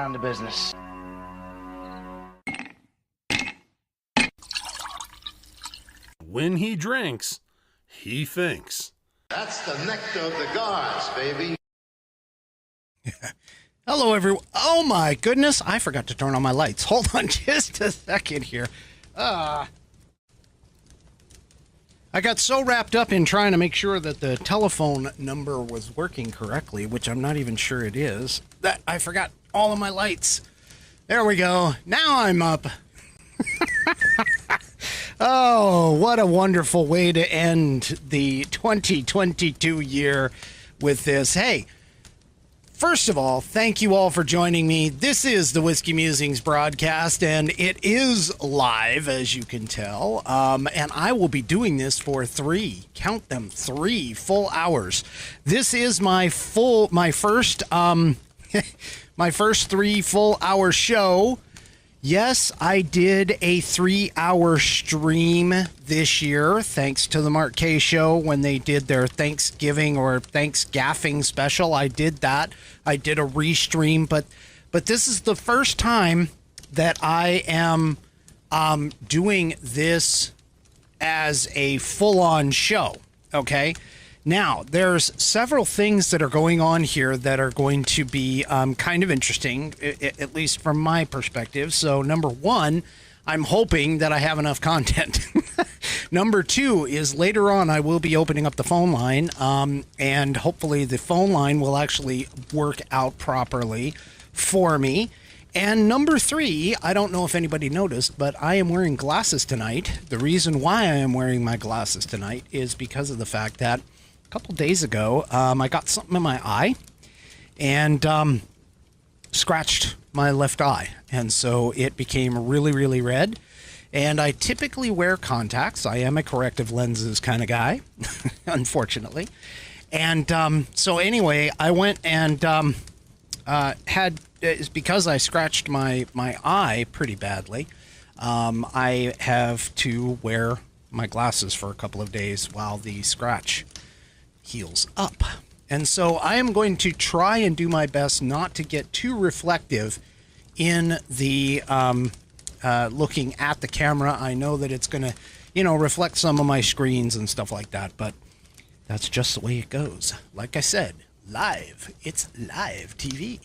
down to business. When he drinks, he thinks. That's the nectar of the gods, baby. Hello, everyone. Oh, my goodness. I forgot to turn on my lights. Hold on just a second here. I got so wrapped up in trying to make sure that the telephone number was working correctly, which I'm not even sure it is, that I forgot all of my lights. There we go. Now I'm up. Oh, what a wonderful way to end the 2022 year with this. Hey, first of all, thank you all for joining me. This is the Whiskey Musings Broadcast, and it is live, as you can tell. And I will be doing this for 3 full hours. This is my first my first 3 full hour show. Yes, I did a 3-hour stream this year, thanks to the Mark K Show when they did their Thanksgiving or Thanksgaffing special. I did that. I did a restream, but this is the first time that I am doing this as a full-on show. Okay. Now, there's several things that are going on here that are going to be kind of interesting, at least from my perspective. So, number 1, I'm hoping that I have enough content. Number 2 is later on I will be opening up the phone line, and hopefully the phone line will actually work out properly for me. And number 3, I don't know if anybody noticed, but I am wearing glasses tonight. The reason why I am wearing my glasses tonight is because of the fact that a couple days ago, I got something in my eye and scratched my left eye. And so it became really, really red. And I typically wear contacts. I am a corrective lenses kind of guy, unfortunately. And so anyway, I went and it's because I scratched my eye pretty badly. I have to wear my glasses for a couple of days while the scratch heals up. And so I am going to try and do my best not to get too reflective in the looking at the camera. I know that it's going to, reflect some of my screens and stuff like that, but that's just the way it goes. Like I said, live. It's live TV.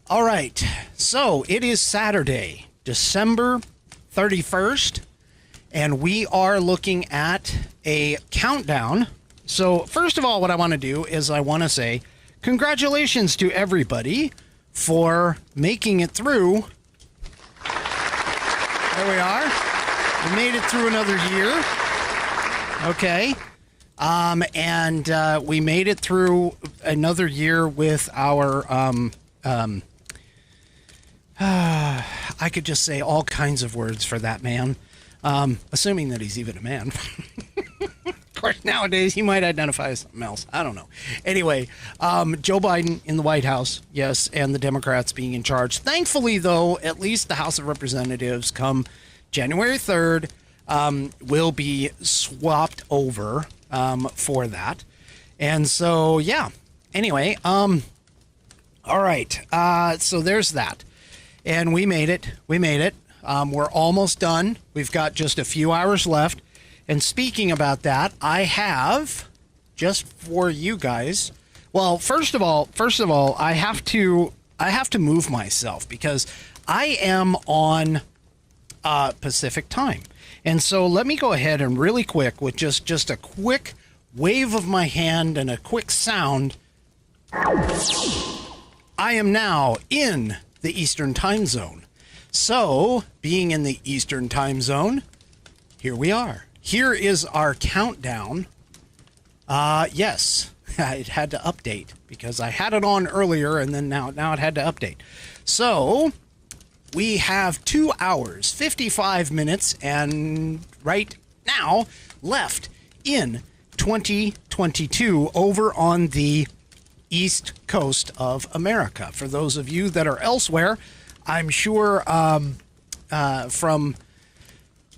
All right. So it is Saturday, December 31st, and we are looking at a countdown. So first of all, what I want to do is I want to say congratulations to everybody for making it through. There we are. We made it through another year. Okay. And we made it through another year with our, I could just say all kinds of words for that man, assuming that he's even a man. Of course, nowadays he might identify as something else. I don't know. Anyway, Joe Biden in the White House, yes, and the Democrats being in charge. Thankfully, though, at least the House of Representatives come January 3rd will be swapped over for that. And so, yeah. Anyway, all right. So there's that. And we made it. We're almost done. We've got just a few hours left. And speaking about that, I have, just for you guys, well, first of all, I have to move myself because I am on Pacific time. And so let me go ahead and really quick with just a quick wave of my hand and a quick sound. I am now in the Eastern time zone. So, being in the Eastern time zone, here we are. Here is our countdown. Yes, it had to update because I had it on earlier and then now it had to update. So we have 2 hours, 55 minutes, and right now left in 2022 over on the East Coast of America. For those of you that are elsewhere, I'm sure from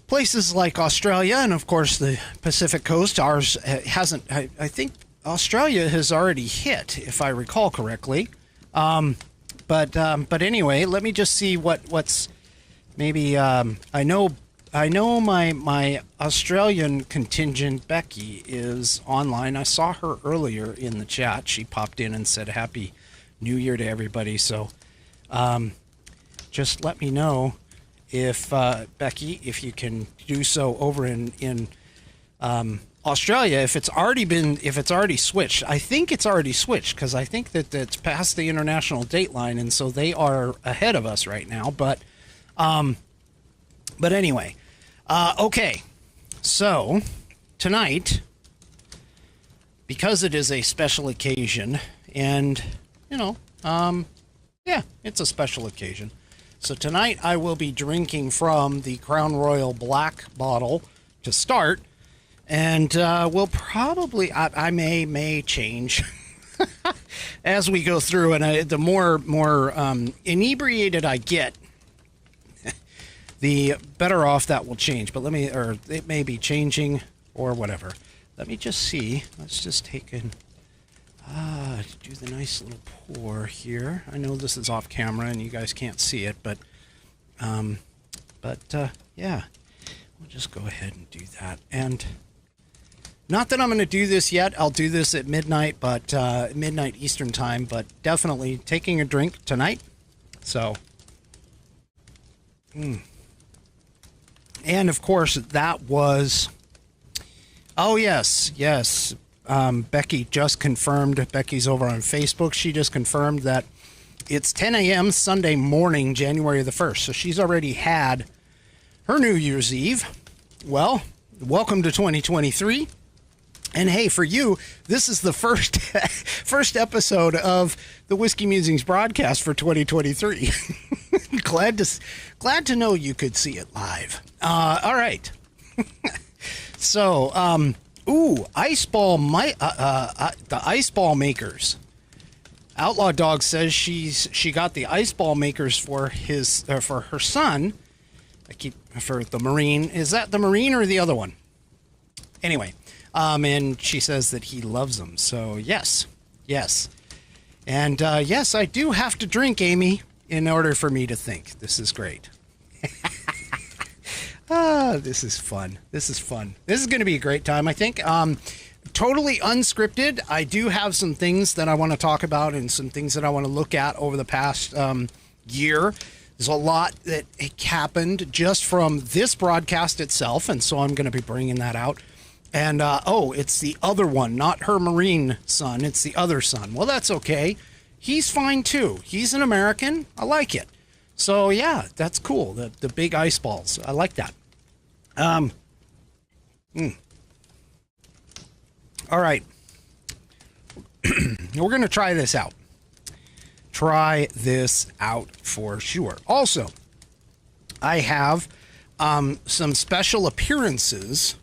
places like Australia and, of course, the Pacific Coast, ours hasn't. I think Australia has already hit, if I recall correctly. But But anyway, let me just see what's maybe. I know my Australian contingent Becky is online. I saw her earlier in the chat. She popped in and said Happy New Year to everybody. So just let me know if Becky, if you can do so over in Australia, if it's already switched. I think it's already switched because I think that it's past the international date line, and so they are ahead of us right now. But anyway, okay. So tonight, because it is a special occasion, and yeah, it's a special occasion. So tonight I will be drinking from the Crown Royal Black bottle to start. And we'll probably, I may change as we go through. And the more inebriated I get, the better off that will change. But it may be changing or whatever. Let me just see. Let's just take do the nice little pour here. I know this is off camera and you guys can't see it, but yeah, we'll just go ahead and do that. And not that I'm going to do this yet. I'll do this at midnight, but midnight Eastern time, but definitely taking a drink tonight. So, and of course that was, oh yes. Becky just confirmed, Becky's over on Facebook. She just confirmed that it's 10 a.m. Sunday morning, January the 1st. So she's already had her New Year's Eve. Well, welcome to 2023. And hey, for you, this is the first episode of the Whiskey Musings Broadcast for 2023. glad to know you could see it live. All right. So, ice ball, the ice ball makers. Outlaw Dog says she got the ice ball makers for her son. For the Marine. Is that the Marine or the other one? Anyway. And she says that he loves them. So, yes. And, yes, I do have to drink, Amy, in order for me to think. This is great. This is fun. This is going to be a great time, I think. Totally unscripted. I do have some things that I want to talk about and some things that I want to look at over the past year. There's a lot that happened just from this broadcast itself, and so I'm going to be bringing that out. And, it's the other one, not her Marine son. It's the other son. Well, that's okay. He's fine, too. He's an American. I like it. So, yeah, that's cool. The big ice balls. I like that. All right. We're going to try this out. Try this out for sure. Also, I have some special appearances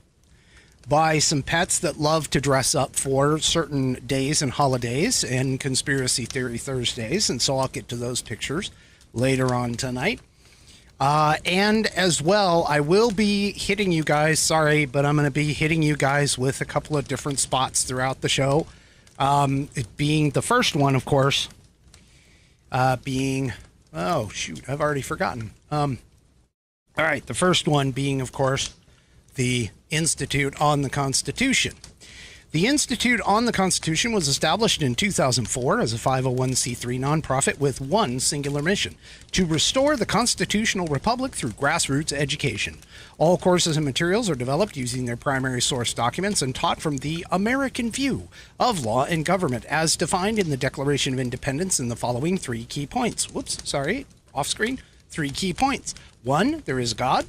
by some pets that love to dress up for certain days and holidays and Conspiracy Theory Thursdays. And so I'll get to those pictures later on tonight. And as well, I will be hitting you guys. Sorry, but I'm going to be hitting you guys with a couple of different spots throughout the show. It being the first one, of course, being, oh, shoot, I've already forgotten. All right, the first one being, of course, the Institute on the Constitution. The Institute on the Constitution was established in 2004 as a 501c3 nonprofit with one singular mission: to restore the constitutional republic through grassroots education. All courses and materials are developed using their primary source documents and taught from the American view of law and government as defined in the Declaration of Independence in the following 3 key points. Off screen. 3 key points. 1, there is God.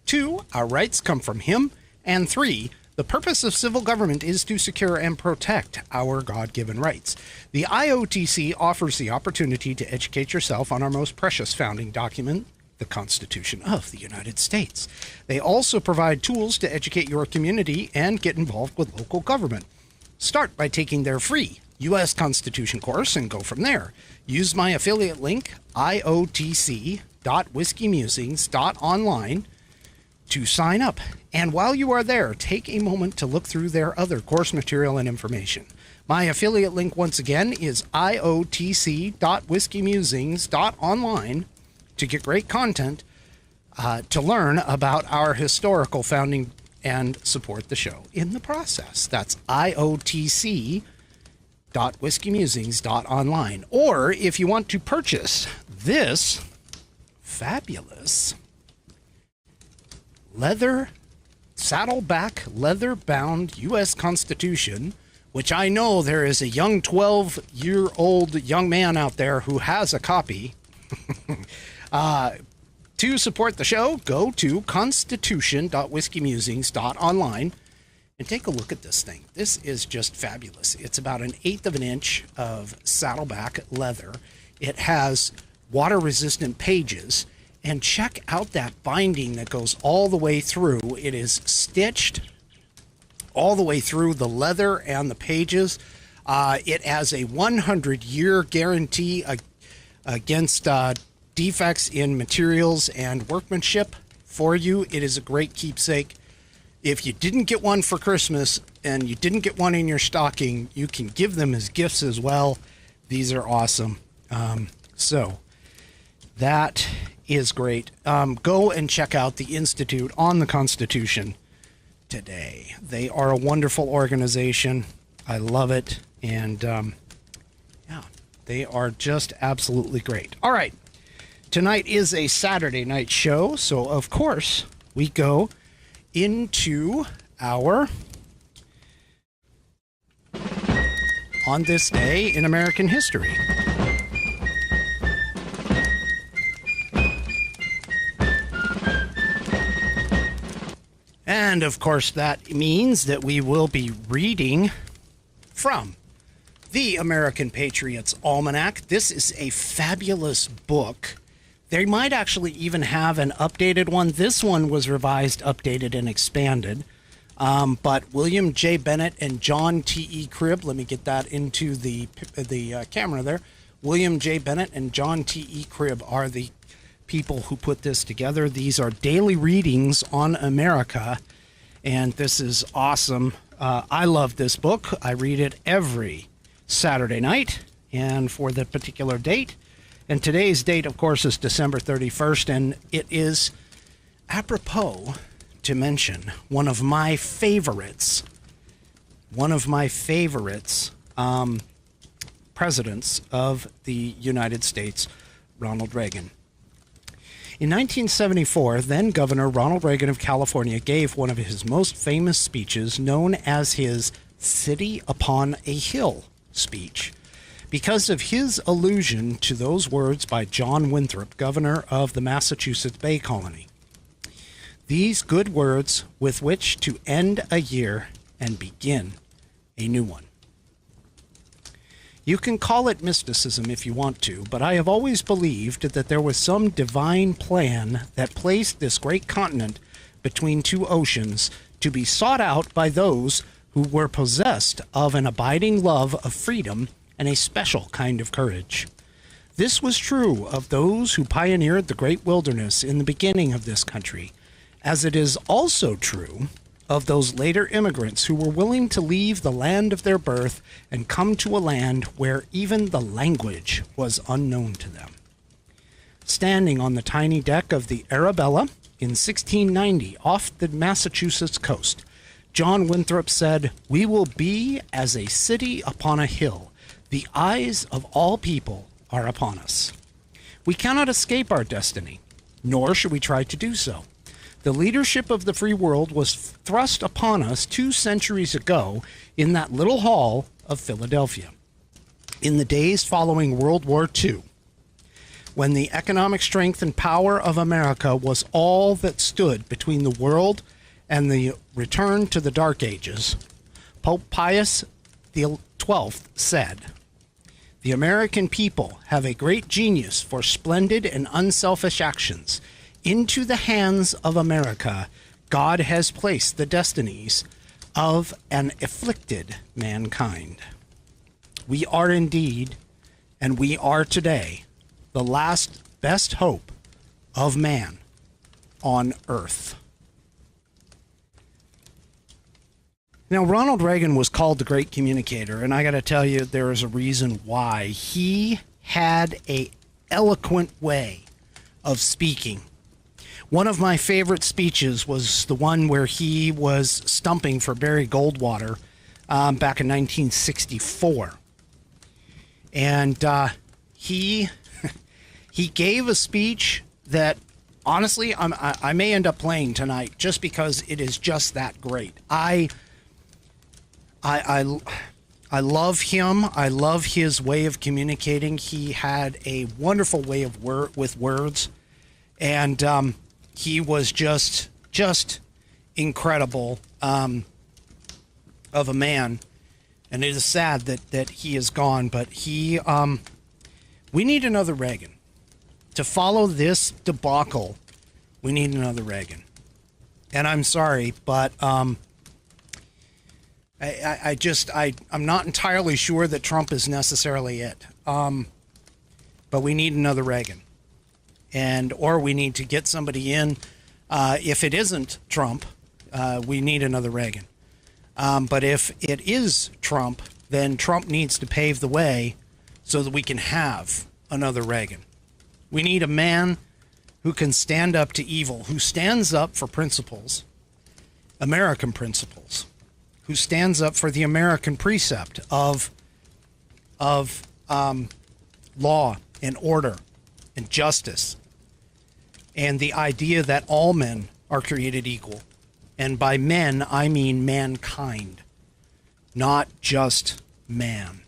2, our rights come from Him. And 3, the purpose of civil government is to secure and protect our God-given rights. The IOTC offers the opportunity to educate yourself on our most precious founding document, the Constitution of the United States. They also provide tools to educate your community and get involved with local government. Start by taking their free U.S. Constitution course and go from there. Use my affiliate link, iotc.whiskeymusings.online, to sign up. And while you are there, take a moment to look through their other course material and information. My affiliate link, once again, is iotc.whiskeymusings.online to get great content to learn about our historical founding and support the show in the process. That's iotc.whiskeymusings.online. Or if you want to purchase this fabulous Saddleback leather-bound U.S. Constitution, which I know there is a young 12-year-old young man out there who has a copy. To support the show, go to constitution.whiskeymusings.online and take a look at this thing. This is just fabulous. It's about 1/8 of an inch of Saddleback leather. It has water-resistant pages. And check out that binding that goes all the way through. It is stitched all the way through the leather and the pages. It has a 100-year guarantee against defects in materials and workmanship for you. It is a great keepsake. If you didn't get one for Christmas and you didn't get one in your stocking, you can give them as gifts as well. These are awesome. So that is great. Go and check out the Institute on the Constitution today. They are a wonderful organization. I love it. And yeah, they are just absolutely great. All right. Tonight is a Saturday night show. So, of course, we go into our On This Day in American History. And, of course, that means that we will be reading from the American Patriots Almanac. This is a fabulous book. They might actually even have an updated one. This one was revised, updated, and expanded. But William J. Bennett and John T.E. Cribb, let me get that into the camera there. William J. Bennett and John T.E. Cribb are the people who put this together. These are daily readings on America, and this is awesome. I love this book. I read it every Saturday night, and for the particular date. And today's date, of course, is December 31st, and it is apropos to mention one of my favorites presidents of the United States, Ronald Reagan. In 1974, then Governor Ronald Reagan of California gave one of his most famous speeches, known as his City Upon a Hill speech, because of his allusion to those words by John Winthrop, governor of the Massachusetts Bay Colony. These good words with which to end a year and begin a new one. You can call it mysticism if you want to, but I have always believed that there was some divine plan that placed this great continent between two oceans to be sought out by those who were possessed of an abiding love of freedom and a special kind of courage. This was true of those who pioneered the great wilderness in the beginning of this country, as it is also true of those later immigrants who were willing to leave the land of their birth and come to a land where even the language was unknown to them. Standing on the tiny deck of the Arabella in 1690 off the Massachusetts coast, John Winthrop said, "We will be as a city upon a hill. The eyes of all people are upon us. We cannot escape our destiny, nor should we try to do so. The leadership of the free world was thrust upon us 2 centuries ago in that little hall of Philadelphia. In the days following World War II, when the economic strength and power of America was all that stood between the world and the return to the Dark Ages, Pope Pius XII said, "The American people have a great genius for splendid and unselfish actions. Into the hands of America, God has placed the destinies of an afflicted mankind. We are indeed, and we are today, the last best hope of man on earth." Now, Ronald Reagan was called the great communicator, and I got to tell you, there is a reason why. He had a eloquent way of speaking. One of my favorite speeches was the one where he was stumping for Barry Goldwater back in 1964. And he gave a speech that, honestly, I may end up playing tonight just because it is just that great. I love him. I love his way of communicating. He had a wonderful way of with words, and he was just incredible of a man. And it is sad that he is gone. But we need another Reagan to follow this debacle. We need another Reagan, and I'm sorry, but I'm not entirely sure that Trump is necessarily it. But we need another Reagan, or we need to get somebody in. If it isn't Trump, we need another Reagan. But if it is Trump, then Trump needs to pave the way so that we can have another Reagan. We need a man who can stand up to evil, who stands up for principles, American principles, who stands up for the American precept of law and order and justice, and the idea that all men are created equal. And by men, I mean mankind, not just man.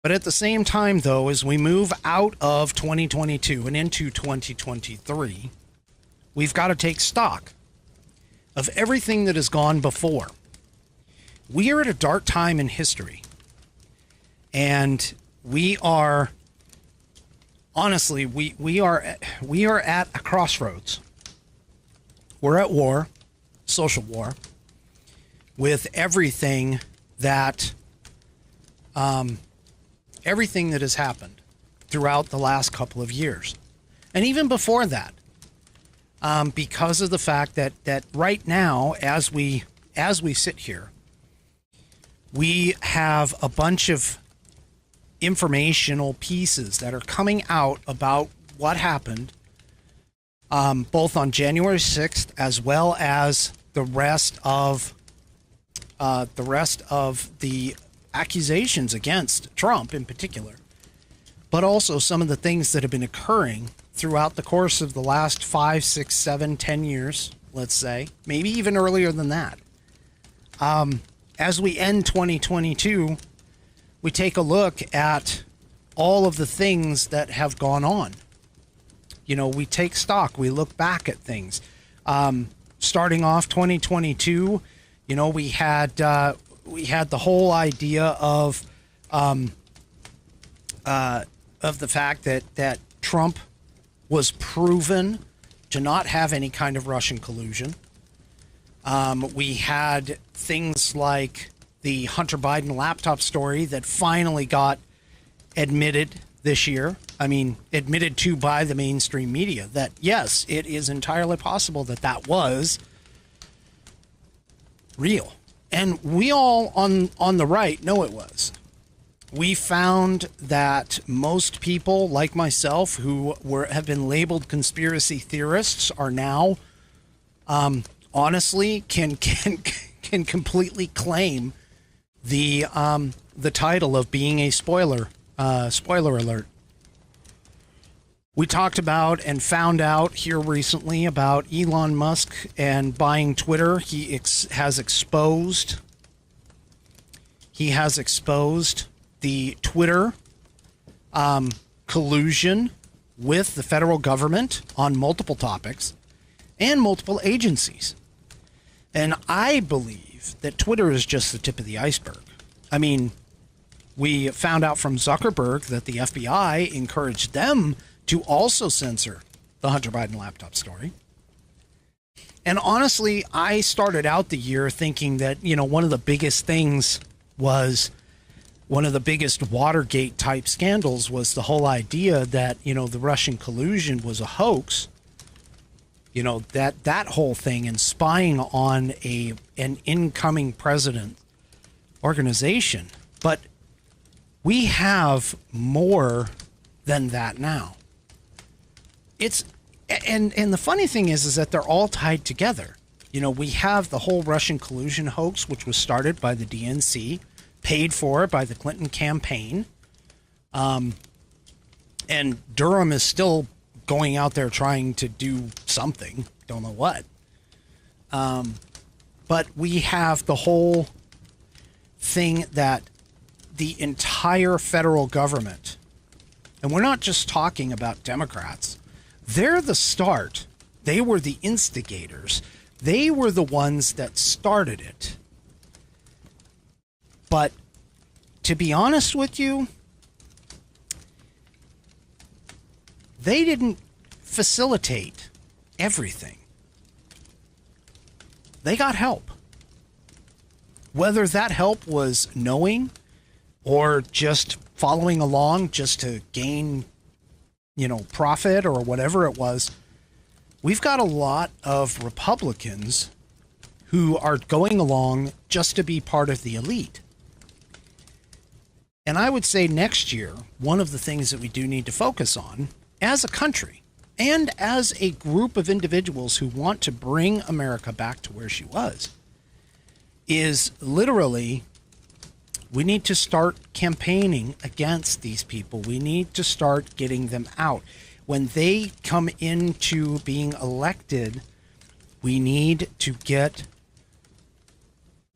But at the same time, though, as we move out of 2022 and into 2023, we've got to take stock of everything that has gone before. We are at a dark time in history, and we are, honestly, we are at a crossroads. We're at war, social war, with everything that has happened throughout the last couple of years, and even before that, because of the fact that right now, as we sit here, we have a bunch of informational pieces that are coming out about what happened, both on January 6th as well as the rest of the accusations against Trump in particular, but also some of the things that have been occurring throughout the course of the last 5, 6, 7, 10 years, let's say, maybe even earlier than that. As we end 2022, we take a look at all of the things that have gone on. You know, we take stock, we look back at things. Starting off 2022, you know, we had the whole idea of the fact that Trump was proven to not have any kind of Russian collusion. We had things like the Hunter Biden laptop story that finally got admitted this year. I mean, admitted to by the mainstream media, that yes, it is entirely possible that was real. And we all on the right know it was. We found that most people like myself who have been labeled conspiracy theorists are now honestly can completely claim the title of being a spoiler alert. We talked about and found out here recently about Elon Musk and buying Twitter. He has exposed the Twitter collusion with the federal government on multiple topics and multiple agencies. And I believe that Twitter is just the tip of the iceberg. I mean, we found out from Zuckerberg that the FBI encouraged them to also censor the Hunter Biden laptop story. And honestly, I started out the year thinking that, you know, one of the biggest Watergate type scandals was the whole idea that, you know, the Russian collusion was a hoax. that whole thing and spying on an incoming president organization. But we have more than that now. And the funny thing is that they're all tied together. We have the whole Russian collusion hoax, which was started by the DNC, paid for by the Clinton campaign. And Durham is still going out there trying to do something. Don't know what. But we have the whole thing that the entire federal government, and we're not just talking about Democrats, they're the start. They were the instigators. They were the ones that started it. But to be honest with you, they didn't facilitate everything. They got help. Whether that help was knowing or just following along just to gain, profit or whatever it was, we've got a lot of Republicans who are going along just to be part of the elite. And I would say next year, one of the things that we do need to focus on as a country and as a group of individuals who want to bring America back to where she was is literally, we need to start campaigning against these people. We need to start getting them out. When they come into being elected, we need to get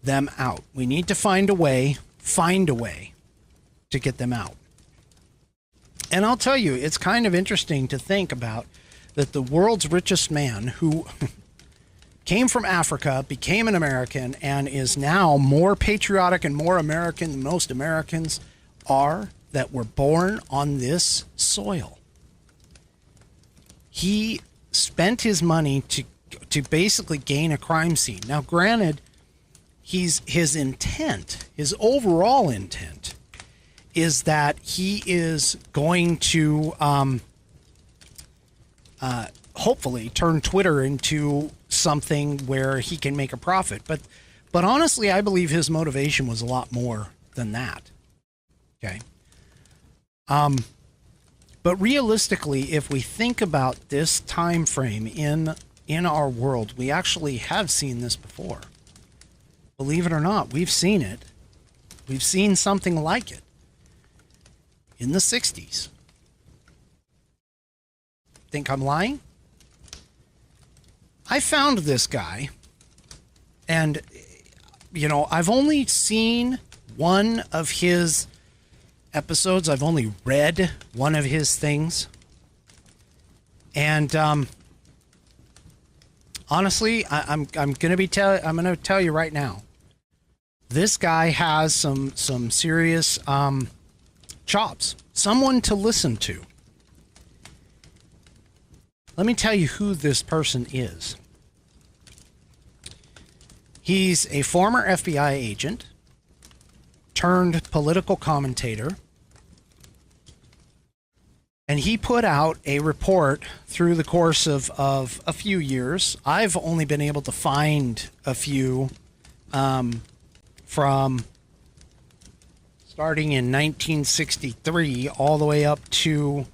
them out. We need to find a way to get them out. And I'll tell you, it's kind of interesting to think about that the world's richest man who came from Africa, became an American, and is now more patriotic and more American than most Americans are that were born on this soil. He spent his money to basically gain a crime scene. Now, granted, his overall intent is that he is going to hopefully turn Twitter into something where he can make a profit. But honestly, I believe his motivation was a lot more than that. Okay. But realistically, if we think about this time frame in our world, we actually have seen this before. Believe it or not, we've seen it. We've seen something like it in the 60s. Think I'm lying? I found this guy, and, I've only seen one of his episodes. I've only read one of his things. And honestly, I'm going to tell you right now, this guy has some serious chops. Someone to listen to. Let me tell you who this person is. He's a former FBI agent turned political commentator. And he put out a report through the course of a few years. I've only been able to find a few from starting in 1963 all the way up to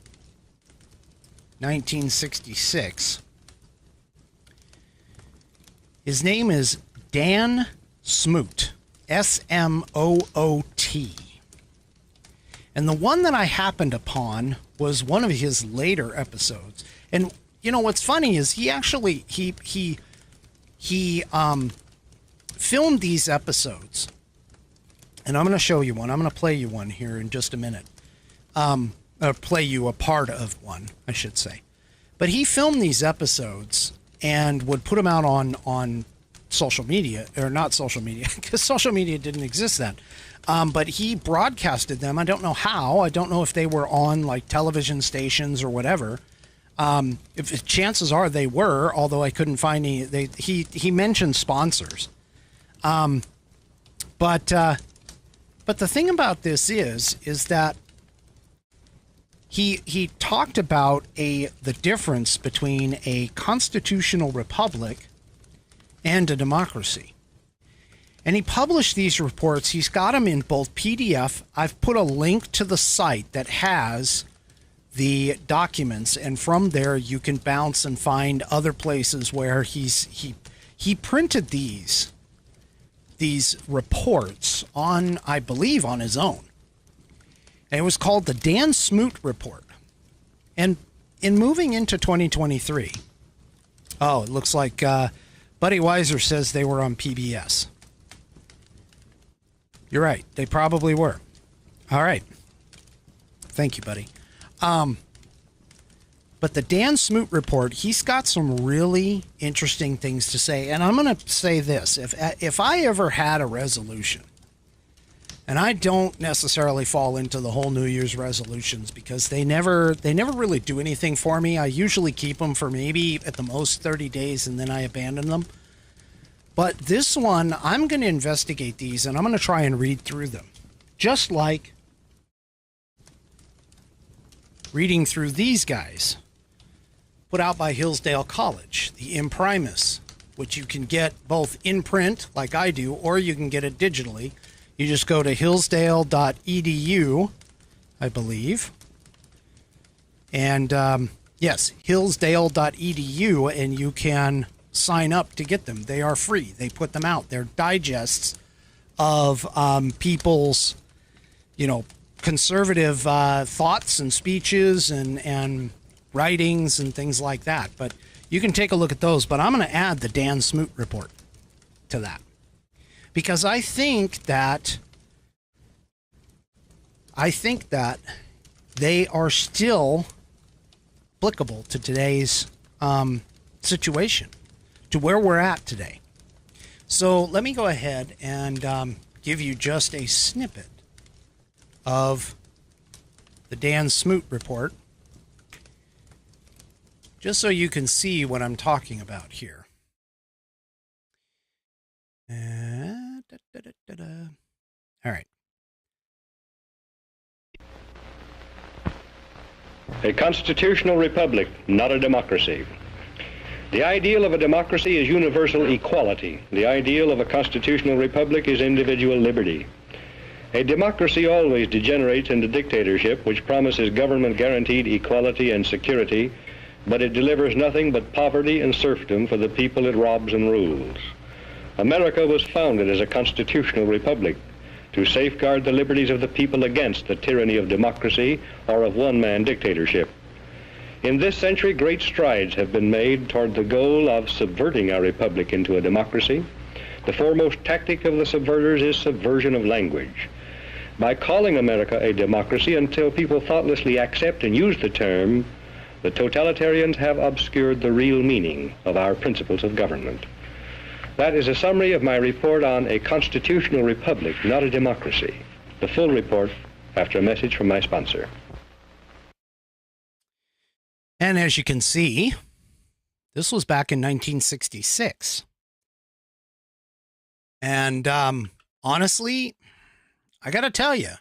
1966. His name is Dan Smoot, S-M-O-O-T. And the one that I happened upon was one of his later episodes. And what's funny is he actually filmed these episodes. And I'm going to show you one. I'm going to play you one here in just a minute. Play you a part of one, I should say. But he filmed these episodes and would put them out on social media, or not social media, because social media didn't exist then. But he broadcasted them. I don't know how. I don't know if they were on like television stations or whatever. If chances are they were, although I couldn't find any. He mentioned sponsors. But the thing about this is that he talked about the difference between a constitutional republic and a democracy. And he published these reports. He's got them in both PDF. I've put a link to the site that has the documents, and from there you can bounce and find other places where he printed these reports on, I believe, on his own. And it was called the Dan Smoot Report. And in moving into 2023, oh, it looks like Buddy Weiser says they were on PBS. You're right. They probably were. All right. Thank you, buddy. But the Dan Smoot Report, he's got some really interesting things to say. And I'm going to say this. If I ever had a resolution, and I don't necessarily fall into the whole New Year's resolutions because they never really do anything for me. I usually keep them for maybe at the most 30 days and then I abandon them. But this one, I'm going to investigate these and I'm going to try and read through them. Just like reading through these guys put out by Hillsdale College, the Imprimis, which you can get both in print like I do, or you can get it digitally. You just go to hillsdale.edu, I believe. And yes, hillsdale.edu, and you can sign up to get them. They are free. They put them out. They're digests of people's, conservative thoughts and speeches and writings and things like that. But you can take a look at those. But I'm going to add the Dan Smoot Report to that, because I think that they are still applicable to today's situation, to where we're at today. So let me go ahead and give you just a snippet of the Dan Smoot Report, just so you can see what I'm talking about here. All right. A constitutional republic, not a democracy. The ideal of a democracy is universal equality. The ideal of a constitutional republic is individual liberty. A democracy always degenerates into dictatorship, which promises government-guaranteed equality and security, but it delivers nothing but poverty and serfdom for the people it robs and rules. America was founded as a constitutional republic to safeguard the liberties of the people against the tyranny of democracy or of one-man dictatorship. In this century, great strides have been made toward the goal of subverting our republic into a democracy. The foremost tactic of the subverters is subversion of language. By calling America a democracy until people thoughtlessly accept and use the term, the totalitarians have obscured the real meaning of our principles of government. That is a summary of my report on a constitutional republic, not a democracy. The full report after a message from my sponsor. And as you can see, this was back in 1966. And honestly, I got to tell you,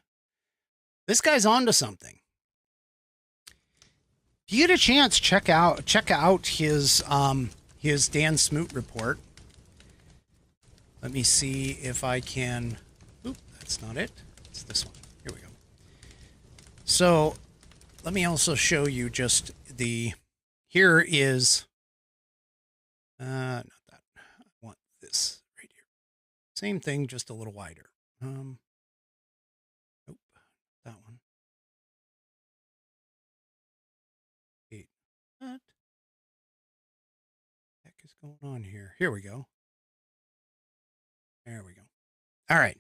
this guy's onto something. If you get a chance, check out his Dan Smoot Report. Let me see if I can. Oop, that's not it. It's this one. Here we go. So let me also show you just here is, not that. I want this right here. Same thing, just a little wider. Nope, that one. Wait, what the heck is going on here? Here we go. There we go. All right.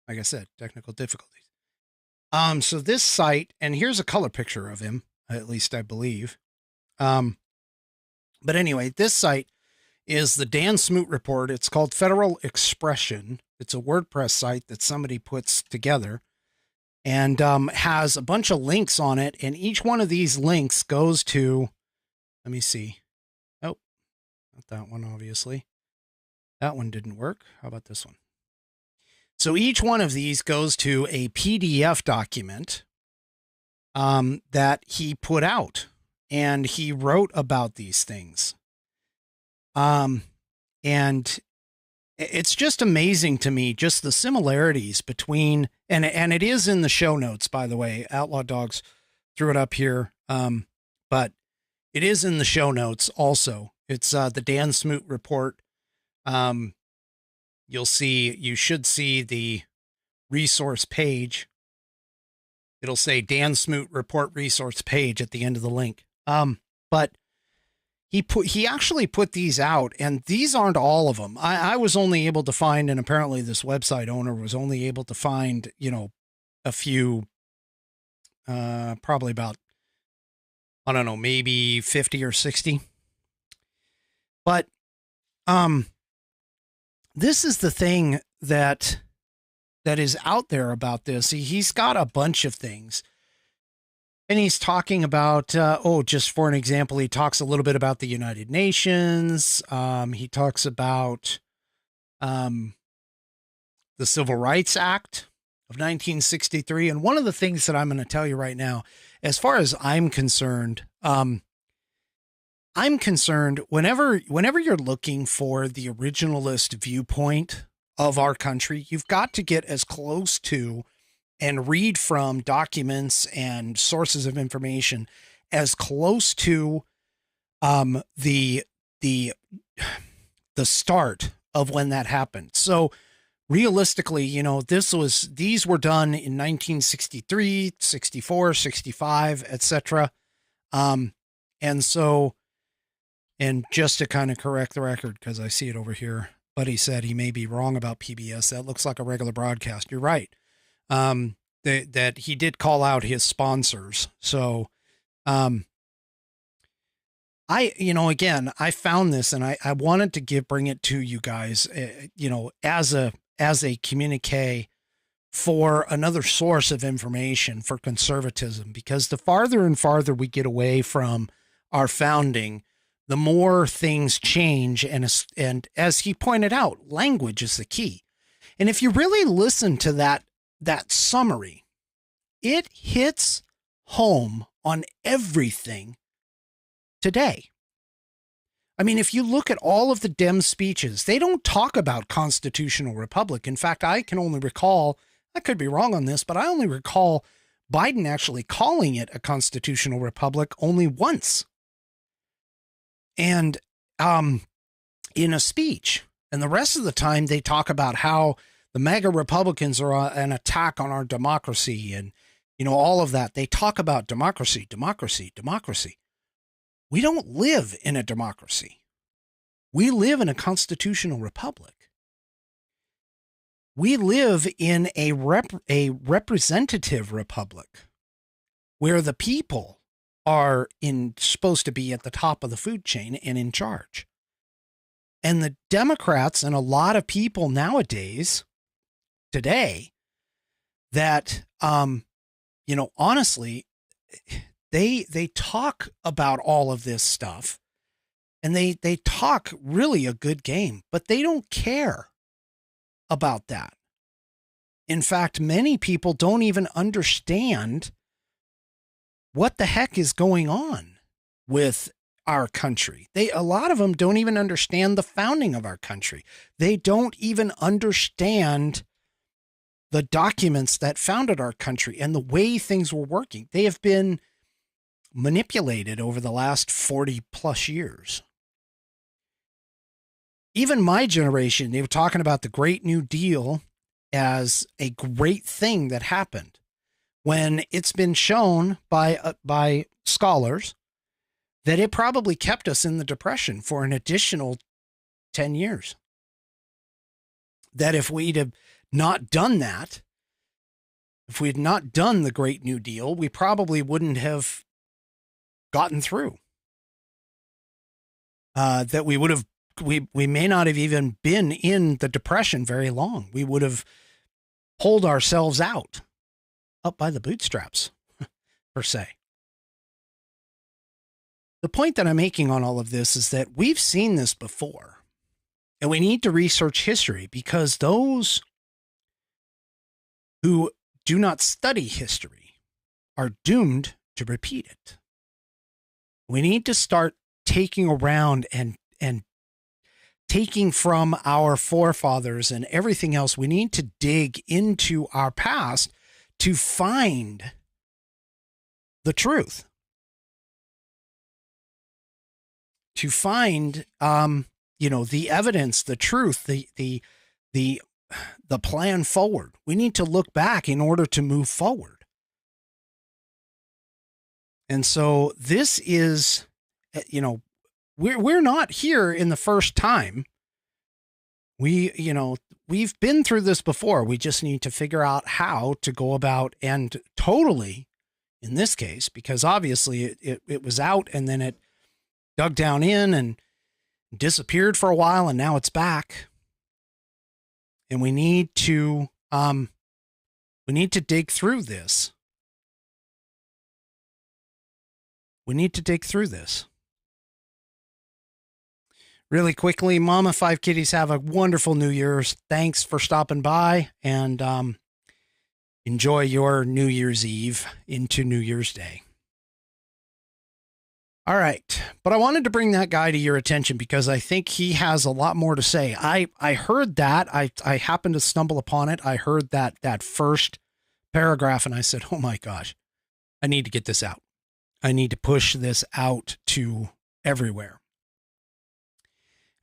Like I said, technical difficulties. So this site, and here's a color picture of him, at least I believe. But anyway, this site is the Dan Smoot Report. It's called Federal Expression. It's a WordPress site that somebody puts together and has a bunch of links on it. And each one of these links goes to, let me see. Oh, not that one, obviously. That one didn't work. How about this one? So each one of these goes to a PDF document that he put out, and he wrote about these things. And it's just amazing to me, just the similarities between, and it is in the show notes, by the way. Outlaw Dogs threw it up here, but it is in the show notes also. It's the Dan Smoot report. You should see the resource page. It'll say Dan Smoot report resource page at the end of the link. But he actually put these out, and these aren't all of them. I was only able to find, and apparently this website owner was only able to find, a few, probably about, I don't know, maybe 50 or 60. But, this is the thing that is out there about this. He's got a bunch of things. And he's talking about, just for an example, he talks a little bit about the United Nations. He talks about the Civil Rights Act of 1963. And one of the things that I'm going to tell you right now, as far as I'm concerned whenever you're looking for the originalist viewpoint of our country, you've got to get as close to and read from documents and sources of information as close to the start of when that happened. So realistically, these were done in 1963, 64, 65, etc. And just to kind of correct the record, because I see it over here, Buddy said he may be wrong about PBS. That looks like a regular broadcast. You're right. That he did call out his sponsors. So, I found this, and I wanted to bring it to you guys, as a communique for another source of information for conservatism, because the farther and farther we get away from our founding, the more things change. And as he pointed out, language is the key. And if you really listen to that summary, it hits home on everything today. I mean, if you look at all of the Dem speeches, they don't talk about constitutional republic. In fact, I can only recall, I could be wrong on this, but I only recall Biden actually calling it a constitutional republic only once. And in a speech. And the rest of the time, they talk about how the MAGA Republicans are an attack on our democracy and, all of that. They talk about democracy, democracy, democracy. We don't live in a democracy. We live in a constitutional republic. We live in a representative republic where the people are supposed to be at the top of the food chain and in charge. And the Democrats and a lot of people nowadays, today, that, honestly, they talk about all of this stuff, and they talk really a good game, but they don't care about that. In fact, many people don't even understand what the heck is going on with our country. A lot of them don't even understand the founding of our country. They don't even understand the documents that founded our country and the way things were working. They have been manipulated over the last 40 plus years. Even my generation, they were talking about the Great New Deal as a great thing that happened, when it's been shown by scholars that it probably kept us in the Depression for an additional 10 years. That if we'd have not done that, if we had not done the Great New Deal, we probably wouldn't have gotten through. That we may not have even been in the Depression very long. We would have pulled ourselves out up by the bootstraps, per se. The point that I'm making on all of this is that we've seen this before, and we need to research history, because those who do not study history are doomed to repeat it. We need to start taking around and taking from our forefathers and everything else. We need to dig into our past to find the truth, to find, the evidence, the truth, the plan forward. We need to look back in order to move forward. And so this is, we're not here in the first time. We've been through this before. We just need to figure out how to go about, and totally, in this case, because obviously it was out and then it dug down in and disappeared for a while, and now it's back. And we need to dig through this. We need to dig through this. Really quickly, Mama Five Kitties, have a wonderful New Year's. Thanks for stopping by, and enjoy your New Year's Eve into New Year's Day. All right. But I wanted to bring that guy to your attention because I think he has a lot more to say. I heard that. I happened to stumble upon it. I heard that first paragraph and I said, oh my gosh, I need to get this out. I need to push this out to everywhere.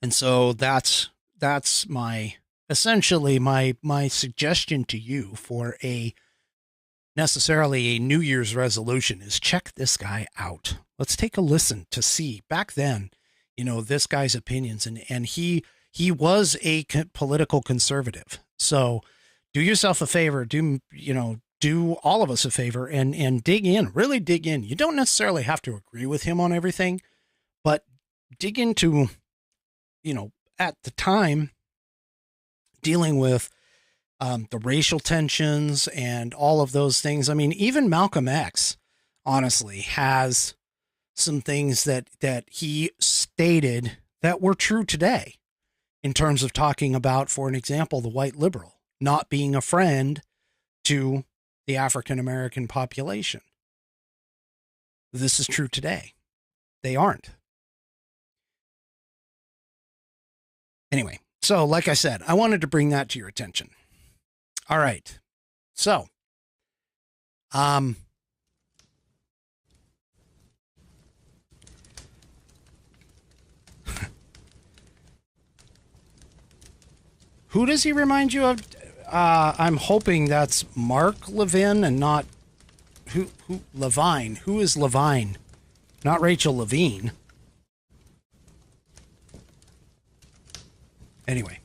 And so that's essentially my suggestion to you for necessarily a New Year's resolution is check this guy out. Let's take a listen to see back then, this guy's opinions, and he was a political conservative. So do yourself a favor, do all of us a favor and dig in, really dig in. You don't necessarily have to agree with him on everything, but dig into, at the time dealing with the racial tensions and all of those things. I mean, even Malcolm X, honestly, has some things that he stated that were true today in terms of talking about, for an example, the white liberal not being a friend to the African-American population. This is true today. They aren't. Anyway, so like I said, I wanted to bring that to your attention. All right. So, who does he remind you of? I'm hoping that's Mark Levin and not who Levine. Who is Levine? Not Rachel Levine. Anyway.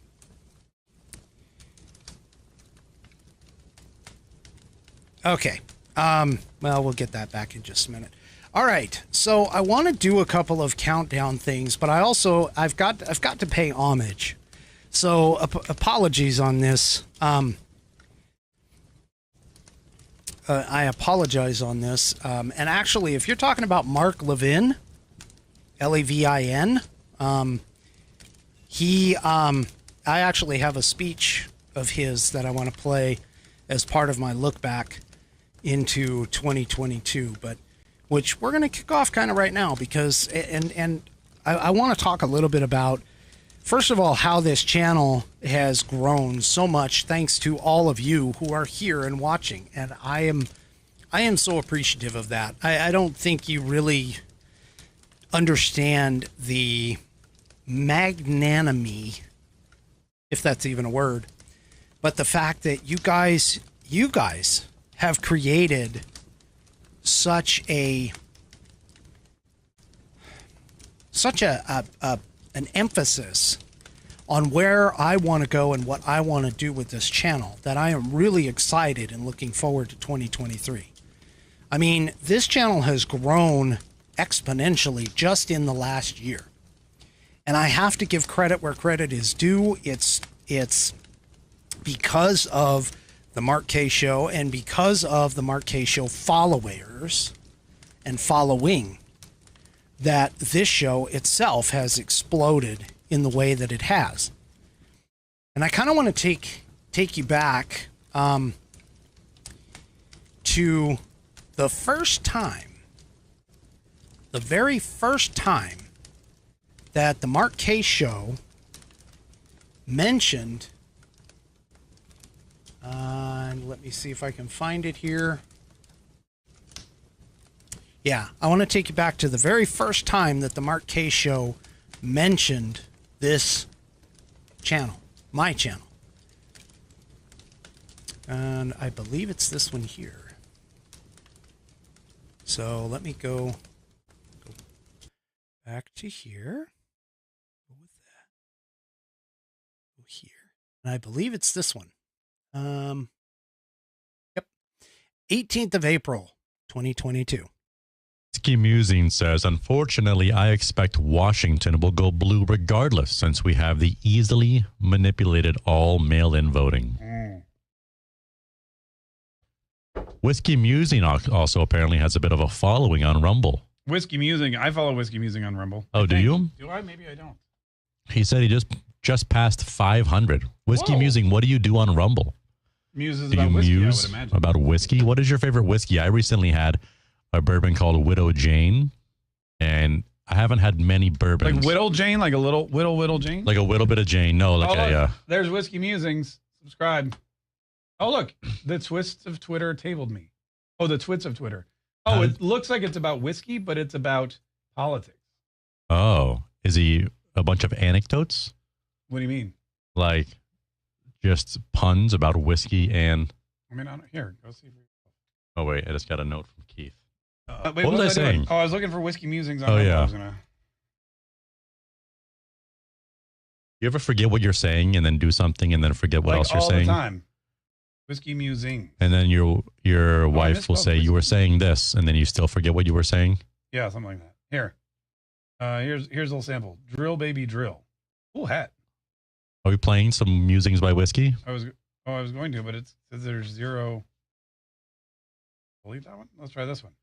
Okay. Well, we'll get that back in just a minute. All right. So I want to do a couple of countdown things, but I've got to pay homage. So apologies on this. I apologize on this. And actually, if you're talking about Mark Levin, Levin, I actually have a speech of his that I want to play as part of my look back into 2022, but which we're going to kick off kind of right now because, and I want to talk a little bit about, first of all, how this channel has grown so much thanks to all of you who are here and watching. And I am so appreciative of that. I don't think you really understand the magnanimity, if that's even a word, but the fact that you guys have created such an emphasis on where I want to go and what I want to do with this channel that I am really excited and looking forward to 2023. I mean, this channel has grown exponentially just in the last year. And I have to give credit where credit is due. It's because of the Mark K Show and because of the Mark K Show followers and following that this show itself has exploded in the way that it has. And I kind of want to take you back to the very first time that the Mark K Show mentioned, and let me see if I can find it here. Yeah, I want to take you back to the very first time that the Mark K Show mentioned this channel, my channel. And I believe it's this one here. So let me go back to here. Go with that. Go here. And I believe it's this one. Yep. 18th of April, 2022. Whiskey Musing says, unfortunately, I expect Washington will go blue regardless since we have the easily manipulated all mail-in voting. Whiskey Musing also apparently has a bit of a following on Rumble. Whiskey Musing. I follow Whiskey Musing on Rumble. Oh, do you? Do I? Maybe I don't. He said he just passed 500. Whiskey Whoa. Musing, what do you do on Rumble? Muses Do about you whiskey, muse I would imagine. about whiskey? What is your favorite whiskey? I recently had a bourbon called Widow Jane, and I haven't had many bourbons. Like Whittle Jane? Like a little Jane? Like a little bit of Jane. No, like look, there's Whiskey Musings. Subscribe. Oh, look. The Twists of Twitter tabled me. Oh, the Twits of Twitter. Oh, it looks like it's about whiskey, but it's about politics. Oh, is he a bunch of anecdotes? What do you mean? Like just puns about whiskey and... I mean, here, go see. Oh, wait, I just got a note from Keith. Wait, what was I doing? saying? Oh, I was looking for Whiskey Musings on Oh, Rumble. yeah. I was gonna... You ever forget what you're saying and then do something and then forget what else you're all saying? the time. Whiskey Musing. And then your wife will misspelled say, you were saying this, and then you still forget what you were saying? Yeah, something like that. Here. Here's a little sample. Drill, baby, drill. Cool hat. Are we playing some musings by whiskey? I was going to, but it says there's zero. Believe that one? Let's try this one.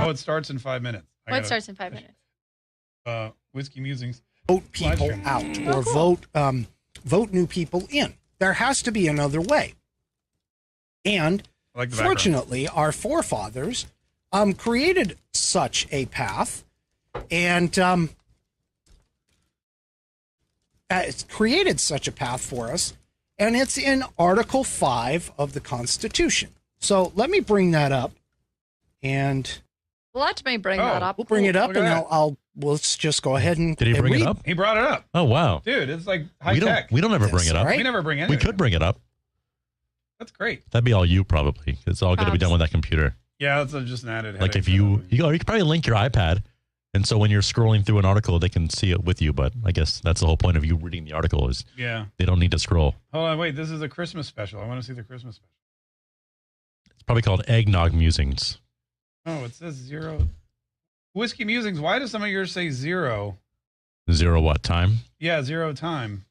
It starts in 5 minutes. What starts in 5 minutes? Whiskey Musings. Vote people out or vote new people in. There has to be another way. And I like the fortunately, our forefathers created such a path, and it's created such a path for us, and it's in Article 5 of the Constitution. So let me bring that up, and Let me bring that up. we'll bring it up, Look at and that. let's just go ahead and Did he bring read. it up? He brought it up. Oh, wow. Dude, it's like high tech. We don't ever bring Yes, it up. right? We never bring anything. We could bring it up. That's great. That'd be all you probably. It's all going to be done with that computer. Yeah, that's just an added Like headache. if you could probably link your iPad, and so when you're scrolling through an article, they can see it with you. But I guess that's the whole point of you reading the article is Yeah. they don't need to scroll. Hold on, wait. This is a Christmas special. I want to see the Christmas special. It's probably called Eggnog Musings. Oh, it says 0. Whiskey Musings. Why does some of yours say 0? 0 what time? Yeah, 0 time.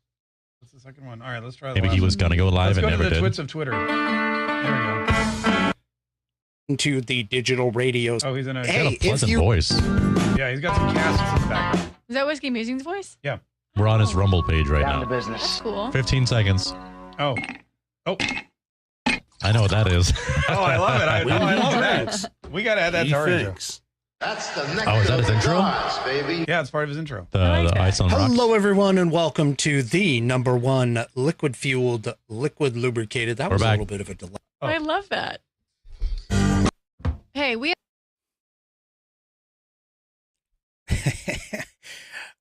What's the second one? All right, let's try the Maybe last he was one. going to go live Let's and go to never the did. Twits of Twitter. There we go. Into the digital radios. Oh, he's in a... Hey, Got a pleasant if you- voice. Yeah, he's got some casts in the background. Is that Whiskey Musings voice? Yeah. We're on his Rumble page right Down to now. business. That's cool. 15 seconds. Oh. Oh. I know what that is. Oh, I love it. I love drinks, that. We got to add that he to our intro. thinks. That's the nectar Oh, is that of his the intro? gods, baby. Yeah, it's part of his intro. The Ice on Rocks. Hello, everyone, and welcome to the #1 liquid-fueled, liquid lubricated. That We're was back. a little bit of a delay. Oh. I love that. Hey, we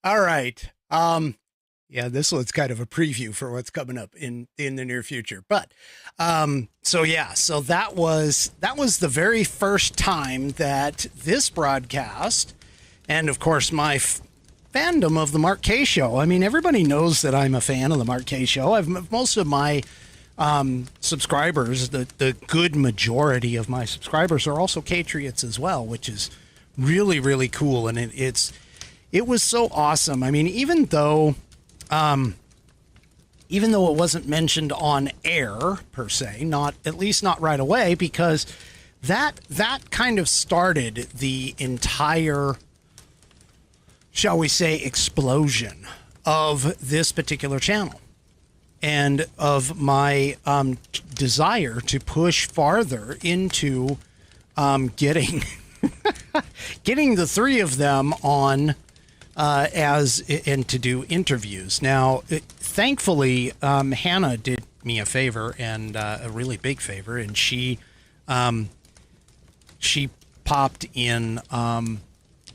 All right. Yeah, this one's kind of a preview for what's coming up in the near future. But so that was the very first time that this broadcast, and of course my fandom of the Mark K Show. I mean, everybody knows that I'm a fan of the Mark K Show. Most of my subscribers, the good majority of my subscribers are also Patriots as well, which is really, really cool. And it was so awesome. I mean, even though it wasn't mentioned on air per se, at least not right away, because that kind of started the entire, shall we say, explosion of this particular channel and of my desire to push farther into getting getting the three of them on and to do interviews. Now, thankfully, Hannah did me a favor, and a really big favor, and she popped in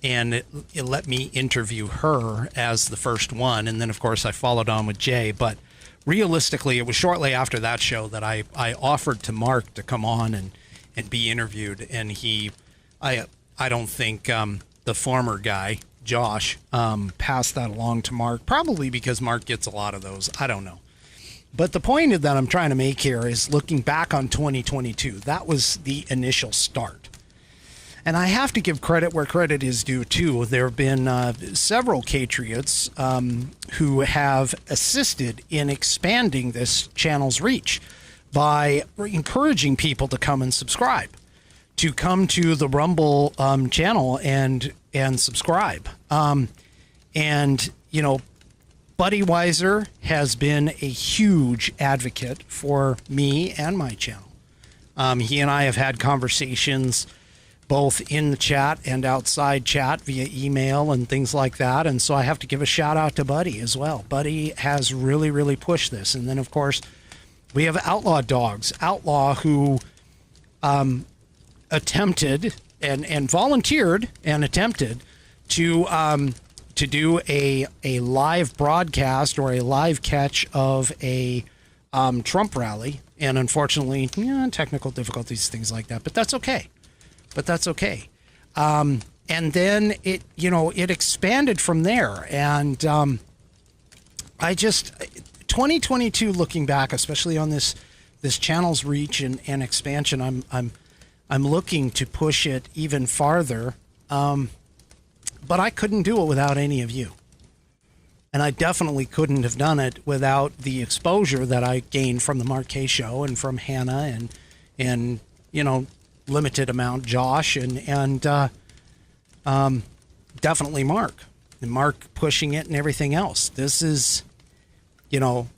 and it let me interview her as the first one, and then of course I followed on with Jay. But realistically, it was shortly after that show that I offered to Mark to come on and be interviewed, and I don't think the former guy, Josh, passed that along to Mark, probably because Mark gets a lot of those. I don't know. But the point that I'm trying to make here is looking back on 2022, that was the initial start. And I have to give credit where credit is due, too. There have been several Patriots who have assisted in expanding this channel's reach by encouraging people to come and subscribe, to come to the Rumble channel and subscribe. And, you know, Buddy Weiser has been a huge advocate for me and my channel. He and I have had conversations both in the chat and outside chat via email and things like that. And so I have to give a shout out to Buddy as well. Buddy has really, really pushed this. And then, of course, we have Outlaw Dogs. Outlaw, who attempted and volunteered and attempted to do a live broadcast or a live catch of a Trump rally. And unfortunately, technical difficulties, things like that. But that's okay. And then it expanded from there. And 2022, looking back, especially on this channel's reach and expansion, I'm looking to push it even farther. But I couldn't do it without any of you. And I definitely couldn't have done it without the exposure that I gained from the Mark K Show and from Hannah and limited amount Josh and definitely Mark. And Mark pushing it and everything else. This is,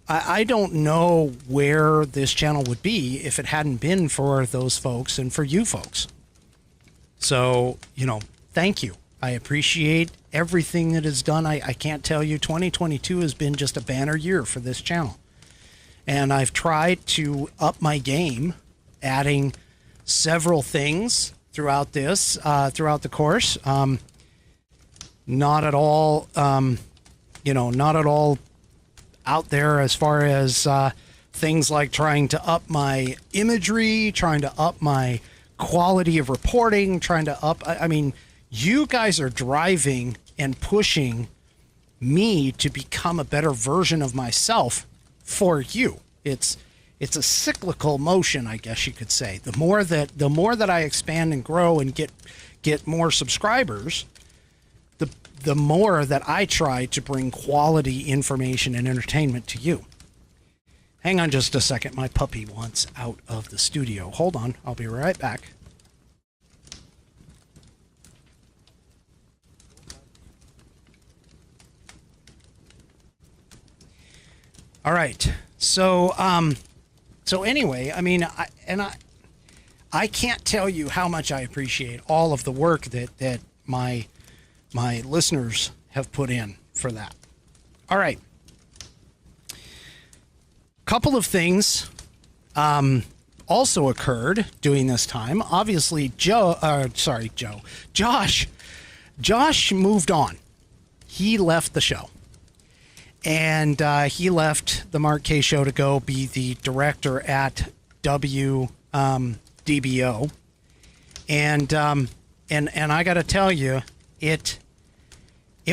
I don't know where this channel would be if it hadn't been for those folks and for you folks. So, thank you. I appreciate everything that is done. I can't tell you, 2022 has been just a banner year for this channel. And I've tried to up my game, adding several things throughout the course. Not at all, not at all out there as far as things like trying to up my imagery, trying to up my quality of reporting, trying to up, you guys are driving and pushing me to become a better version of myself for you. It's a cyclical motion, I guess you could say. The more that I expand and grow and get more subscribers, the more that I try to bring quality information and entertainment to you. Hang on just a second. My puppy wants out of the studio. Hold on. I'll be right back. All right. So anyway, I can't tell you how much I appreciate all of the work that my listeners have put in for that. All right. Couple of things also occurred during this time. Obviously, Josh moved on. He left the show. And he left the Mark K Show to go be the director at WDBO. And I got to tell you, it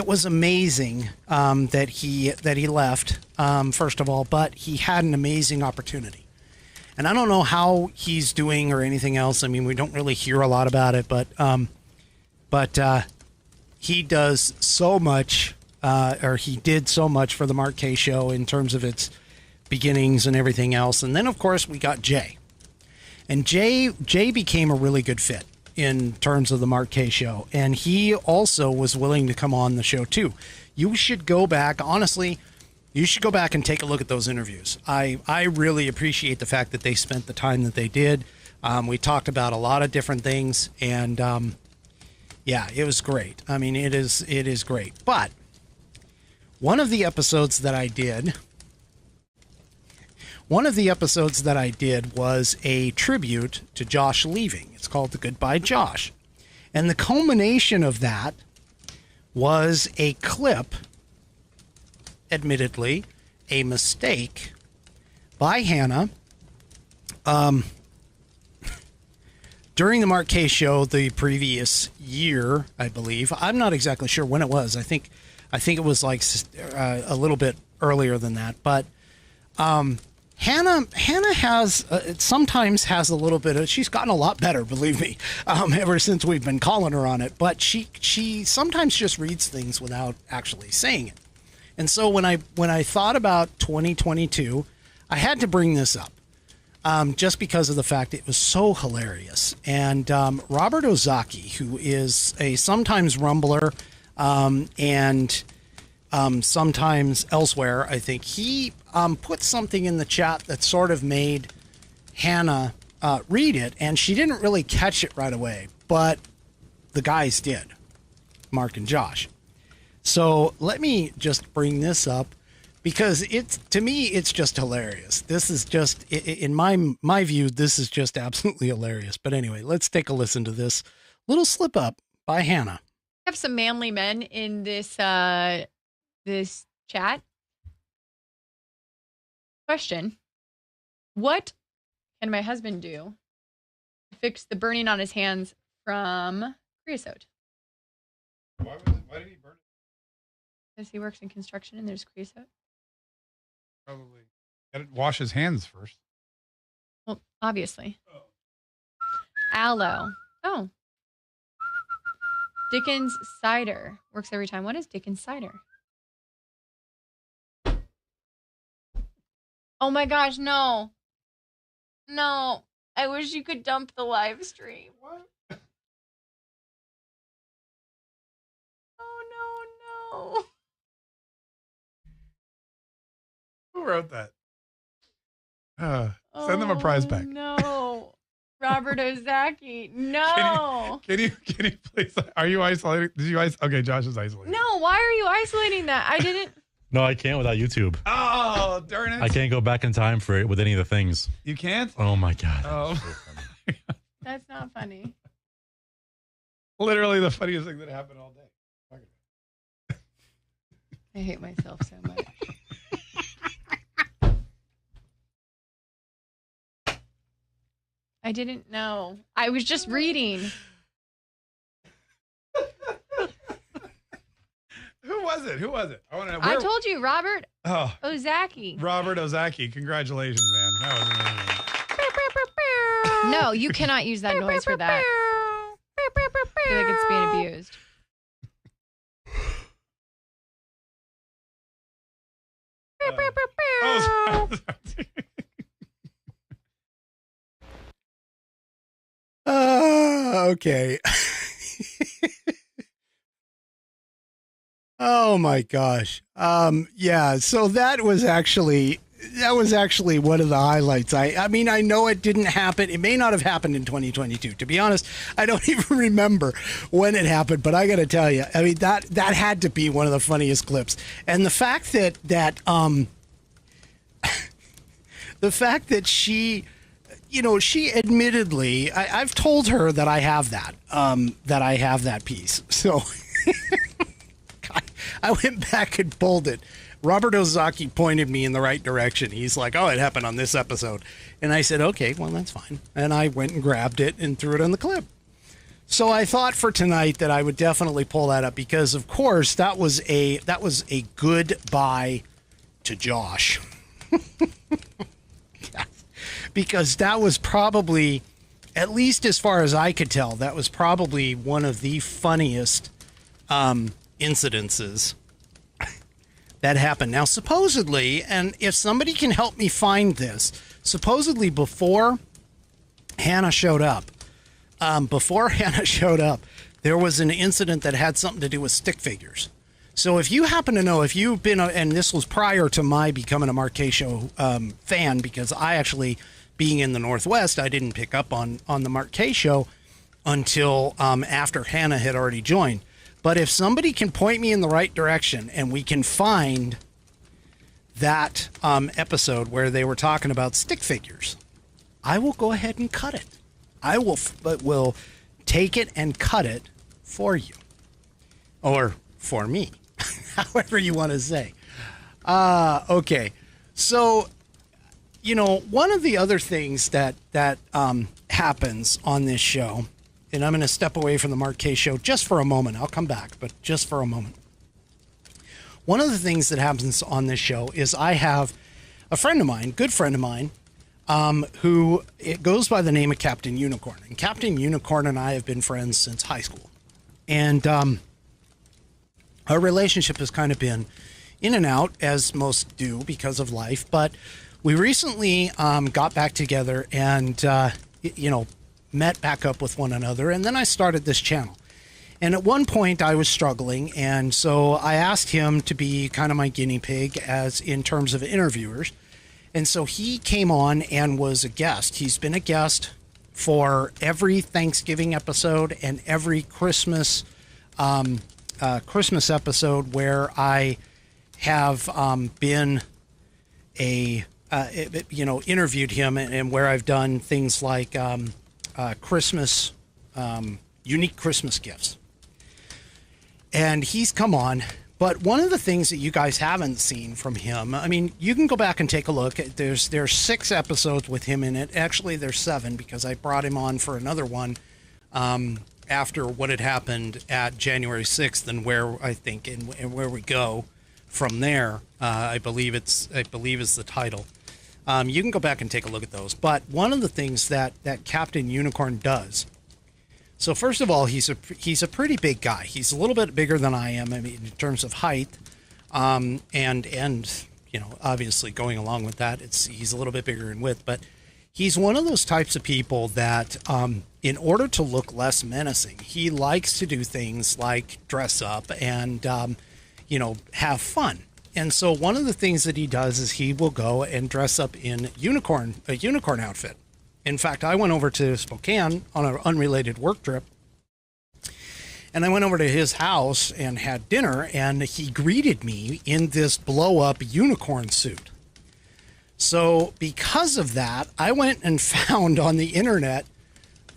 was amazing that he left, first of all, but he had an amazing opportunity. And I don't know how he's doing or anything else. We don't really hear a lot about it, but he does so much. He did so much for the Mark K Show in terms of its beginnings and everything else. And then, of course, we got Jay. And Jay became a really good fit in terms of the Mark K Show. And he also was willing to come on the show, too. you should go back. Honestly, you should go back and take a look at those interviews. I really appreciate the fact that they spent the time that they did. We talked about a lot of different things, and yeah, it was great. I mean, it is great. But one of the episodes that I did was a tribute to Josh leaving. It's called The Goodbye Josh. And the culmination of that was a clip, admittedly, a mistake by Hannah during the Mark K show the previous year, I believe. I'm not exactly sure when it was. I think it was like a little bit earlier than that. But Hannah has sometimes has a little bit of. She's gotten a lot better, believe me, ever since we've been calling her on it. But she sometimes just reads things without actually saying it. And so when I thought about 2022, I had to bring this up. Just because of the fact it was so hilarious. And Robert Ozaki, who is a sometimes Rumbler and sometimes elsewhere, I think, he put something in the chat that sort of made Hannah read it, and she didn't really catch it right away, but the guys did, Mark and Josh. So let me just bring this up. Because to me, it's just hilarious. This is just, in my view, this is just absolutely hilarious. But anyway, let's take a listen to this little slip up by Hannah. I have some manly men in this this chat. Question: what can my husband do to fix the burning on his hands from creosote? Why did he burn it? Because he works in construction and there's creosote. Probably. Got to wash his hands first. Well, obviously. Aloe. Oh. Dickens cider. Works every time. What is Dickens cider? Oh my gosh, no. No. I wish you could dump the live stream. What? Oh, no. Who wrote that? Send them a prize pack. No. Robert Ozaki. No. Can you please? Are you isolating? Did you isolate? Okay, Josh is isolating. No, why are you isolating that? I didn't. No, I can't without YouTube. Oh, darn it. I can't go back in time for it with any of the things. You can't? Oh, my God. Oh. That's not funny. Literally the funniest thing that happened all day. I hate myself so much. I didn't know. I was just reading. Who was it? I want to know. I told you, Robert Ozaki. Robert Ozaki. Congratulations, man. That was amazing. No, you cannot use that noise for that. I feel like it's being abused. Okay. Oh my gosh. Yeah, so that was actually one of the highlights. I mean, I know it didn't happen. It may not have happened in 2022. To be honest, I don't even remember when it happened, but I got to tell you, I mean, that had to be one of the funniest clips. And the fact that the fact that she, you know, she admittedly, I've told her that I have that piece. So I went back and pulled it. Robert Ozaki pointed me in the right direction. He's like, oh, it happened on this episode. And I said, okay, well, that's fine. And I went and grabbed it and threw it on the clip. So I thought for tonight that I would definitely pull that up because, of course, that was a goodbye to Josh. Because that was probably, at least as far as I could tell, that was probably one of the funniest incidences that happened. Now, supposedly, and if somebody can help me find this, supposedly before Hannah showed up, there was an incident that had something to do with stick figures. So if you happen to know, if you've been, and this was prior to my becoming a Marquet Show fan, because I actually, being in the Northwest, I didn't pick up on the Marquet Show until after Hannah had already joined. But if somebody can point me in the right direction and we can find that episode where they were talking about stick figures, I will go ahead and cut it. I will take it and cut it for you. Or for me. However you want to say. Okay. So, you know, one of the other things that happens on this show, and I'm going to step away from the Marquet Show just for a moment. I'll come back, but just for a moment. One of the things that happens on this show is I have a friend of mine, good friend of mine, who it goes by the name of Captain Unicorn. And Captain Unicorn and I have been friends since high school. And our relationship has kind of been in and out, as most do because of life. But we recently got back together and, met back up with one another. And then I started this channel. And at one point I was struggling. And so I asked him to be kind of my guinea pig as in terms of interviewers. And so he came on and was a guest. He's been a guest for every Thanksgiving episode and every Christmas episode where I have been interviewed him, and where I've done things like Christmas, unique Christmas gifts. And he's come on. But one of the things that you guys haven't seen from him, I mean, you can go back and take a look. There's 6 episodes with him in it. Actually, there's 7 because I brought him on for another one after what had happened at January 6th, and where I think and where we go from there. I believe is the title. You can go back and take a look at those. But one of the things that Captain Unicorn does. So first of all, he's a pretty big guy. He's a little bit bigger than I am. I mean, in terms of height, and obviously going along with that, he's a little bit bigger in width. But he's one of those types of people that, in order to look less menacing, he likes to do things like dress up and have fun. And so one of the things that he does is he will go and dress up in a unicorn outfit. In fact, I went over to Spokane on an unrelated work trip, and I went over to his house and had dinner, and he greeted me in this blow-up unicorn suit. So because of that, I went and found on the internet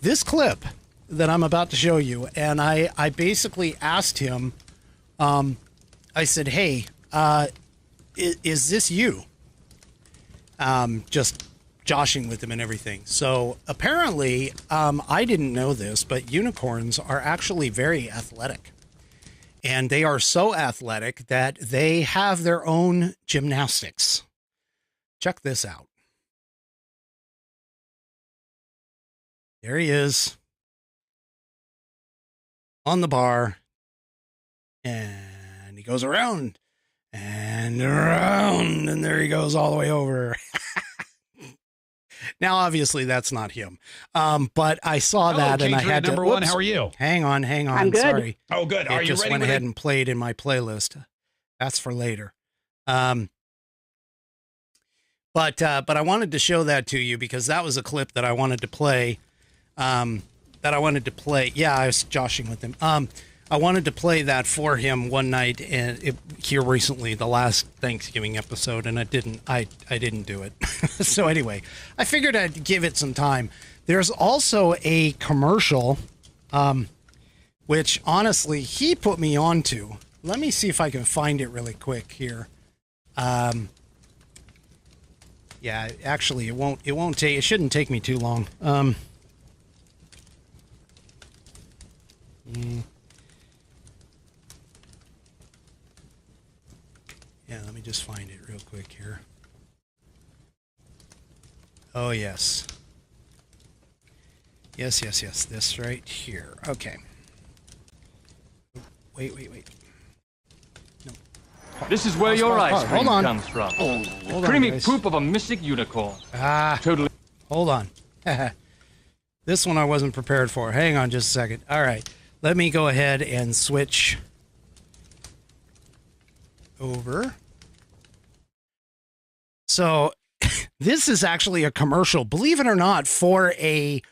this clip that I'm about to show you, and I basically asked him, I said, hey, is this you? Just joshing with him and everything. So apparently, I didn't know this, but unicorns are actually very athletic. And they are so athletic that they have their own gymnastics. Check this out. There he is on the bar, and he goes around and around, and there he goes all the way over. Now, obviously, that's not him. But I saw that, and I had to. Number one, how are you? Hang on. I'm good. Sorry. Oh, good. Are it you just ready? went ahead and played in my playlist. That's for later. But I wanted to show that to you because that was a clip that I wanted to play. Yeah, I was joshing with him. I wanted to play that for him one night here recently, the last Thanksgiving episode, and I didn't do it. So anyway, I figured I'd give it some time. There's also a commercial, which honestly he put me onto. Let me see if I can find it really quick here. Yeah, actually, it shouldn't take me too long. Yeah, let me just find it real quick here. Oh, yes. Yes. This right here. Okay. Wait. No. This is where your ice cream comes from. Hold Creamy on, guys. poop of a mystic unicorn. Totally. Hold on. This one I wasn't prepared for. Hang on just a second. All right. Let me go ahead and switch over. So this is actually a commercial, believe it or not, for a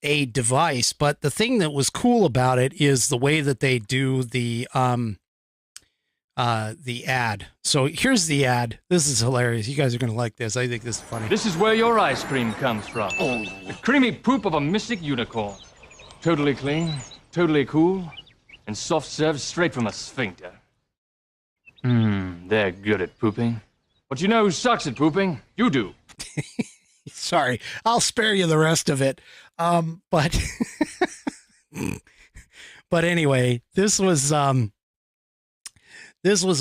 device. But the thing that was cool about it is the way that they do the ad. So here's the ad. This is hilarious. You guys are going to like this. I think this is funny. This is where your ice cream comes from. The creamy poop of a mystic unicorn. Totally clean, totally cool, and soft served straight from a sphincter. They're good at pooping. But you know who sucks at pooping? You do. Sorry, I'll spare you the rest of it. But but anyway, this was a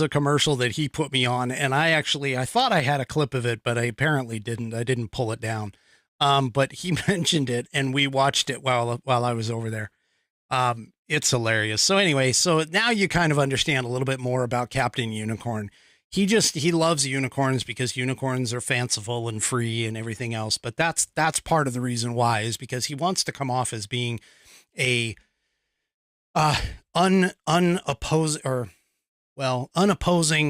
commercial that he put me on, and I thought I had a clip of it, but I apparently didn't. I didn't pull it down. But he mentioned it, and we watched it while I was over there. It's hilarious. So anyway, so now you kind of understand a little bit more about Captain Unicorn. He loves unicorns because unicorns are fanciful and free and everything else. But that's part of the reason why, is because he wants to come off as being a unopposing.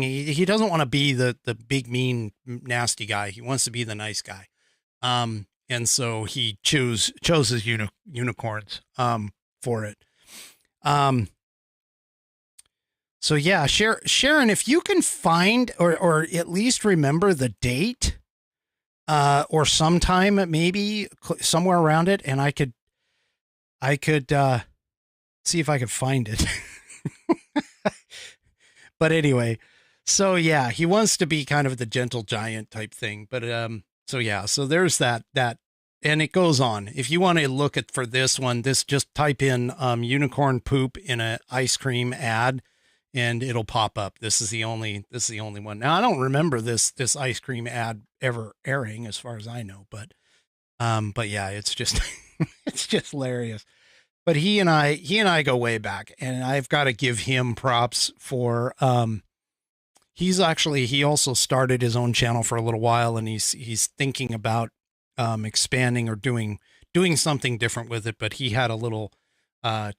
He doesn't want to be the big, mean, nasty guy. He wants to be the nice guy. And so he chose his unicorns for it. So yeah, Sharon, if you can find or at least remember the date, or sometime maybe somewhere around it, and I could see if I could find it. But anyway, so yeah, he wants to be kind of the gentle giant type thing. But so yeah, so there's that, and it goes on. If you want to look for this one, just type in unicorn poop in an ice cream ad, and it'll pop up. This is the only one. Now I don't remember this ice cream ad ever airing, as far as I know, but yeah, it's just it's just hilarious. But he and I go way back, and I've got to give him props for he also started his own channel for a little while, and he's thinking about expanding or doing something different with it. But he had a little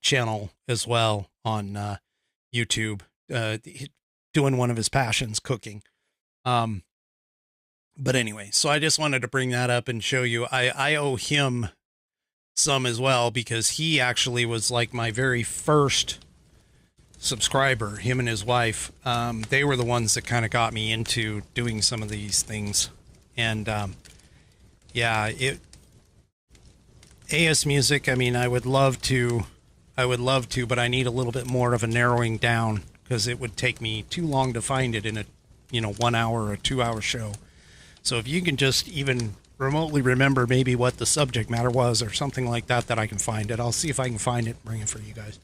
channel as well on YouTube, doing one of his passions, cooking. But anyway, so I just wanted to bring that up and show you I owe him some as well, because he actually was like my very first subscriber. Him and his wife, they were the ones that kind of got me into doing some of these things. And yeah, AS Music, I mean, I would love to, but I need a little bit more of a narrowing down, because it would take me too long to find it in a 1 hour or 2 hour show. So if you can just even remotely remember maybe what the subject matter was or something like that I can find it, I'll see if I can find it and bring it for you guys.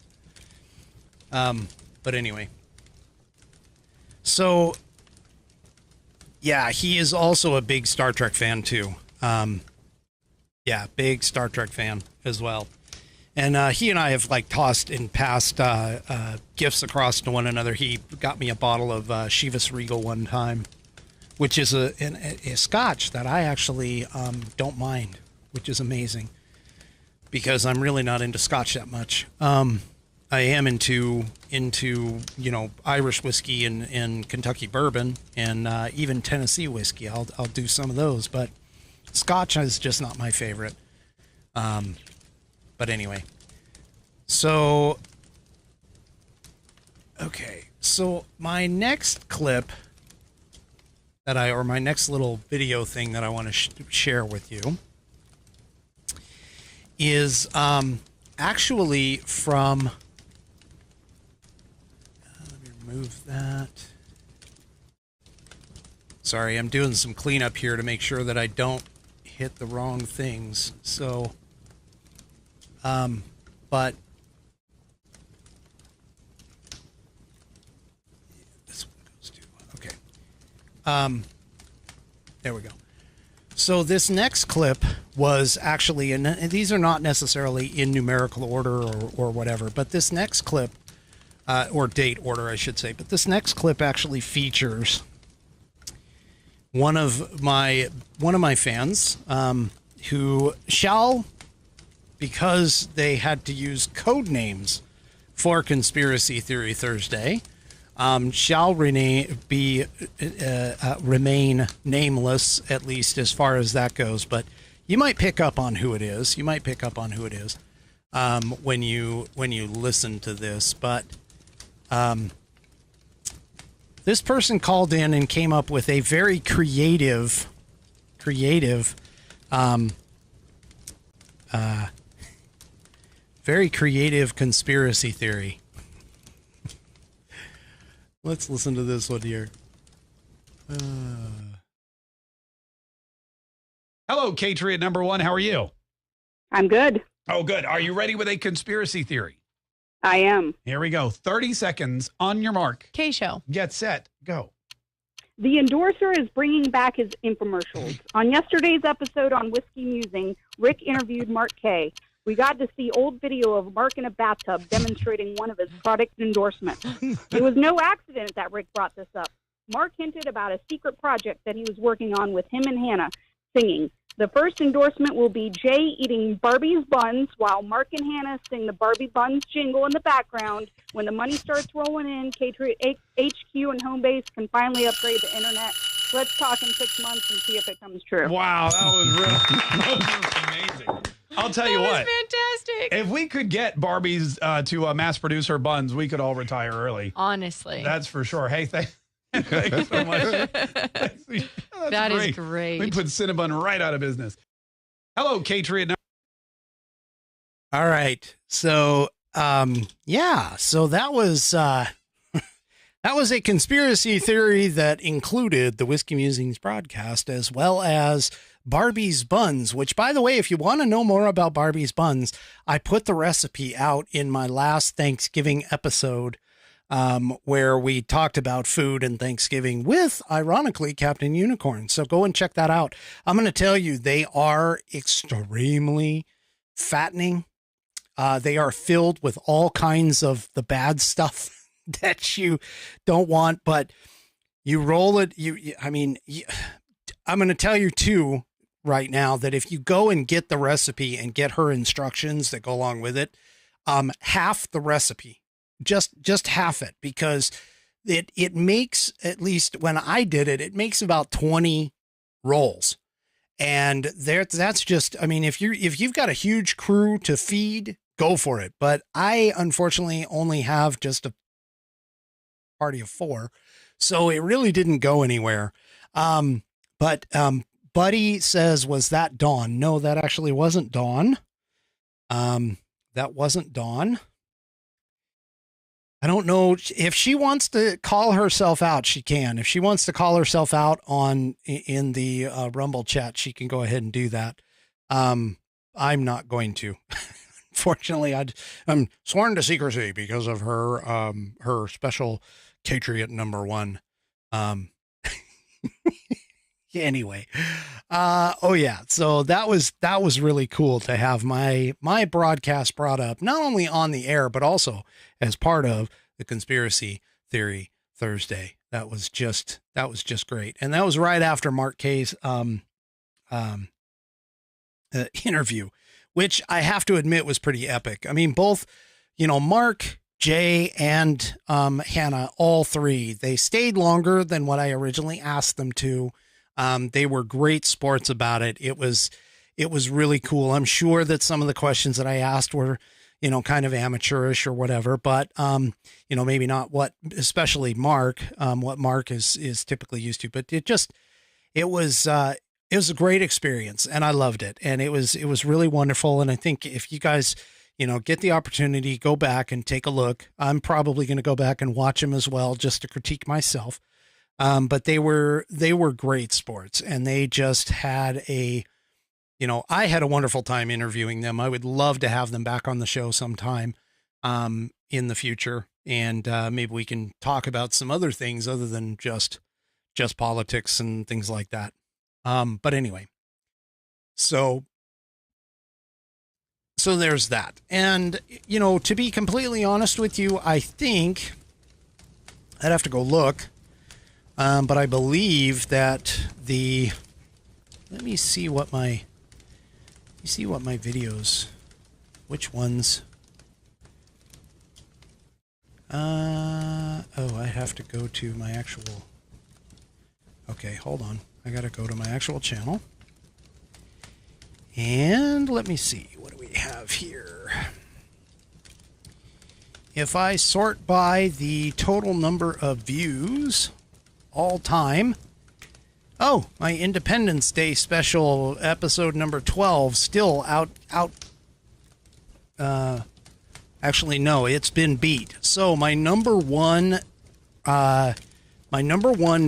But anyway, so yeah, he is also a big Star Trek fan too. Yeah, big Star Trek fan as well. And he and I have like tossed and passed gifts across to one another. He got me a bottle of Chivas Regal one time, which is a scotch that I actually don't mind, which is amazing, because I'm really not into scotch that much. I am into Irish whiskey and Kentucky bourbon, and even Tennessee whiskey. I'll do some of those, but scotch is just not my favorite. But anyway, so okay, so my next clip my next little video thing that I want to share with you is actually from, let me remove that. Sorry, I'm doing some cleanup here to make sure that I don't hit the wrong things. So, but this one goes to, okay. There we go. So this next clip was actually, and these are not necessarily in numerical order or whatever, but this next clip, or date order, I should say, but this next clip actually features one of my fans, who shall, because they had to use code names for Conspiracy Theory Thursday, shall remain nameless, at least as far as that goes. But you might pick up on who it is. When you listen to this. But this person called in and came up with a very creative conspiracy theory. Let's listen to this one here. Hello, Patriot number one. How are you? I'm good. Oh, good. Are you ready with a conspiracy theory? I am. Here we go. 30 seconds on your mark. K-Show. Get set. Go. The endorser is bringing back his infomercials. On yesterday's episode on Whiskey Musings, Rick interviewed Mark Kay. We got to see old video of Mark in a bathtub demonstrating one of his product endorsements. It was no accident that Rick brought this up. Mark hinted about a secret project that he was working on with him and Hannah singing. The first endorsement will be Jay eating Barbie's buns while Mark and Hannah sing the Barbie buns jingle in the background. When the money starts rolling in, Patriot HQ and Homebase can finally upgrade the internet. Let's talk in 6 months and see if it comes true. Wow, that was amazing. I'll tell you what. Fantastic. If we could get Barbies to mass produce her buns, we could all retire early. Honestly. That's for sure. Hey, thanks so much. That is great. We put Cinnabon right out of business. Hello, Patriot. All right. So, so that was that was a conspiracy theory that included the Whiskey Musings broadcast as well as Barbie's buns, which, by the way, if you want to know more about Barbie's buns, I put the recipe out in my last Thanksgiving episode, where we talked about food and Thanksgiving with, ironically, Captain Unicorn. So go and check that out. I'm going to tell you, they are extremely fattening. They are filled with all kinds of the bad stuff that you don't want, but you roll it. I'm going to tell you too right now that if you go and get the recipe and get her instructions that go along with it, half the recipe, just half it, because it makes, at least when I did it, it makes about 20 rolls. And that's just, if you've got a huge crew to feed, go for it. But I unfortunately only have just a party of 4, so it really didn't go anywhere. But Buddy says, was that Dawn? No, that actually wasn't Dawn. That wasn't Dawn. I don't know if she wants to call herself out. She can. If she wants to call herself out in the Rumble chat, she can go ahead and do that. I'm not going to. Fortunately, I'm sworn to secrecy because of her special Patriot number 1. Anyway, so that was really cool to have my broadcast brought up, not only on the air, but also as part of the Conspiracy Theory Thursday. That was just great. And that was right after Mark Kay's, interview, which I have to admit was pretty epic. Both, Mark, Jay, and, Hannah, all three, they stayed longer than what I originally asked them to. They were great sports about it. It was really cool. I'm sure that some of the questions that I asked were, kind of amateurish or whatever, but, maybe not especially Mark, what Mark is typically used to, but it was a great experience and I loved it. And it was really wonderful. And I think if you guys, get the opportunity, go back and take a look. I'm probably going to go back and watch them as well, just to critique myself. But they were great sports, and they just had I had a wonderful time interviewing them. I would love to have them back on the show sometime, in the future. And, maybe we can talk about some other things other than just politics and things like that. But anyway, so there's that. And, to be completely honest with you, I think I'd have to go look. But I believe that let me see what my videos, which ones, I have to go to my actual. Okay, hold on. I got to go to my actual channel. And let me see. What do we have here? If I sort by the total number of views all time. Oh, my Independence Day special episode number 12 still out. Actually, no, it's been beat. So my number one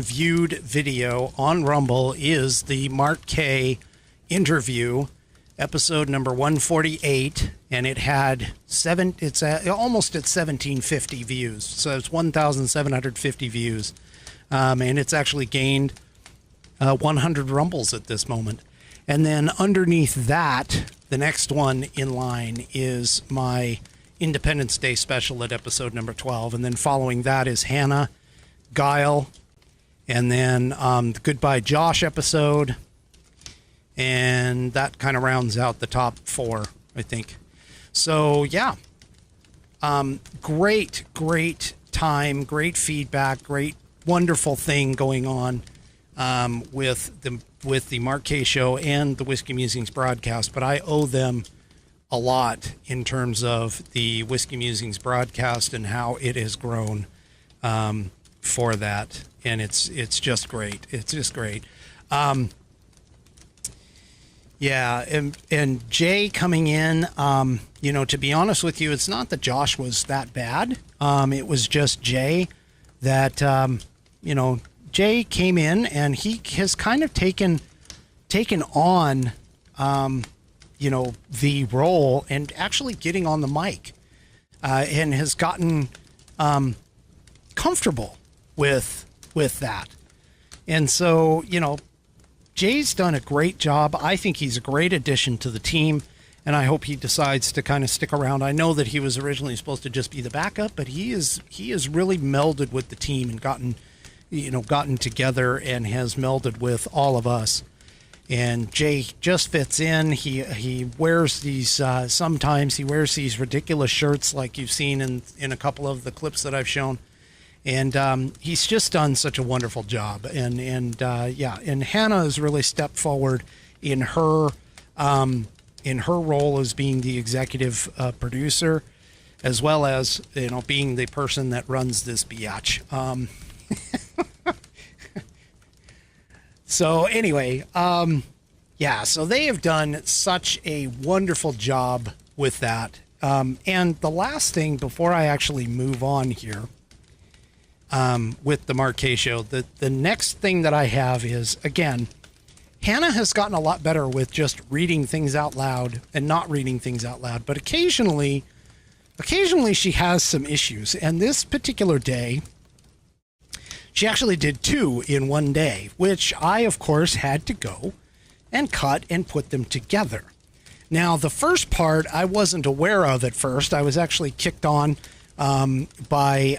viewed video on Rumble is the Mark K interview, episode number 148, and it had almost at 1750 views. So it's 1,750 views, and it's actually gained 100 rumbles at this moment. And then underneath that, the next one in line is my Independence Day special at episode number 12. And then following that is Hannah, Guile, and then the Goodbye Josh episode. And that kind of rounds out the top 4, I think. So, yeah. Great time, great feedback, great, wonderful thing going on with the Mark K Show and the Whiskey Musings broadcast. But I owe them a lot in terms of the Whiskey Musings broadcast and how it has grown for that. And it's just great. It's just great. Yeah, and Jay coming in, to be honest with you, it's not that Josh was that bad. It was just Jay that, Jay came in and he has kind of taken on, the role and actually getting on the mic, and has gotten comfortable with that. And so, Jay's done a great job. I think he's a great addition to the team, and I hope he decides to kind of stick around. I know that he was originally supposed to just be the backup, but he is really melded with the team and gotten together and has melded with all of us. And Jay just fits in. He wears these, sometimes he wears these ridiculous shirts like you've seen in a couple of the clips that I've shown. And he's just done such a wonderful job. And Hannah has really stepped forward in her role as being the executive producer, as well as, being the person that runs this biatch. So anyway, so they have done such a wonderful job with that. And the last thing before I actually move on here, with the Mark K Show, the next thing that I have is, again, Hannah has gotten a lot better with just reading things out loud and not reading things out loud, but occasionally she has some issues. And this particular day, she actually did 2 in one day, which I, of course, had to go and cut and put them together. Now, the first part I wasn't aware of at first. I was actually kicked on by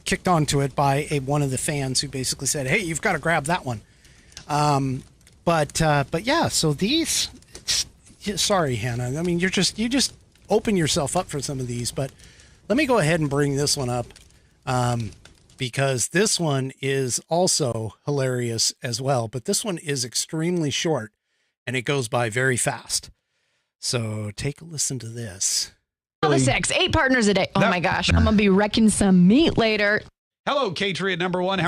kicked onto it by one of the fans who basically said, "Hey, you've got to grab that one." But yeah, so these. Sorry, Hannah. I mean, you just open yourself up for some of these, but let me go ahead and bring this one up. Because this one is also hilarious as well, but this one is extremely short and it goes by very fast. So take a listen to this. All the sex, 8 partners a day. Oh my gosh, I'm gonna be wrecking some meat later. Hello, K-Tree at number 1.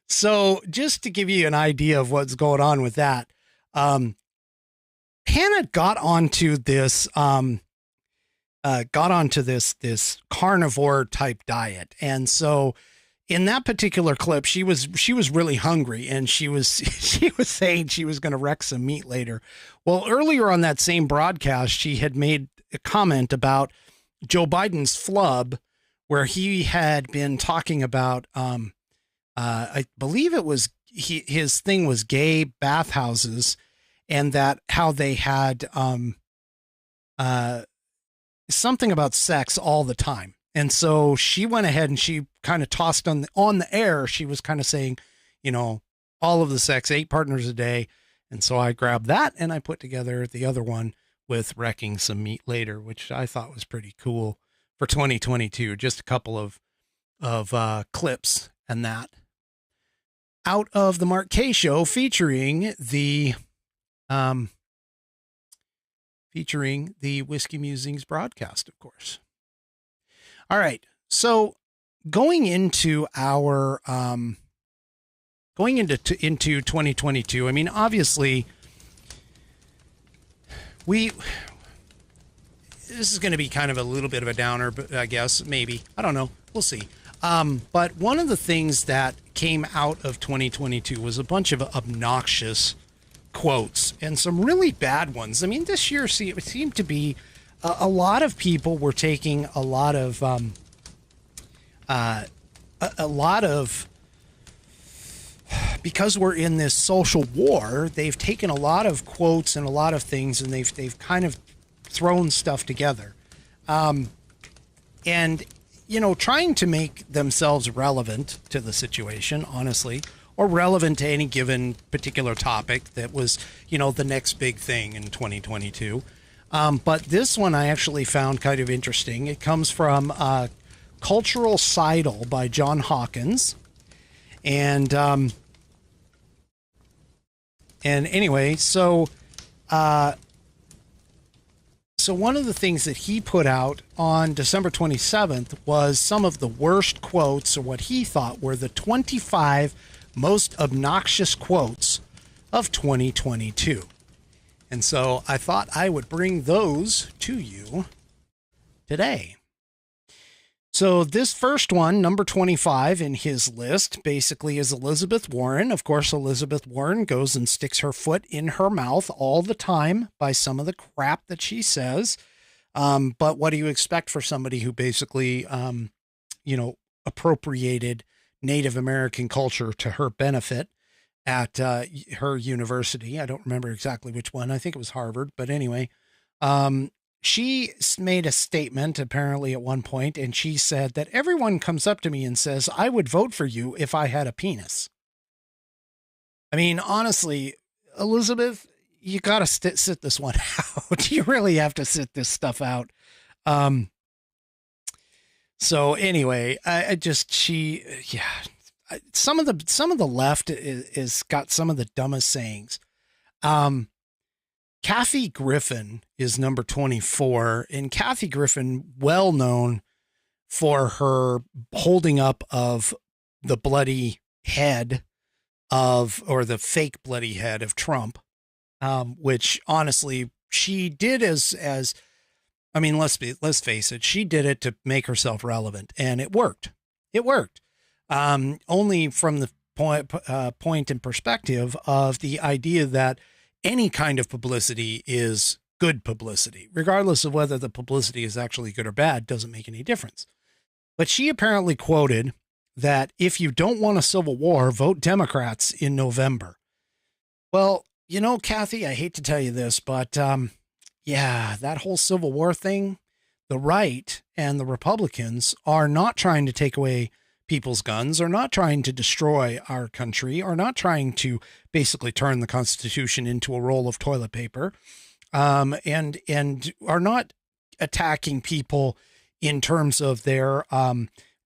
So just to give you an idea of what's going on with that, Hannah got onto this this carnivore type diet. And so in that particular clip, she was really hungry and she was saying she was going to wreck some meat later. Well, earlier on that same broadcast, she had made a comment about Joe Biden's flub, where he had been talking about, I believe it was his thing was gay bathhouses, and that how they had, something about sex all the time. And so she went ahead and she kind of tossed on the air. She was kind of saying, all of the sex, 8 partners a day. And so I grabbed that and I put together the other one with wrecking some meat later, which I thought was pretty cool for 2022. Just a couple of clips and that. Out of the Mark K Show featuring the Whiskey Musings broadcast, of course. All right. So going into our, into 2022, I mean, obviously this is going to be kind of a little bit of a downer, but I guess maybe, I don't know. We'll see. But one of the things that came out of 2022 was a bunch of obnoxious quotes and some really bad ones. I mean, this year it seemed to be a lot of people were taking a lot of because we're in this social war, they've taken a lot of quotes and a lot of things, and they've kind of thrown stuff together, and trying to make themselves relevant to the situation, honestly, or relevant to any given particular topic that was, the next big thing in 2022. But this one I actually found kind of interesting. It comes from Culturcidal by John Hawkins. And anyway, so one of the things that he put out on December 27th was some of the worst quotes, or what he thought were the 25 most obnoxious quotes of 2022. And so I thought I would bring those to you today. So this first one, number 25 in his list, basically is Elizabeth Warren. Of course, Elizabeth Warren goes and sticks her foot in her mouth all the time by some of the crap that she says. But what do you expect for somebody who basically, appropriated Native American culture to her benefit at her university? I don't remember exactly which one. I think it was Harvard. But anyway, she made a statement apparently at one point, and she said that everyone comes up to me and says, I would vote for you if I had a penis. I mean, honestly, Elizabeth, you got to sit this one out. You really have to sit this stuff out. So anyway, some of the left is got some of the dumbest sayings. Kathy Griffin is number 24, and Kathy Griffin, well known for her holding up of the bloody head or the fake bloody head of Trump, which honestly she did as I mean, let's face it, she did it to make herself relevant, and it worked. It worked. Only from the point and perspective of the idea that any kind of publicity is good publicity, regardless of whether the publicity is actually good or bad, doesn't make any difference. But she apparently quoted that if you don't want a civil war, vote Democrats in November. Well, Kathy, I hate to tell you this, but that whole Civil War thing, the right and the Republicans are not trying to take away people's guns, are not trying to destroy our country, are not trying to basically turn the Constitution into a roll of toilet paper, and are not attacking people in terms of their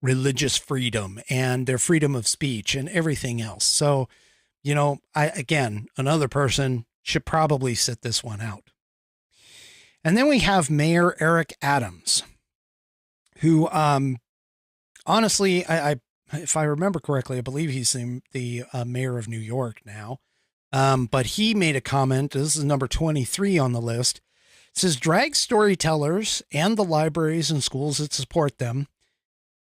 religious freedom and their freedom of speech and everything else. So, another person should probably sit this one out. And then we have Mayor Eric Adams, who, honestly, if I remember correctly, I believe he's the mayor of New York now. But he made a comment. This is number 23 on the list. It says, drag storytellers and the libraries and schools that support them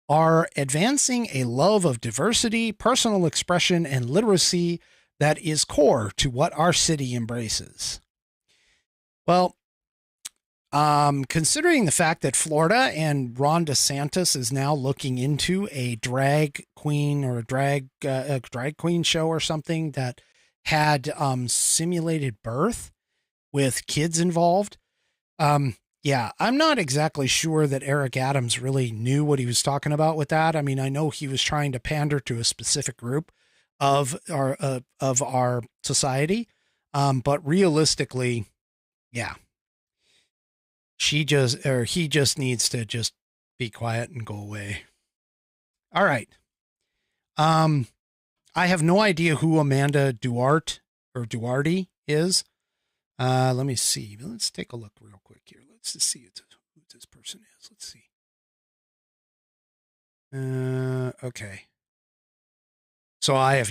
are advancing a love of diversity, personal expression, and literacy that is core to what our city embraces. Well, considering the fact that Florida and Ron DeSantis is now looking into a drag queen or a drag queen show or something that had simulated birth with kids involved. I'm not exactly sure that Eric Adams really knew what he was talking about with that. I mean, I know he was trying to pander to a specific group of our society, but realistically, he just needs to just be quiet and go away. All right. I have no idea who Amanda Duarte is. Let me see. Let's take a look real quick here. Let's just see who this person is. Let's see. Okay. So I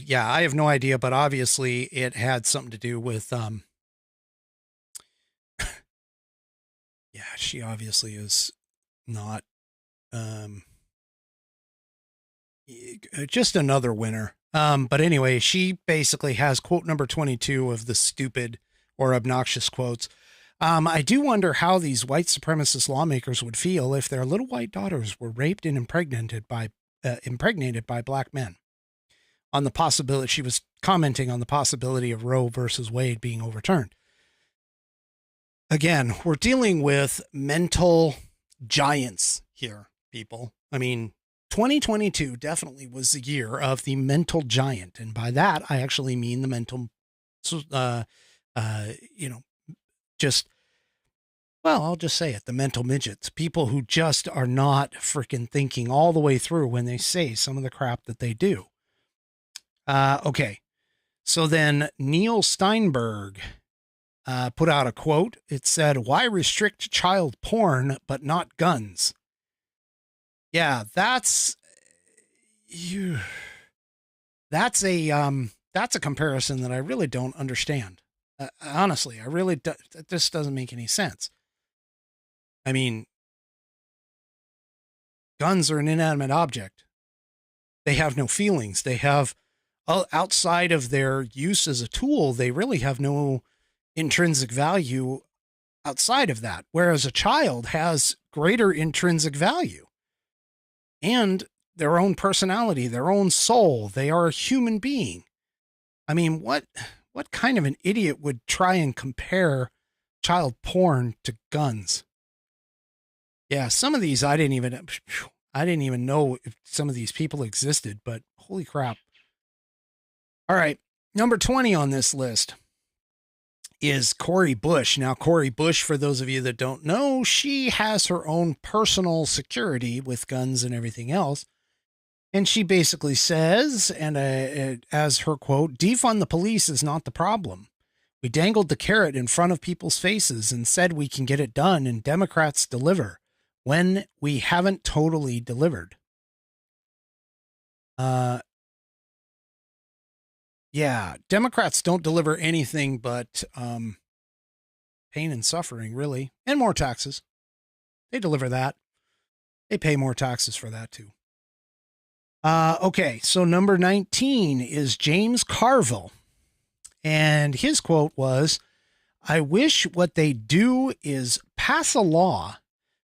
have no idea, but obviously it had something to do with, yeah, she obviously is not, just another winner. But anyway, she basically has quote number 22 of the stupid or obnoxious quotes. I do wonder how these white supremacist lawmakers would feel if their little white daughters were raped and impregnated by black men. On the possibility, she was commenting on the possibility of Roe versus Wade being overturned. Again, we're dealing with mental giants here, people. I mean, 2022 definitely was the year of the mental giant. And by that, I actually mean the mental, I'll just say it, the mental midgets, people who just are not freaking thinking all the way through when they say some of the crap that they do. Okay. So then Neil Steinberg put out a quote. It said, "Why restrict child porn, but not guns?" Yeah, that's a comparison that I really don't understand. Honestly, I really do. This doesn't make any sense. I mean, guns are an inanimate object. They have no feelings. They have, outside of their use as a tool, they really have no intrinsic value outside of that. Whereas a child has greater intrinsic value and their own personality, their own soul. They are a human being. I mean, what kind of an idiot would try and compare child porn to guns? Yeah, some of these I didn't even know if some of these people existed, but holy crap. All right, number 20 on this list is Cori Bush. Now, Cori Bush, for those of you that don't know, she has her own personal security with guns and everything else. And she basically says, and as her quote, "Defund the police is not the problem. We dangled the carrot in front of people's faces and said we can get it done, and Democrats deliver when we haven't totally delivered." Yeah, Democrats don't deliver anything but pain and suffering, really, and more taxes. They deliver that. They pay more taxes for that, too. Okay, so number 19 is James Carville. And his quote was, "I wish what they do is pass a law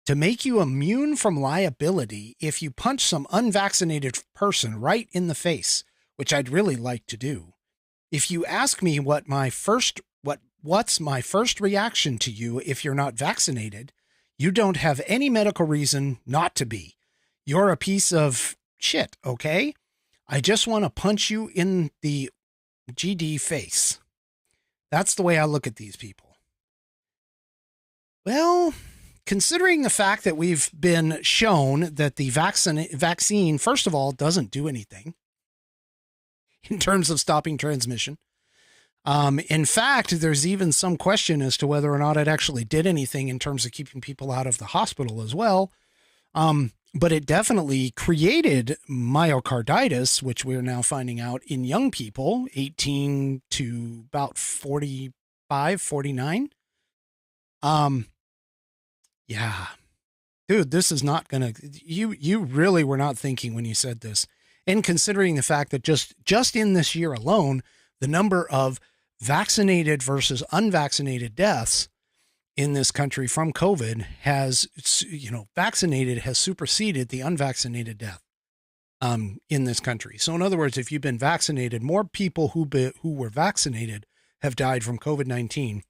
to make you immune from liability if you punch some unvaccinated person right in the face, which I'd really like to do. If you ask me what's my first reaction to you if you're not vaccinated, you don't have any medical reason not to be. You're a piece of shit, okay? I just want to punch you in the GD face." That's the way I look at these people. Well, considering the fact that we've been shown that the vaccine, first of all, doesn't do anything in terms of stopping transmission. In fact, there's even some question as to whether or not it actually did anything in terms of keeping people out of the hospital as well. But it definitely created myocarditis, which we're now finding out in young people, 18 to about 45, 49. Yeah, dude, this is not going to, you really were not thinking when you said this. And considering the fact that just in this year alone, the number of vaccinated versus unvaccinated deaths in this country from COVID has, vaccinated has superseded the unvaccinated death in this country. So in other words, if you've been vaccinated, more people who were vaccinated have died from COVID-19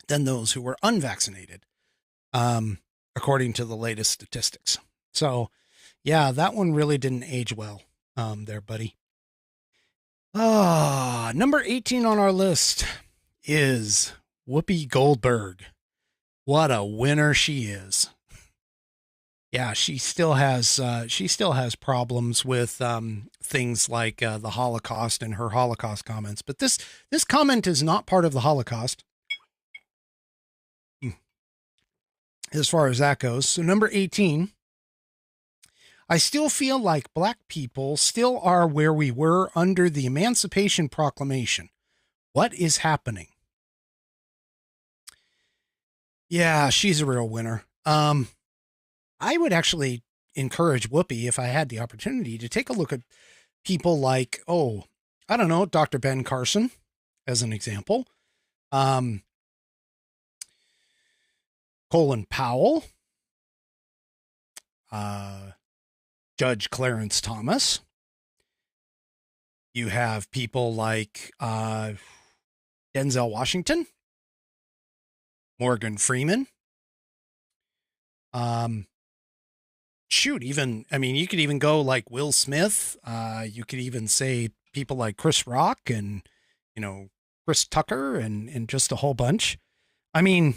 than those who were unvaccinated, according to the latest statistics. So yeah, that one really didn't age well there, buddy. Number 18 on our list is Whoopi Goldberg. What a winner she is. yeah, she still has problems with things like the Holocaust and her Holocaust comments. But this comment is not part of the Holocaust, as far as that goes. So number 18, I still feel like black people still are where we were under the Emancipation Proclamation. What is happening? Yeah, she's a real winner. I would actually encourage Whoopi, if I had the opportunity, to take a look at people like, I don't know, Dr. Ben Carson, as an example. Colin Powell, Judge Clarence Thomas. You have people like Denzel Washington, Morgan Freeman. You could even go like Will Smith. You could even say people like Chris Rock and, Chris Tucker and just a whole bunch. I mean,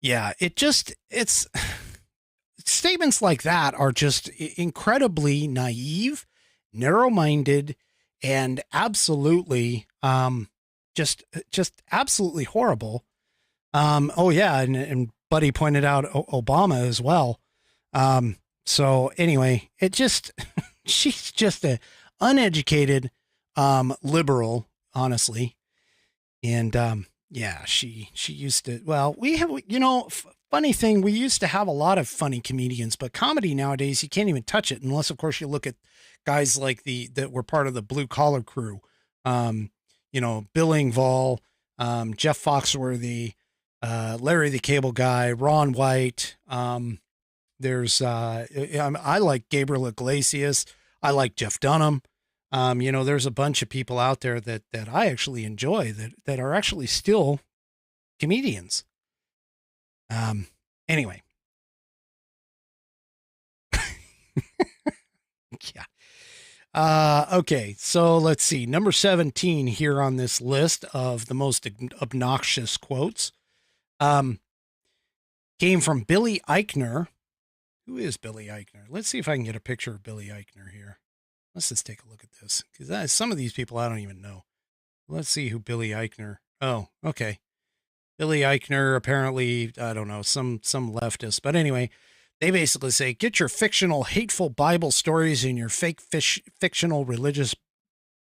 yeah, it's statements like that are just incredibly naive, narrow-minded, and absolutely, just absolutely horrible. And Buddy pointed out Obama as well. So anyway, she's just a uneducated, liberal, honestly. And, she used to, funny thing, we used to have a lot of funny comedians, but comedy nowadays, you can't even touch it unless, of course, you look at guys like that were part of the blue collar crew. Bill Engvall, Jeff Foxworthy, Larry the Cable Guy, Ron White. I like Gabriel Iglesias. I like Jeff Dunham. There's a bunch of people out there that I actually enjoy that are actually still comedians. Anyway. Yeah. Okay. So let's see. Number 17 here on this list of the most obnoxious quotes, came from Billy Eichner. Who is Billy Eichner? Let's see if I can get a picture of Billy Eichner here. Let's just take a look at this, because some of these people I don't even know. Let's see who Billy Eichner. Oh, okay. Billy Eichner, apparently, I don't know, some leftist. But anyway, they basically say, get your fictional, hateful Bible stories and your fake fictional religious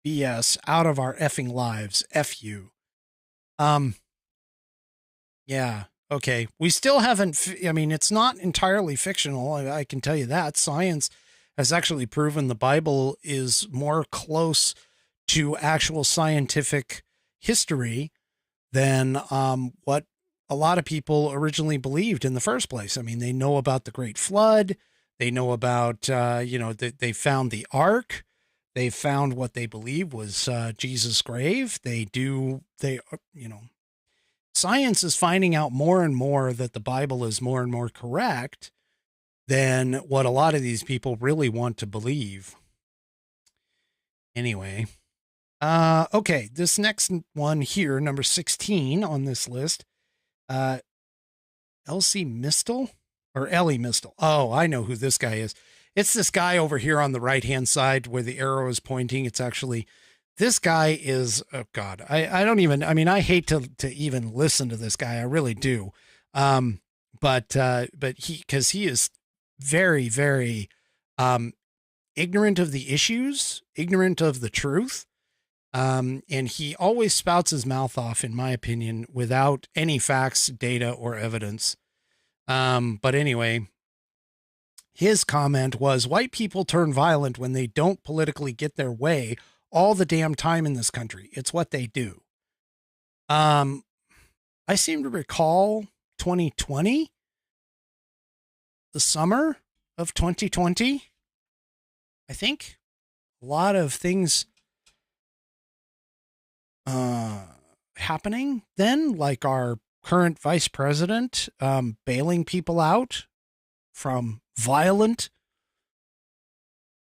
BS out of our effing lives. F you. Yeah. Okay. We still haven't, it's not entirely fictional. I can tell you that. Science has actually proven the Bible is more close to actual scientific history than what a lot of people originally believed in the first place. They know about the Great Flood. They know about, they found the Ark. They found what they believe was Jesus' grave. Science is finding out more and more that the Bible is more and more correct than what a lot of these people really want to believe. Anyway. Okay, this next one here, number 16 on this list, Elsie Mistel or Ellie Mistel. Oh, I know who this guy is. It's this guy over here on the right-hand side where the arrow is pointing. It's actually, this guy is, oh God, I don't even, I hate to even listen to this guy. I really do. But because he is very, very, ignorant of the issues, ignorant of the truth. And he always spouts his mouth off, in my opinion, without any facts, data, or evidence. But anyway, his comment was, white people turn violent when they don't politically get their way all the damn time in this country. It's what they do. I seem to recall 2020, the summer of 2020, I think. A lot of things happening then, like our current vice president bailing people out from violent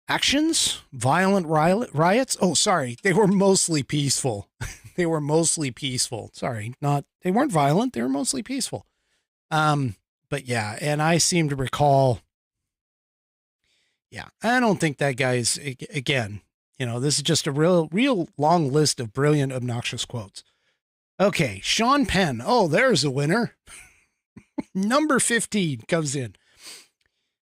actions, violent riots. Oh, sorry. They were mostly peaceful. They were mostly peaceful. Sorry, they weren't violent. They were mostly peaceful. yeah, and I seem to recall. Yeah, I don't think that guy's, again, this is just a real long list of brilliant, obnoxious quotes. Okay, Sean Penn. Oh, there's a winner. Number 15 comes in.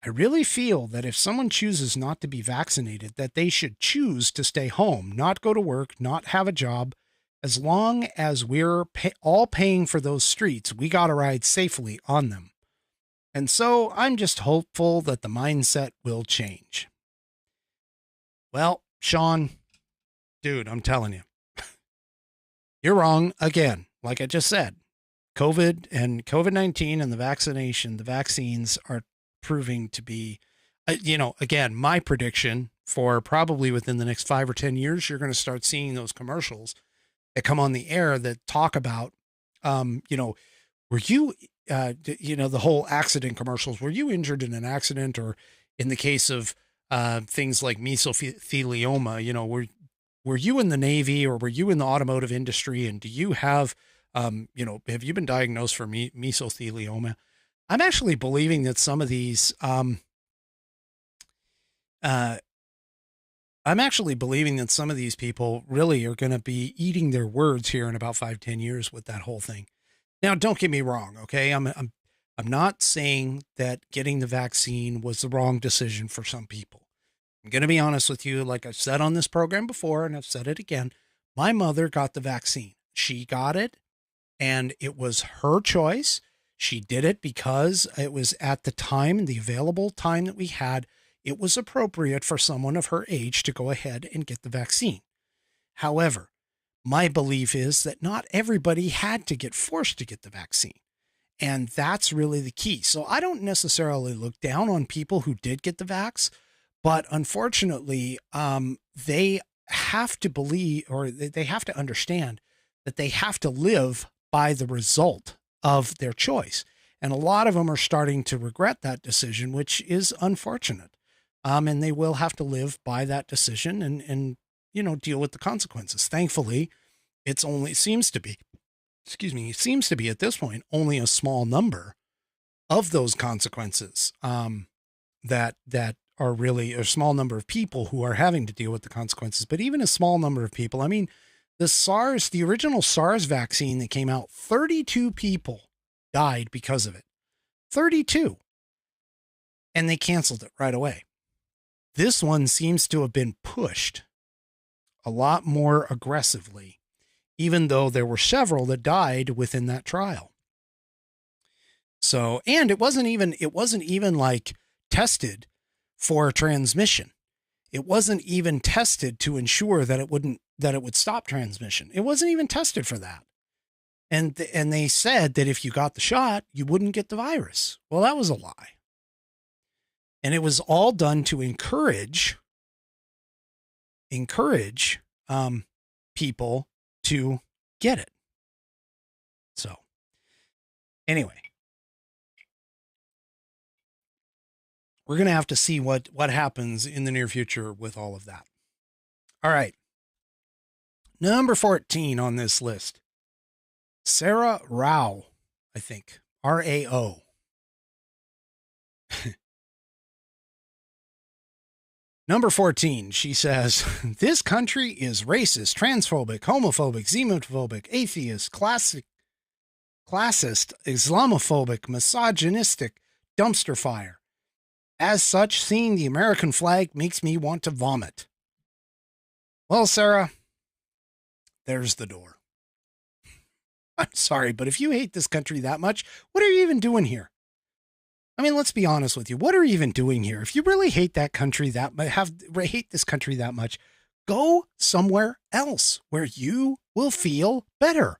I really feel that if someone chooses not to be vaccinated, that they should choose to stay home, not go to work, not have a job. As long as we're all paying for those streets, we got to ride safely on them. And so I'm just hopeful that the mindset will change. Well, Sean, dude, I'm telling you, you're wrong again. Like I just said, COVID-19 and the vaccines are proving to be, again, my prediction for probably within the next 5 or 10 years, you're going to start seeing those commercials that come on the air that talk about, were you, the whole accident commercials, were you injured in an accident, or in the case of things like mesothelioma, were you in the Navy or were you in the automotive industry, and do you have, have you been diagnosed for mesothelioma? I'm actually believing that some of these, people really are going to be eating their words here in about 5-10 years with that whole thing. Now, don't get me wrong. Okay. I'm not saying that getting the vaccine was the wrong decision for some people. I'm going to be honest with you. Like I've said on this program before, and I've said it again, my mother got the vaccine. She got it, and it was her choice. She did it because it was at the time, the available time that we had, it was appropriate for someone of her age to go ahead and get the vaccine. However, my belief is that not everybody had to get forced to get the vaccine. And that's really the key. So I don't necessarily look down on people who did get the vax, but unfortunately, they have to believe, or they have to understand that they have to live by the result of their choice. And a lot of them are starting to regret that decision, which is unfortunate. And they will have to live by that decision and deal with the consequences. Thankfully, it seems to be at this point, only a small number of those consequences, that are really a small number of people who are having to deal with the consequences. But even a small number of people, I mean, the original SARS vaccine that came out, 32 people died because of it. 32. And they canceled it right away. This one seems to have been pushed a lot more aggressively, even though there were several that died within that trial. So, and it wasn't even like tested for transmission. It wasn't even tested to ensure that it would stop transmission. It wasn't even tested for that. And they said that if you got the shot, you wouldn't get the virus. Well, that was a lie. And it was all done to encourage people to get it. So anyway, we're going to have to see what happens in the near future with all of that. All right. Number 14 on this list, Sarah Rao, I think, RAO. Number 14, she says, this country is racist, transphobic, homophobic, xenophobic, atheist, classist, Islamophobic, misogynistic, dumpster fire. As such, seeing the American flag makes me want to vomit. Well, Sarah, there's the door. I'm sorry, but if you hate this country that much, what are you even doing here? I mean, let's be honest with you. What are you even doing here? If you really hate that country hate this country that much, go somewhere else where you will feel better.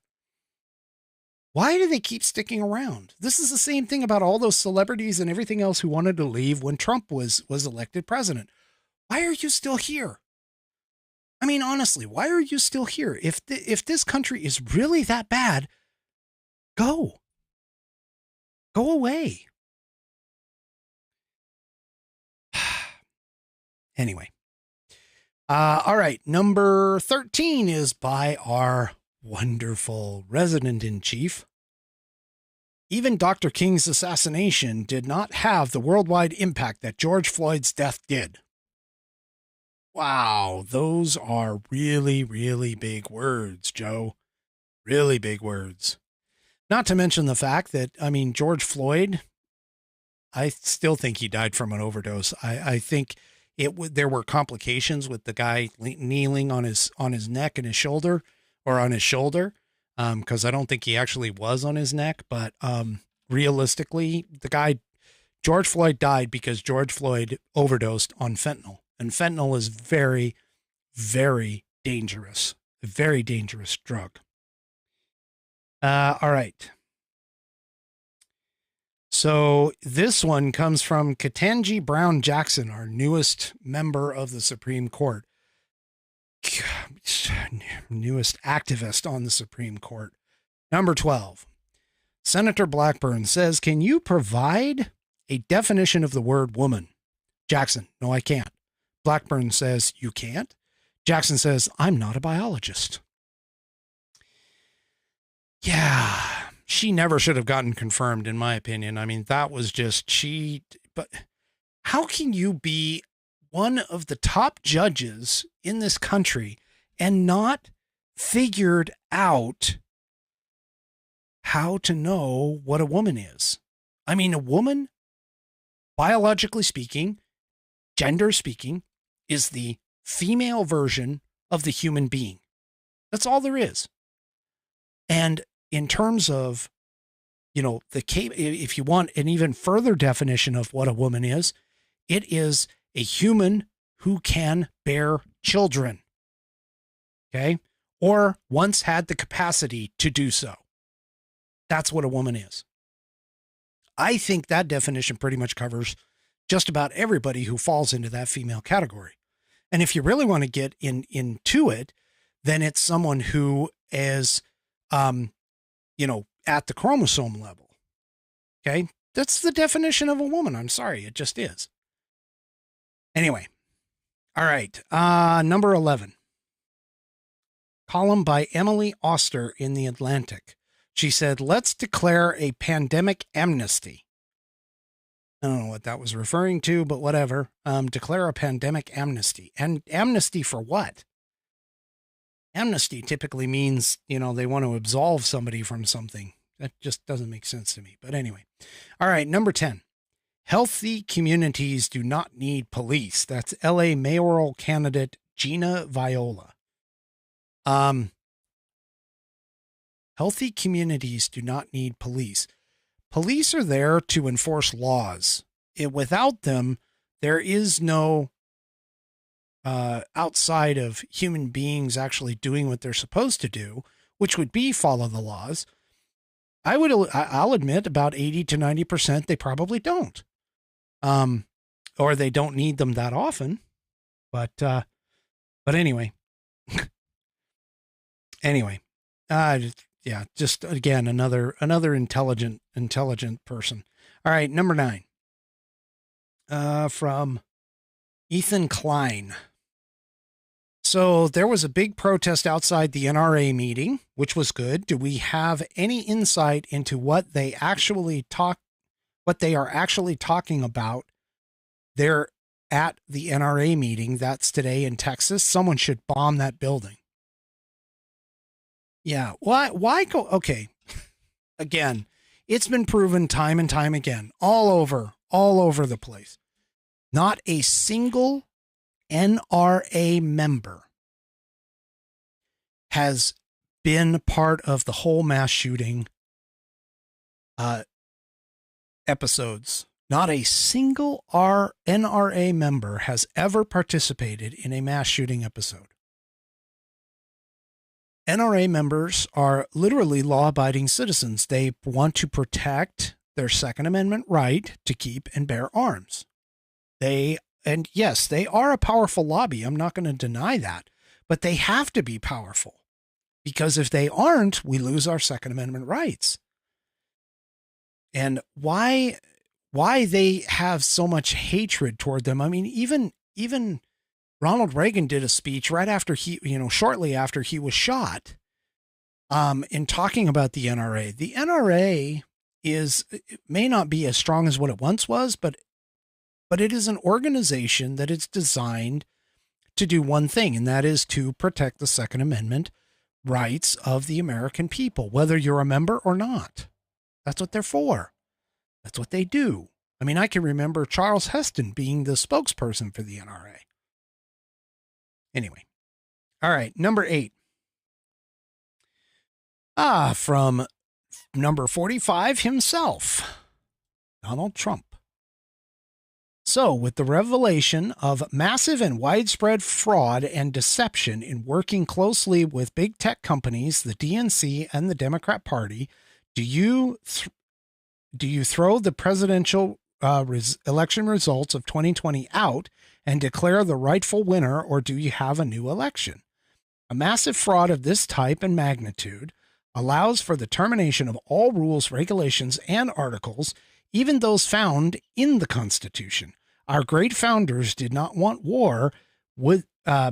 Why do they keep sticking around? This is the same thing about all those celebrities and everything else who wanted to leave when Trump was elected president. Why are you still here? I mean, honestly, why are you still here? If this country is really that bad, go away. Anyway. All right. Number 13 is by our wonderful resident in chief, Even Dr. King's assassination did not have the worldwide impact that George Floyd's death did. Wow, those are really, really big words, Joe. Really big words. Not to mention the fact that, I mean, George Floyd, I still think he died from an overdose. I think there were complications with the guy kneeling on his neck and his shoulder, or on his shoulder, because I don't think he actually was on his neck. But realistically, George Floyd died because George Floyd overdosed on fentanyl. And fentanyl is very, very dangerous. A very dangerous drug. All right. So this one comes from Ketanji Brown Jackson, our newest member of the Supreme Court. Newest activist on the Supreme Court. Number 12. Senator Blackburn says, can you provide a definition of the word woman? Jackson, no, I can't. Blackburn says, you can't? Jackson says, I'm not a biologist. Yeah, she never should have gotten confirmed, in my opinion. I mean, that was just but how can you be one of the top judges in this country and not figured out how to know what a woman is? I mean, a woman, biologically speaking, gender speaking, is the female version of the human being. That's all there is. And in terms of, if you want an even further definition of what a woman is, it is a human who can bear children. Okay? Or once had the capacity to do so. That's what a woman is. I think that definition pretty much covers just about everybody who falls into that female category. And if you really want to get into it, then it's someone who is, at the chromosome level. Okay. That's the definition of a woman. I'm sorry. It just is. Anyway. All right. Number 11. Column by Emily Oster in The Atlantic. She said, let's declare a pandemic amnesty. I don't know what that was referring to, but whatever. Declare a pandemic amnesty. And amnesty for what? Amnesty typically means, they want to absolve somebody from something. That just doesn't make sense to me. But anyway. All right. Number 10. Healthy communities do not need police. That's LA mayoral candidate Gina Viola. Healthy communities do not need police. Police are there to enforce laws. Without them, there is no outside of human beings actually doing what they're supposed to do, which would be follow the laws. I'll admit about 80 to 90%, they probably don't. Or they don't need them that often. But anyway, yeah, just again, another intelligent person. All right. Number 9, from Ethan Klein. So there was a big protest outside the NRA meeting, which was good. Do we have any insight into what they are actually talking about there at the NRA meeting? That's today in Texas. Someone should bomb that building. Yeah. Why go? Okay. Again, it's been proven time and time again, all over the place. Not a single NRA member has been part of the whole mass shooting episodes. Not a single NRA member has ever participated in a mass shooting episode. NRA members are literally law-abiding citizens. They want to protect their Second Amendment right to keep and bear arms. And yes, they are a powerful lobby. I'm not going to deny that, but they have to be powerful, because if they aren't, we lose our Second Amendment rights. And why they have so much hatred toward them? I mean, even Ronald Reagan did a speech right after shortly after he was shot, in talking about the NRA. The NRA it may not be as strong as what it once was, but it is an organization that is designed to do one thing, and that is to protect the Second Amendment rights of the American people, whether you're a member or not. That's what they're for. That's what they do. I mean, I can remember Charles Heston being the spokesperson for the NRA. Anyway. All right. Number 8. From number 45 himself, Donald Trump. So, with the revelation of massive and widespread fraud and deception in working closely with big tech companies, the DNC and the Democrat Party, do you throw the presidential election results of 2020 out and declare the rightful winner, or do you have a new election? A massive fraud of this type and magnitude allows for the termination of all rules, regulations, and articles, even those found in the Constitution. Our great founders did not want war with, our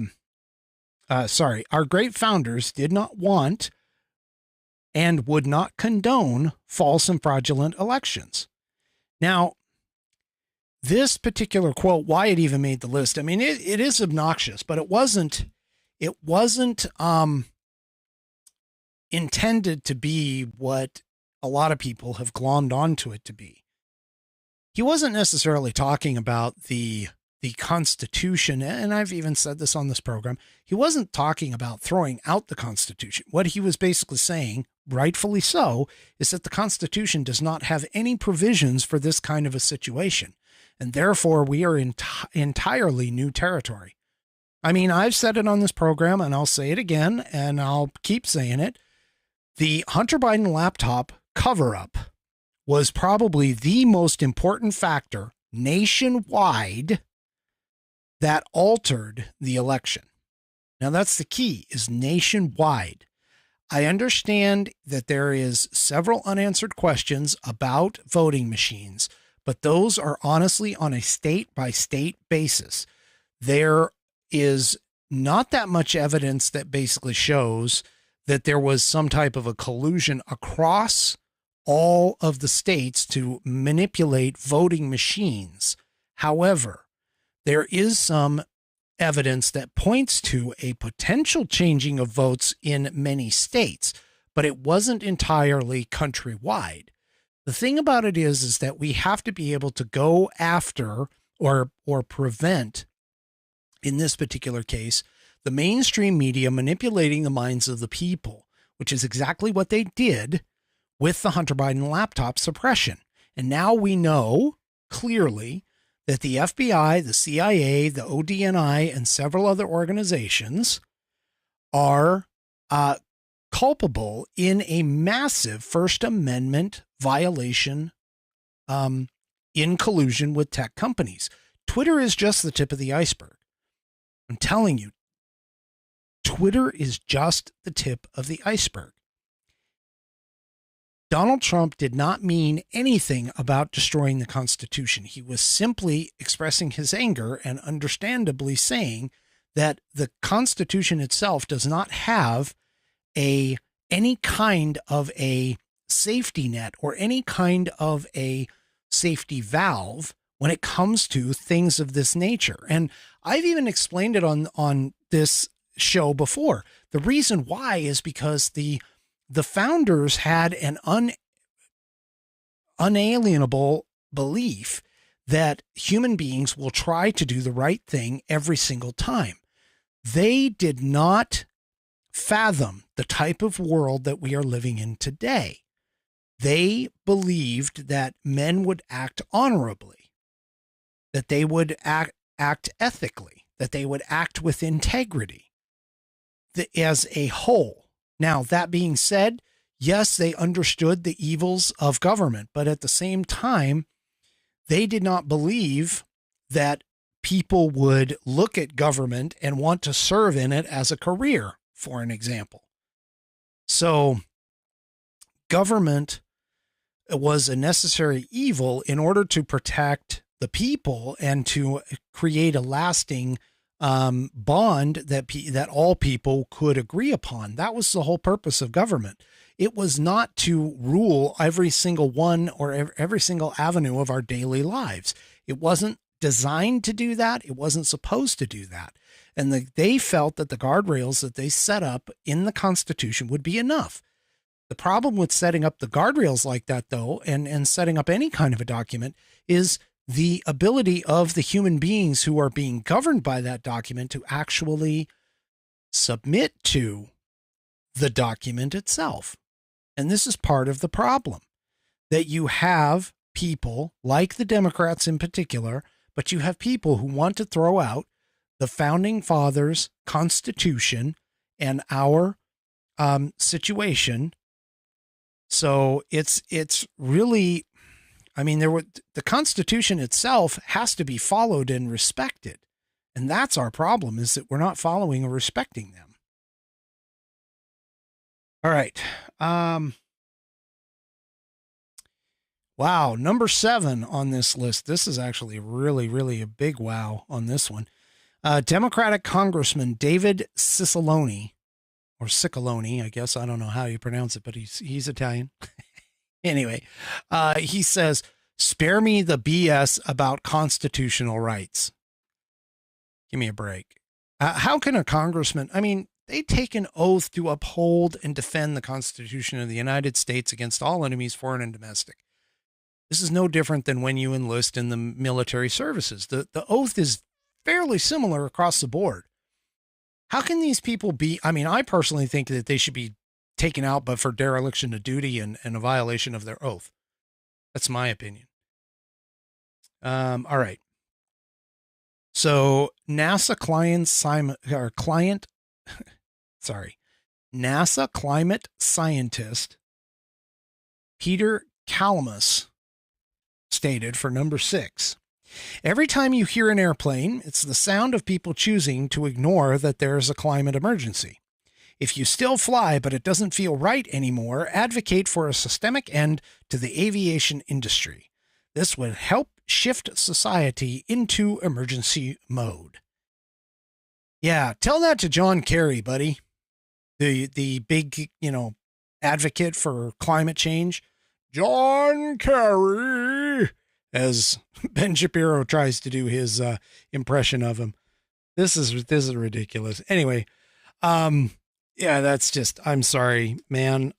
great founders did not want and would not condone false and fraudulent elections. Now, this particular quote, why it even made the list, I mean, it is obnoxious, but it wasn't intended to be what a lot of people have glommed onto it to be. He wasn't necessarily talking about the Constitution, and I've even said this on this program. He wasn't talking about throwing out the Constitution. What he was basically saying, rightfully so, is that the Constitution does not have any provisions for this kind of a situation, and therefore we are in entirely new territory. I mean, I've said it on this program, and I'll say it again, and I'll keep saying it. The Hunter Biden laptop cover-up was probably the most important factor nationwide that altered the election. Now, that's the key, is nationwide. I understand that there is several unanswered questions about voting machines, but those are honestly on a state-by-state basis. There is not that much evidence that basically shows that there was some type of a collusion across all of the states to manipulate voting machines. However, there is some evidence that points to a potential changing of votes in many states, but it wasn't entirely countrywide. The thing about it is that we have to be able to go after or prevent, in this particular case, the mainstream media manipulating the minds of the people, which is exactly what they did with the Hunter Biden laptop suppression. And now we know clearly that the FBI, the CIA, the ODNI, and several other organizations are culpable in a massive First Amendment violation in collusion with tech companies. Twitter is just the tip of the iceberg. I'm telling you, Twitter is just the tip of the iceberg. Donald Trump did not mean anything about destroying the Constitution. He was simply expressing his anger and understandably saying that the Constitution itself does not have any kind of a safety net or any kind of a safety valve when it comes to things of this nature. And I've even explained it on this show before. The reason why is because the founders had an unalienable belief that human beings will try to do the right thing every single time. They did not fathom the type of world that we are living in today. They believed that men would act honorably, that they would act ethically, that they would act with integrity as a whole. Now, that being said, yes, they understood the evils of government, but at the same time, they did not believe that people would look at government and want to serve in it as a career, for an example. So government was a necessary evil in order to protect the people and to create a lasting bond that all people could agree upon. That was the whole purpose of government. It was not to rule every single one or every single avenue of our daily lives. It wasn't designed to do that. It wasn't supposed to do that. And they felt that the guardrails that they set up in the Constitution would be enough. The problem with setting up the guardrails like that, though, and setting up any kind of a document is the ability of the human beings who are being governed by that document to actually submit to the document itself. And this is part of the problem, that you have people like the Democrats in particular, but you have people who want to throw out the founding fathers' Constitution and our situation. So it's really, I mean, the Constitution itself has to be followed and respected. And that's our problem, is that we're not following or respecting them. All right. Wow. Number 7 on this list. This is actually really, really a big wow on this one. Democratic Congressman David Cicilline, or Cicilline, I guess. I don't know how you pronounce it, but he's Italian. Anyway, he says, spare me the BS about constitutional rights. Give me a break. How can a congressman, I mean, they take an oath to uphold and defend the Constitution of the United States against all enemies, foreign and domestic. This is no different than when you enlist in the military services. The oath is fairly similar across the board. How can these people be, I mean, I personally think that they should be taken out, but for dereliction of duty and a violation of their oath. That's my opinion. All right. So NASA NASA climate scientist Peter Calamus stated for number 6, every time you hear an airplane, it's the sound of people choosing to ignore that there is a climate emergency. If you still fly, but it doesn't feel right anymore, advocate for a systemic end to the aviation industry. This would help shift society into emergency mode. Yeah, tell that to John Kerry, buddy. The big, advocate for climate change. John Kerry, as Ben Shapiro tries to do his impression of him. This is ridiculous. Anyway, yeah, that's just, I'm sorry, man.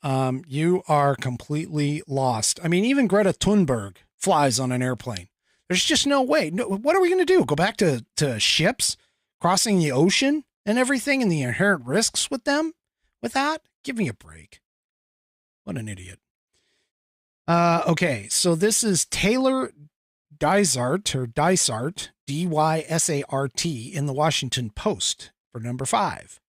You are completely lost. I mean, even Greta Thunberg flies on an airplane. There's just no way. No, what are we going to do? Go back to ships crossing the ocean and everything and the inherent risks with them? With that? Give me a break. What an idiot. Okay, so this is Taylor Dysart, D-Y-S-A-R-T, in the Washington Post for number 5.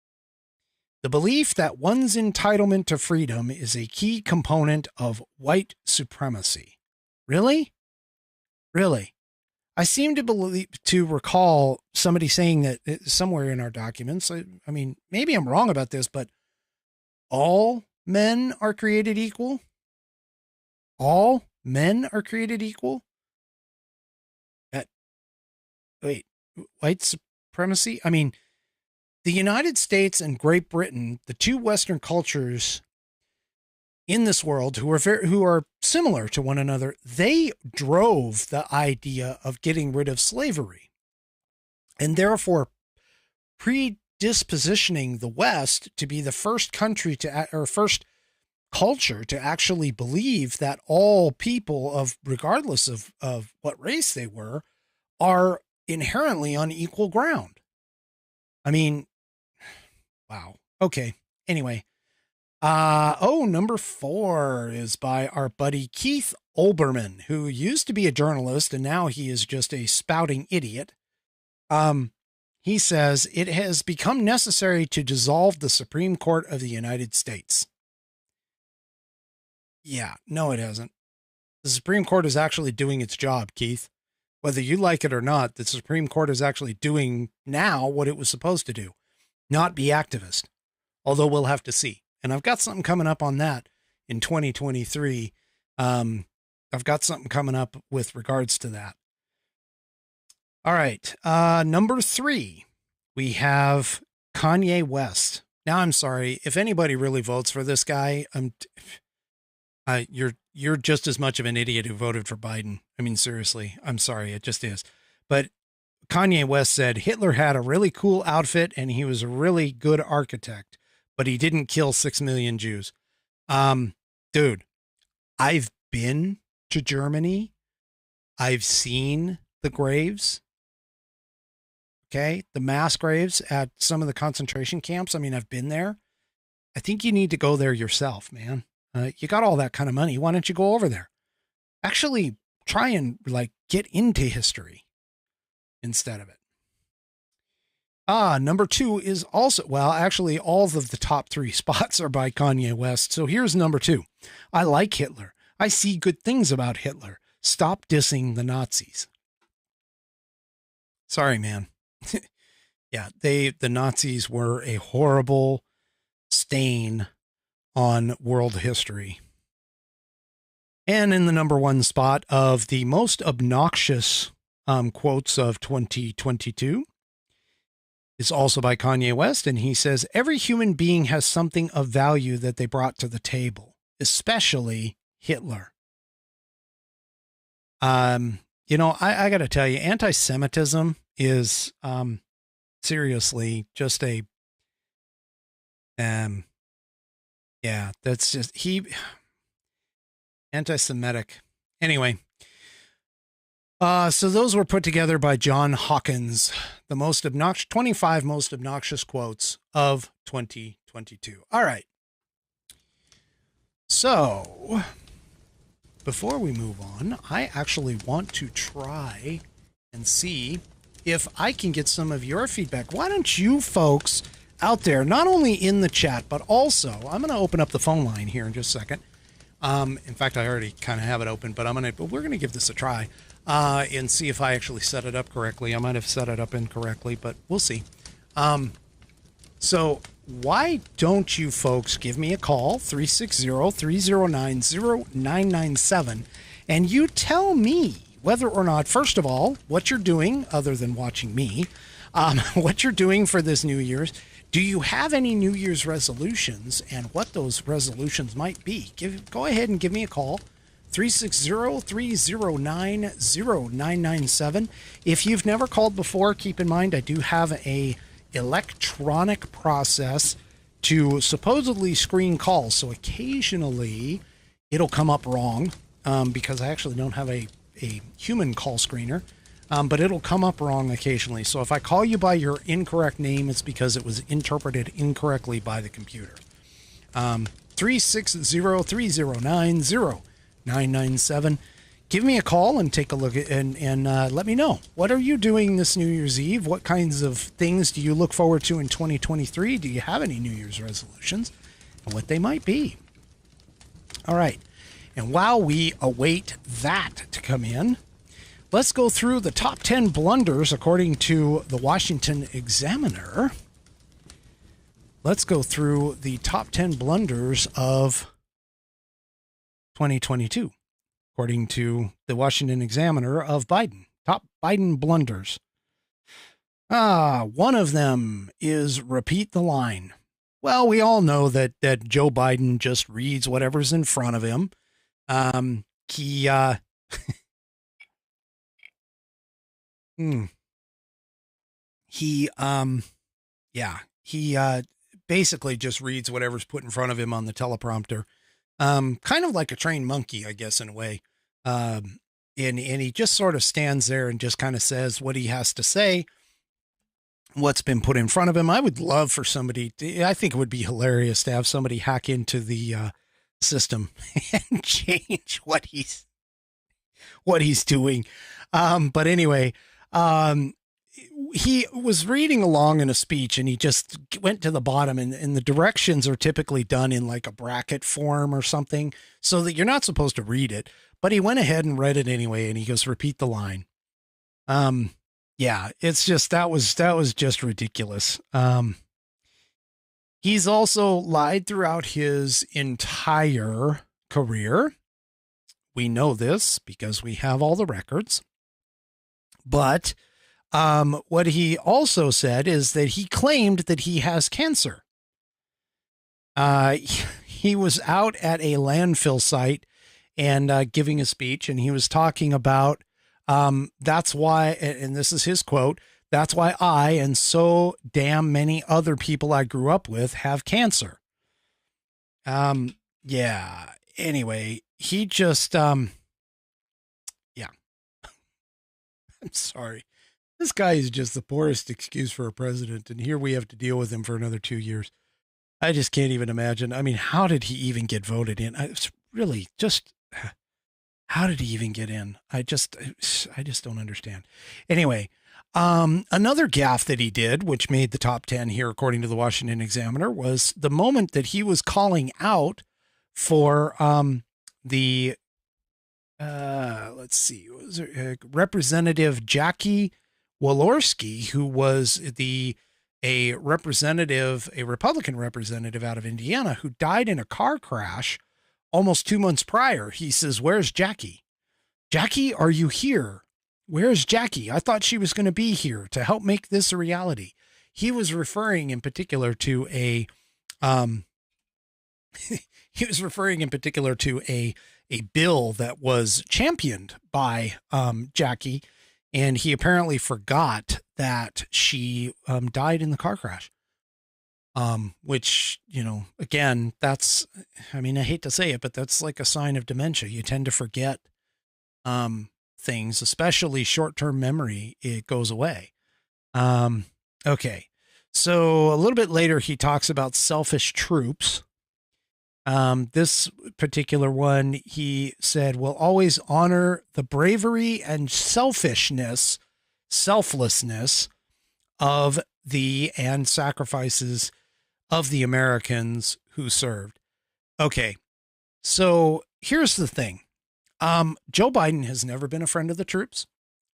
The belief that one's entitlement to freedom is a key component of white supremacy. Really? Really? I seem to recall somebody saying that somewhere in our documents. I mean, maybe I'm wrong about this, but all men are created equal? All men are created equal? Wait, white supremacy? I mean, the United States and Great Britain, the two Western cultures in this world who are similar to one another, they drove the idea of getting rid of slavery, and therefore predispositioning the West to be the first country or first culture to actually believe that all people, regardless of what race they were, are inherently on equal ground. I mean, wow. Okay. Anyway. Number 4 is by our buddy Keith Olbermann, who used to be a journalist and now he is just a spouting idiot. He says it has become necessary to dissolve the Supreme Court of the United States. Yeah, no, it hasn't. The Supreme Court is actually doing its job, Keith. Whether you like it or not, the Supreme Court is actually doing now what it was supposed to do, not be activist. Although we'll have to see. And I've got something coming up on that in 2023. I've got something coming up with regards to that. All right. Number 3, we have Kanye West. Now, I'm sorry. If anybody really votes for this guy, you're just as much of an idiot who voted for Biden. I mean, seriously, I'm sorry. It just is. But Kanye West said Hitler had a really cool outfit and he was a really good architect, but he didn't kill 6 million Jews. Dude, I've been to Germany. I've seen the graves. Okay. The mass graves at some of the concentration camps. I mean, I've been there. I think you need to go there yourself, man. You got all that kind of money. Why don't you go over there? Actually try and like get into history instead of it. Number 2 is also, well, actually all of the top 3 spots are by Kanye West. So here's number 2. I like Hitler. I see good things about Hitler. Stop dissing the Nazis. Sorry, man. Yeah, the Nazis were a horrible stain on world history. And in the number 1 spot of the most obnoxious quotes of 2022 is also by Kanye West. And he says, every human being has something of value that they brought to the table, especially Hitler. You know, I got to tell you, anti-Semitism is seriously just a, yeah, that's just, anti-Semitic. Anyway, so those were put together by John Hawkins, the most obnoxious, 25 most obnoxious quotes of 2022. All right. So before we move on, I actually want to try and see if I can get some of your feedback. Why don't you folks out there, not only in the chat, but also, I'm going to open up the phone line here in just a second. In fact, I already kind of have it open, but we're going to give this a try, and see if I actually set it up correctly. I might have set it up incorrectly, but we'll see. So why don't you folks give me a call, 360-309-0997, and you tell me whether or not, first of all, what you're doing other than watching me, what you're doing for this New Year's. Do you have any New Year's resolutions and what those resolutions might be? Go ahead and give me a call, 360-309-0997. If you've never called before, keep in mind I do have a electronic process to supposedly screen calls. So occasionally it'll come up wrong because I actually don't have a human call screener. But it'll come up wrong occasionally. So if I call you by your incorrect name, it's because it was interpreted incorrectly by the computer. 360-309-0997. Give me a call and take a look at and let me know. What are you doing this New Year's Eve? What kinds of things do you look forward to in 2023? Do you have any New Year's resolutions? And what they might be. All right. And while we await that to come in, let's go through the top 10 blunders according to the Washington Examiner. Let's go through the top 10 blunders of 2022, according to the Washington Examiner of Biden. Top Biden blunders. One of them is repeat the line. Well, we all know that Joe Biden just reads whatever's in front of him. He basically just reads whatever's put in front of him on the teleprompter. Kind of like a trained monkey, I guess, in a way. And he just sort of stands there and just kind of says what he has to say, what's been put in front of him. I would love for somebody I think it would be hilarious to have somebody hack into the system and change what he's doing. But anyway, he was reading along in a speech and he just went to the bottom and the directions are typically done in like a bracket form or something so that you're not supposed to read it, but he went ahead and read it anyway. And he goes, repeat the line. Yeah, it's just, that was just ridiculous. He's also lied throughout his entire career. We know this because we have all the records. But what he also said is that he claimed that he has cancer. He was out at a landfill site and giving a speech, and he was talking about that's why, and this is his quote, "That's why I and so damn many other people I grew up with have cancer." Yeah. Anyway, he just, yeah. I'm sorry. This guy is just the poorest excuse for a president, and here we have to deal with him for another 2 years. I just can't even imagine. I mean, how did he even get voted in? It's really just, how did he even get in? I just don't understand. Anyway, another gaffe that he did, which made the top 10 here, according to the Washington Examiner, was the moment that he was calling out for the, let's see, was it, Representative Jackie Walorski, who was a Republican representative out of Indiana, who died in a car crash almost 2 months prior. He says, "Where's Jackie? Jackie, are you here? Where's Jackie? I thought she was going to be here to help make this a reality." He was referring in particular to a bill that was championed by Jackie, and he apparently forgot that she died in the car crash. Which, you know, again, that's, I mean, I hate to say it, but that's like a sign of dementia. You tend to forget things, especially short-term memory. It goes away. Okay. So a little bit later, he talks about selfish troops. This particular one, he said, "Will always honor the bravery and selflessness of and sacrifices of the Americans who served." Okay. So here's the thing. Joe Biden has never been a friend of the troops.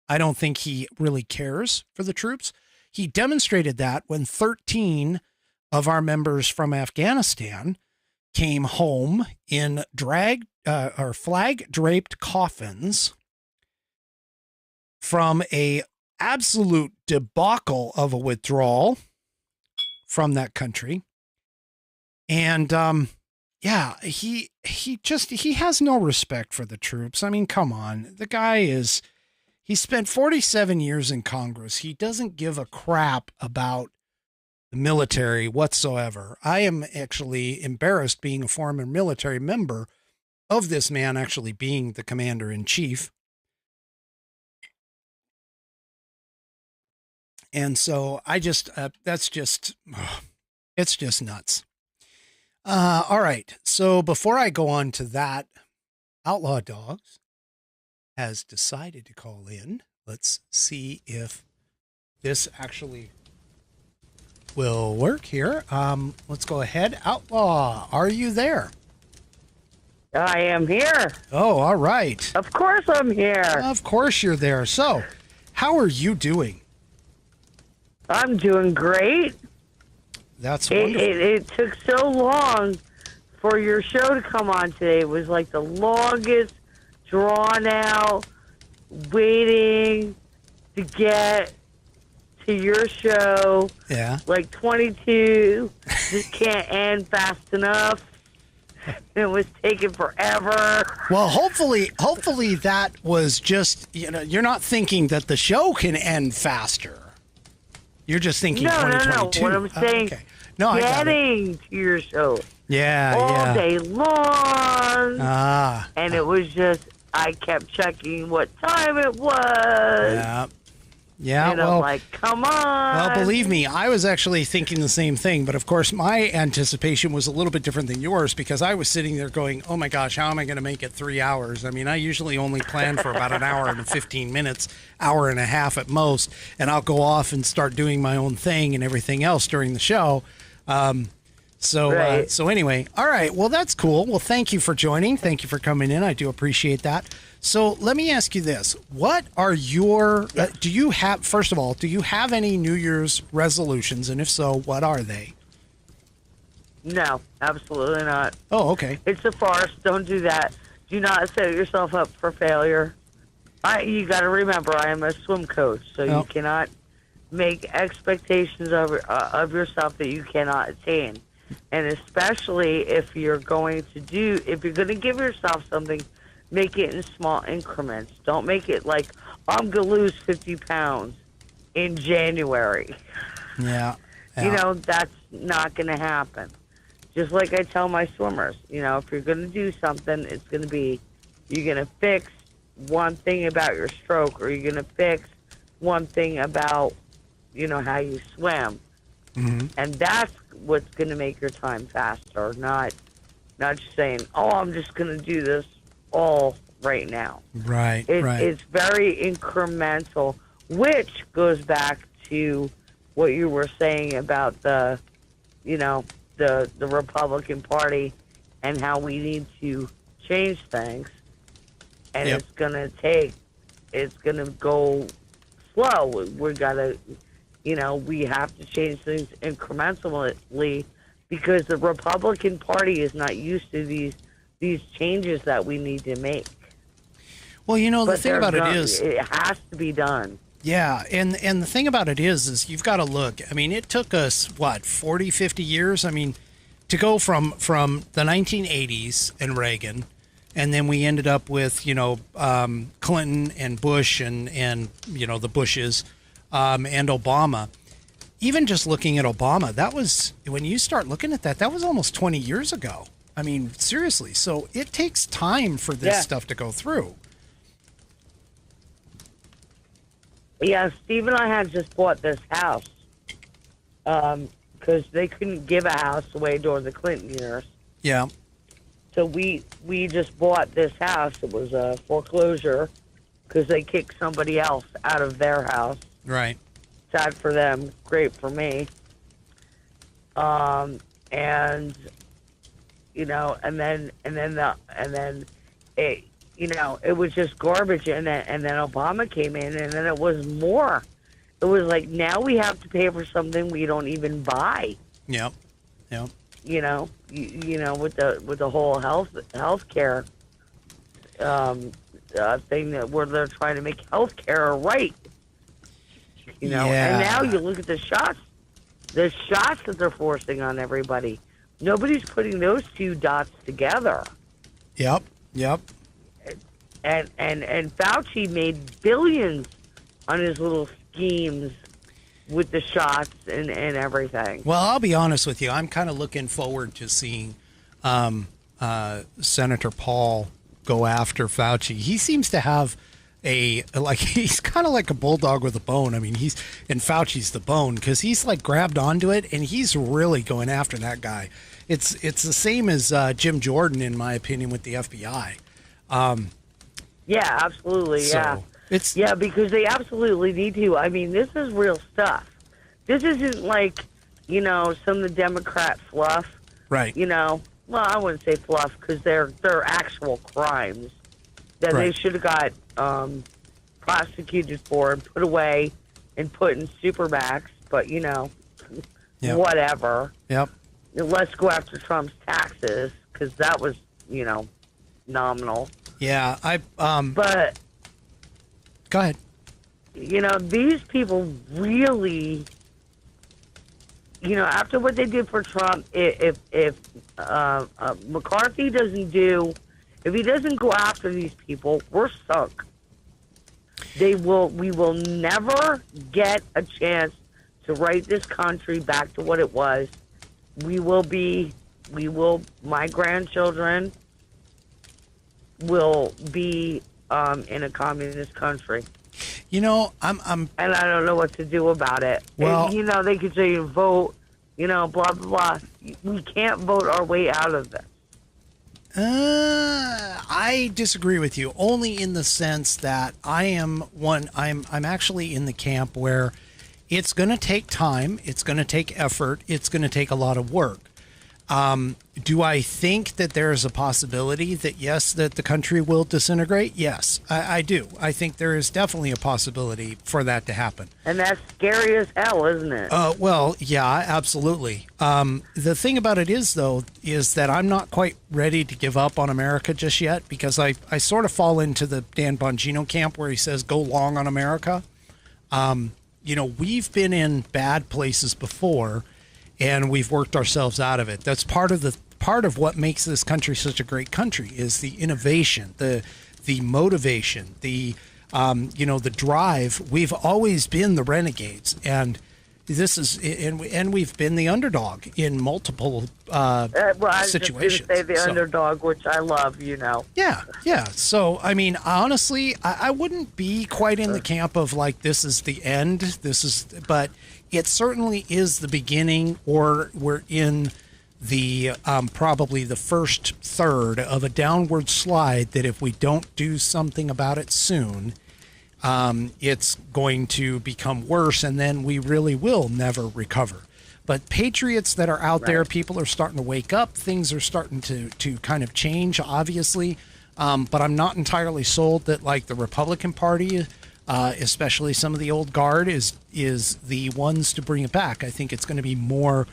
I don't think he really cares for the troops. He demonstrated that when 13 of our members from Afghanistan came home in flag draped coffins from a absolute debacle of a withdrawal from that country. And, yeah, he has no respect for the troops. I mean, come on. The guy he spent 47 years in Congress. He doesn't give a crap about the military whatsoever. I am actually embarrassed being a former military member of this man actually being the commander in chief. And so I just, it's just nuts. All right. So before I go on to that, Outlaw Dogs has decided to call in. Let's see if this actually will work here. Let's go ahead. Outlaw, are you there? I am here. Oh, all right. Of course I'm here. Of course you're there. So, how are you doing? I'm doing great. That's wonderful. It took so long for your show to come on today. It was like the longest drawn out waiting to get to your show. Yeah. Like 22 just can't end fast enough. It was taking forever. Well, hopefully that was just, you're not thinking that the show can end faster. You're just thinking 2022. No. What I'm saying, okay. No, getting to your show. Yeah, all day long. And it was just, I kept checking what time it was. Yeah. Yeah, and I'm like, come on. Well, believe me, I was actually thinking the same thing. But, of course, my anticipation was a little bit different than yours because I was sitting there going, oh, my gosh, how am I going to make it 3 hours? I mean, I usually only plan for about an hour and 15 minutes, hour and a half at most. And I'll go off and start doing my own thing and everything else during the show. So anyway, all right. Well, that's cool. Well, thank you for joining. Thank you for coming in. I do appreciate that. So let me ask you this. What are your, first of all, do you have any New Year's resolutions? And if so, what are they? No, absolutely not. Oh, okay. It's a farce. Don't do that. Do not set yourself up for failure. You got to remember, I am a swim coach, so you cannot make expectations of yourself that you cannot attain. And especially if you're going to give yourself something, make it in small increments. Don't make it like, I'm going to lose 50 pounds in January. Yeah. You know, that's not going to happen. Just like I tell my swimmers, you know, if you're going to do something, it's going to be, you're going to fix one thing about your stroke, or you're going to fix one thing about, you know, how you swim. Mm-hmm. And that's what's going to make your time faster, not just saying, oh, I'm just going to do this all right now. Right, right. It's very incremental, which goes back to what you were saying about the, you know, the Republican Party and how we need to change things. And Yep. it's going to go slow. We got to, you know, we have to change things incrementally because the Republican Party is not used to these changes that we need to make. Well, you know, the But thing about it is, it has to be done. yeah, and the thing about it is you've got to look. I mean, it took us, what, 40, 50 years? I mean, to go from the 1980s and Reagan, and then we ended up with, you know, Clinton and Bush and you know, the Bushes and Obama. Even just looking at Obama, that was, when you start looking at that was almost 20 years ago. I mean, seriously. So it takes time for this stuff to go through. Yeah, Steve and I had just bought this house because they couldn't give a house away during the Clinton years. Yeah. So we just bought this house. It was a foreclosure because they kicked somebody else out of their house. Right. Sad for them, great for me. And you know, and then it, you know, it was just garbage, and then Obama came in, and then it was more. It was like, now we have to pay for something we don't even buy. Yep. Yep. You know, you know, with the whole healthcare thing that where they're trying to make healthcare right. You know, and now you look at the shots that they're forcing on everybody. Nobody's putting those two dots together. Yep. Yep. And Fauci made billions on his little schemes with the shots and everything. Well, I'll be honest with you. I'm kind of looking forward to seeing Senator Paul go after Fauci. He seems to have he's kind of like a bulldog with a bone. I mean, and Fauci's the bone because he's like grabbed onto it and he's really going after that guy. It's the same as Jim Jordan, in my opinion, with the FBI. Yeah, absolutely. So, yeah. Because they absolutely need to. I mean, this is real stuff. This isn't like, you know, some of the Democrat fluff. Right. You know, well, I wouldn't say fluff because they're actual crimes that they should have got prosecuted for and put away and put in supermax. But, you know, whatever. Yep. Let's go after Trump's taxes because that was, you know, nominal. Yeah, but go ahead. You know, these people really, you know, after what they did for Trump, if McCarthy doesn't if he doesn't go after these people, we're sunk. We will never get a chance to right this country back to what it was. My grandchildren will be in a communist country. You know, I'm and I don't know what to do about it. Well, and, you know, they could say vote, you know, blah blah blah. We can't vote our way out of this. I disagree with you, only in the sense that I'm actually in the camp where it's going to take time, it's going to take effort, it's going to take a lot of work. Do I think that there is a possibility that, yes, that the country will disintegrate? Yes, I do. I think there is definitely a possibility for that to happen. And that's scary as hell, isn't it? Well, yeah, absolutely. The thing about it is, though, is that I'm not quite ready to give up on America just yet, because I sort of fall into the Dan Bongino camp where he says, go long on America. You know, we've been in bad places before. and we've worked ourselves out of it. That's part of what makes this country such a great country is the innovation, the motivation, the the drive. We've always been the renegades, and we've been the underdog in multiple I was situations. just going to say the underdog, which I love, Yeah. So, I mean, honestly, I wouldn't be quite in the camp of like, this is the end. But it certainly is the beginning, or we're in the probably the first third of a downward slide that if we don't do something about it soon, it's going to become worse, and then we really will never recover. But patriots that are out there, people are starting to wake up. Things are starting to kind of change, obviously. But I'm not entirely sold that like the Republican Party, especially some of the old guard, is the ones to bring it back. I think it's going to be more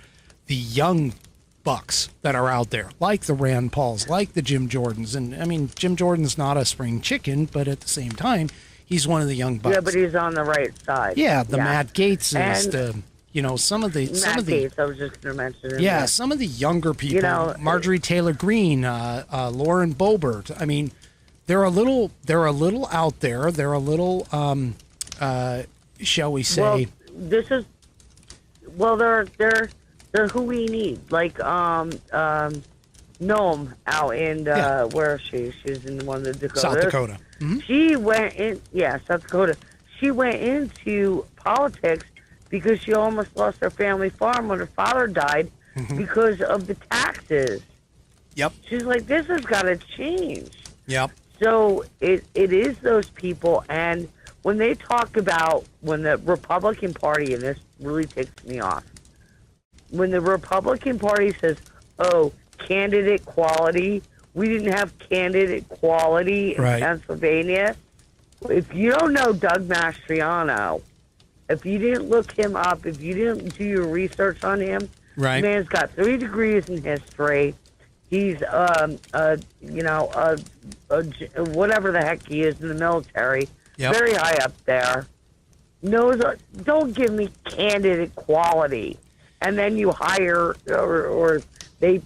the young bucks that are out there, like the Rand Pauls, like the Jim Jordans. And I mean, Jim Jordan's not a spring chicken, but at the same time, he's one of the young bucks. Yeah, but he's on the right side. Yeah, the Matt Gates is some of the Gates, I was just going to mention. Yeah, some of the younger people, Marjorie Taylor Greene, Lauren Boebert. I mean, they're a little out there. They're a little, shall we say? Well, they're who we need. Like Noam out in where is she? She's in one of the Dakotas. South Dakota. Mm-hmm. She went in. Yeah, South Dakota. She went into politics because she almost lost her family farm when her father died because of the taxes. Yep. She's like, this has got to change. Yep. So it is those people, and when they talk about when the Republican Party, and this really ticks me off, when the Republican Party says, oh, candidate quality, we didn't have candidate quality in Pennsylvania. If you don't know Doug Mastriano, if you didn't look him up, if you didn't do your research on him, the man's got 3 degrees in history. He's, whatever the heck he is in the military, very high up there. Don't give me candidate quality. And then you hire, or they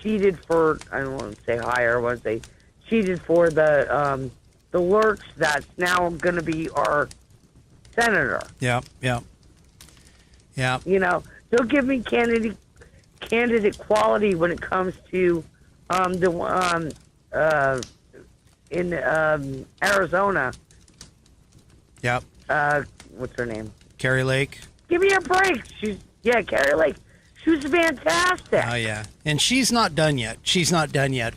cheated for, I don't want to say hire, they cheated for the Lurch that's now going to be our senator. Yeah. Don't give me candidate quality when it comes to in Arizona. Yep. What's her name? Carrie Lake. Give me a break. Carrie Lake. She was fantastic. Oh, yeah. And she's not done yet.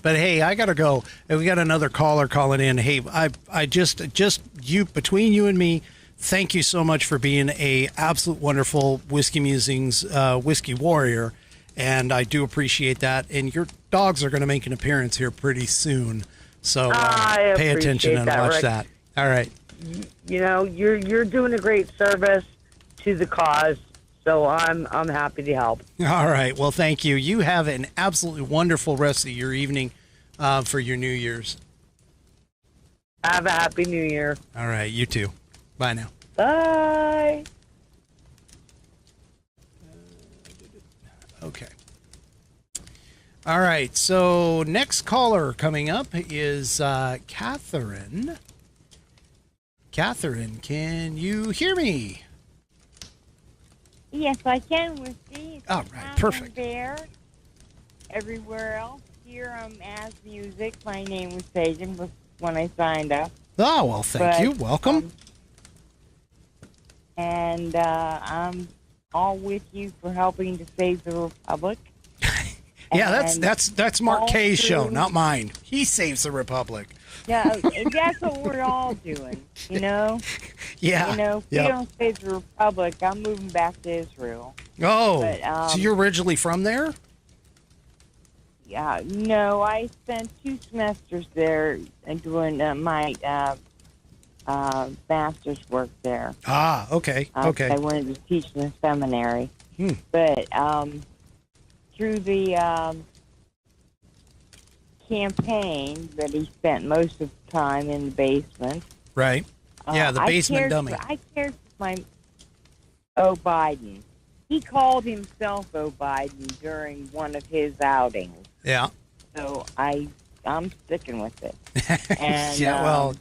But, hey, I got to go. We got another caller calling in. Hey, I just between you and me, thank you so much for being a absolute wonderful Whiskey Musings whiskey warrior. And I do appreciate that. And your dogs are going to make an appearance here pretty soon. So pay attention and watch that. All right. You're doing a great service to the cause. So I'm happy to help. All right. Well, thank you. You have an absolutely wonderful rest of your evening for your New Year's. Have a happy New Year. All right. You too. Bye now. Bye. Okay. All right. So next caller coming up is Catherine. Catherine, can you hear me? Yes, I can, Whiskey. All right, perfect. There, everywhere else. Here I'm As Music. My name was taken when I signed up. Oh, well, thank you. Welcome. And I'm all with you for helping to save the Republic. Yeah, that's Mark Kay's show, not mine. He saves the Republic. Yeah, that's what we're all doing, Yeah. If we don't save the Republic, I'm moving back to Israel. Oh, so you're originally from there? Yeah, no, I spent 2 semesters there doing my master's work there. Ah, okay, okay. I wanted to teach in the seminary. But through the campaign that he spent most of the time in the basement. Right. Yeah, the basement dummy. I cared for Biden. he called himself O'Biden during one of his outings. Yeah. So I'm sticking with it. And, yeah, well,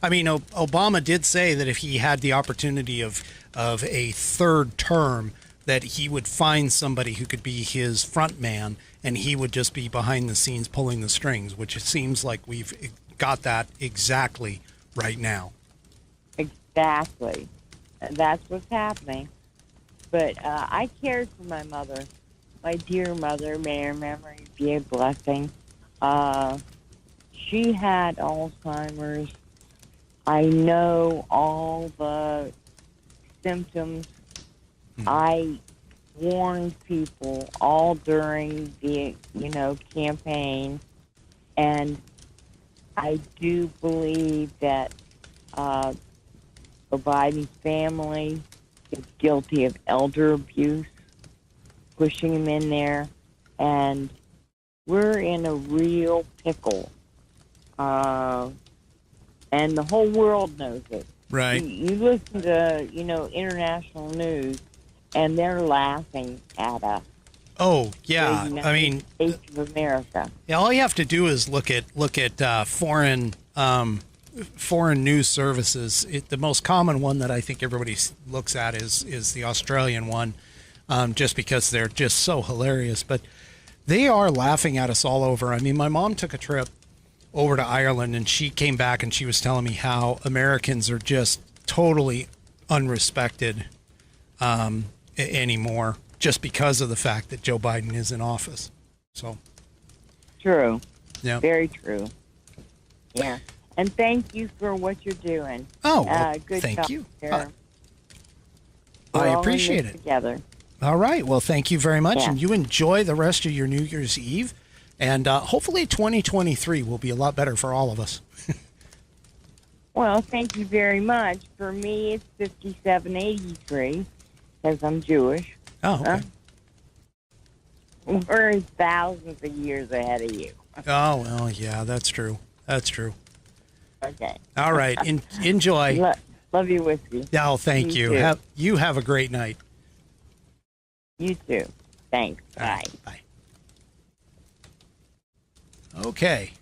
I mean, Obama did say that if he had the opportunity of a third term, that he would find somebody who could be his front man, and he would just be behind the scenes pulling the strings, which it seems like we've got that exactly right now. Exactly. That's what's happening. But I cared for my mother. My dear mother, may her memory be a blessing. She had Alzheimer's. I know all the symptoms. I warned people all during the, campaign. And I do believe that Biden's family is guilty of elder abuse, pushing him in there. And we're in a real pickle. And the whole world knows it. Right. You listen to, international news, and they're laughing at us. Oh, yeah. The I mean, States of America. Yeah, all you have to do is look at foreign news services. The most common one that I think everybody looks at is the Australian one, just because they're just so hilarious. But they are laughing at us all over. I mean, my mom took a trip over to Ireland, and she came back and she was telling me how Americans are just totally unrespected anymore, just because of the fact that Joe Biden is in office. So true. Yeah. Very true. Yeah. And thank you for what you're doing. Oh, well, good thank job you. there. I We're all in appreciate this it. Together. All right. Well, thank you very much. Yeah. And you enjoy the rest of your New Year's Eve. And hopefully 2023 will be a lot better for all of us. Well, thank you very much. For me, it's 5783 because I'm Jewish. Oh, okay. We're thousands of years ahead of you. Oh, well, yeah, that's true. That's true. Okay. All right. Enjoy. Love you, Whiskey. Oh, thank you. Too. You have a great night. You too. Thanks. Bye. Right, bye. Okay.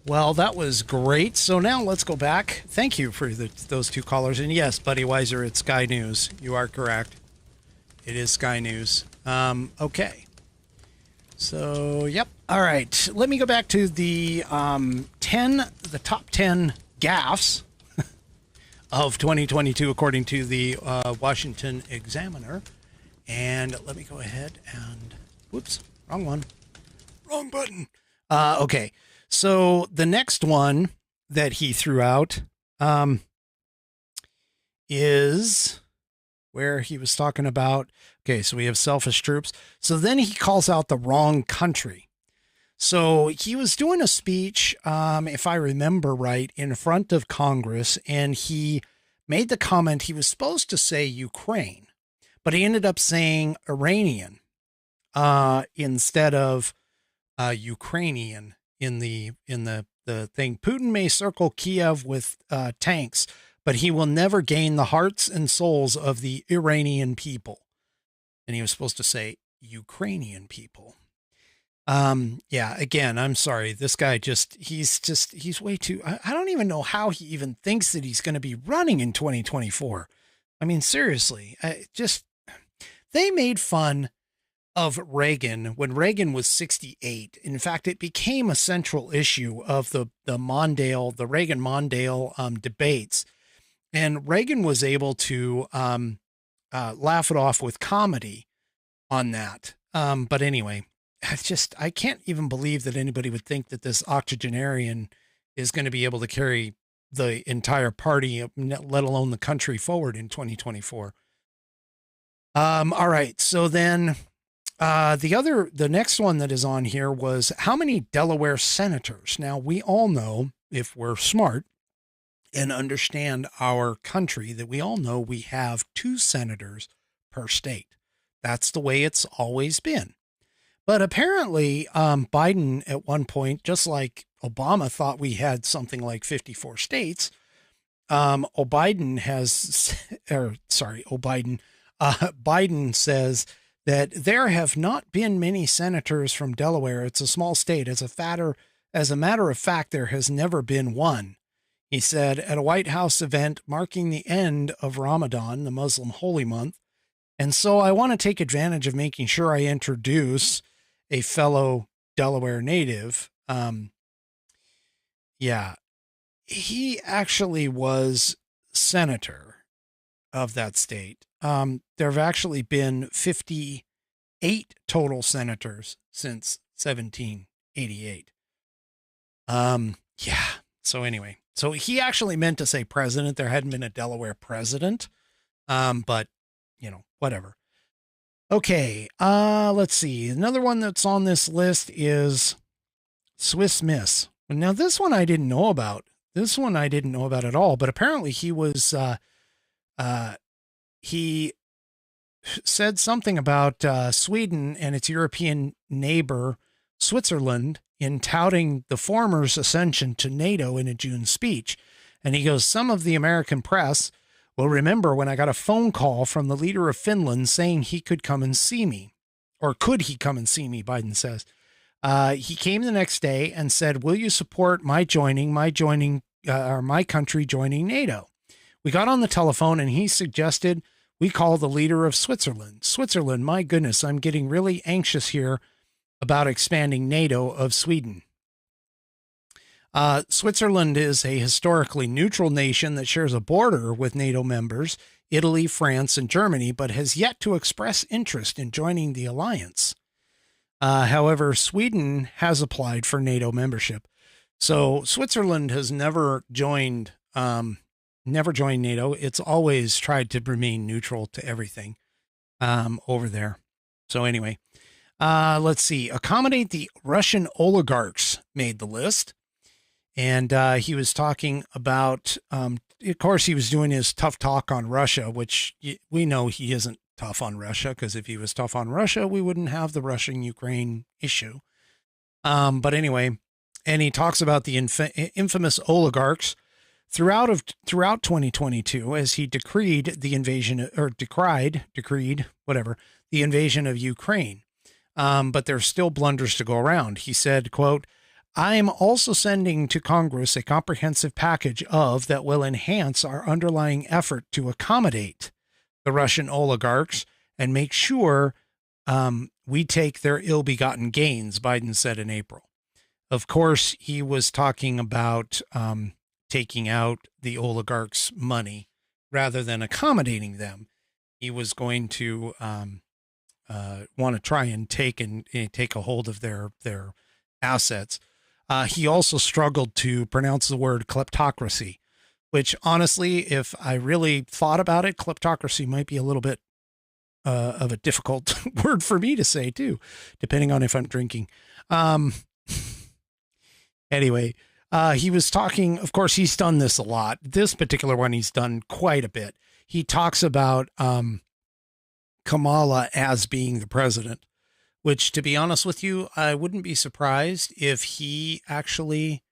Well, that was great. So now let's go back. Thank you for those two callers. And yes, Buddy Weiser, it's Sky News. You are correct. It is Sky News. Okay. So, yep. All right. Let me go back to the top 10 gaffes of 2022, according to the Washington Examiner. And let me go ahead and, whoops, wrong one. Wrong button. Okay. So the next one that he threw out is where he was talking about, okay, so we have selfish troops. So then he calls out the wrong country. So he was doing a speech, if I remember right, in front of Congress, and he made the comment he was supposed to say Ukraine, but he ended up saying Iranian instead of Ukrainian in the thing. Putin may circle Kiev with tanks, but he will never gain the hearts and souls of the Iranian people. And he was supposed to say Ukrainian people. Yeah, again, I'm sorry. This guy he's way too, I don't even know how he even thinks that he's going to be running in 2024. I mean, seriously, they made fun of Reagan when Reagan was 68. In fact, it became a central issue of the Reagan-Mondale debates. And Reagan was able to laugh it off with comedy on that. But anyway, I can't even believe that anybody would think that this octogenarian is going to be able to carry the entire party, let alone the country, forward in 2024. All right. So then the next one that is on here was how many Delaware senators? Now, we all know, if we're smart and understand our country, that we all know we have 2 senators per state. That's the way it's always been. But apparently, Biden at one point, just like Obama thought we had something like Biden Biden says that there have not been many senators from Delaware. It's a small state. As a matter of fact, there has never been one. He said at a White House event marking the end of Ramadan, the Muslim holy month. And so I want to take advantage of making sure I introduce a fellow Delaware native. He actually was senator of that state. There have actually been 58 total senators since 1788. So anyway, so he actually meant to say president. There hadn't been a Delaware president. But whatever. Okay. Let's see. Another one that's on this list is Swiss Miss. Now this one I didn't know about. This one I didn't know about at all, but apparently he was, he said something about Sweden and its European neighbor, Switzerland, in touting the former's ascension to NATO in a June speech. And he goes, some of the American press will remember when I got a phone call from the leader of Finland saying he could come and see me. Or could he come and see me, Biden says. He came the next day and said, will you support my country joining NATO? We got on the telephone and he suggested we call the leader of Switzerland. Switzerland, my goodness, I'm getting really anxious here about expanding NATO of Sweden. Switzerland is a historically neutral nation that shares a border with NATO members, Italy, France, and Germany, but has yet to express interest in joining the alliance. However, Sweden has applied for NATO membership. So Switzerland has never joined NATO. It's always tried to remain neutral to everything over there. So anyway, let's see. Accommodate the Russian oligarchs made the list. And he was talking about, of course, he was doing his tough talk on Russia, which we know he isn't tough on Russia, because if he was tough on Russia, we wouldn't have the Russian-Ukraine issue. But anyway, and he talks about the infamous oligarchs throughout 2022 as he decried the invasion of Ukraine. But there's still blunders to go around. He said, quote, I am also sending to Congress a comprehensive package that will enhance our underlying effort to accommodate the Russian oligarchs and make sure we take their ill-begotten gains, Biden said in April. Of course, he was talking about taking out the oligarchs' money rather than accommodating them. He was going to want to try and take a hold of their assets. He also struggled to pronounce the word kleptocracy, which honestly, if I really thought about it, kleptocracy might be a little bit of a difficult word for me to say too, depending on if I'm drinking. Anyway, he was talking, of course, he's done this a lot. This particular one, he's done quite a bit. He talks about Kamala as being the president, which, to be honest with you, I wouldn't be surprised if he actually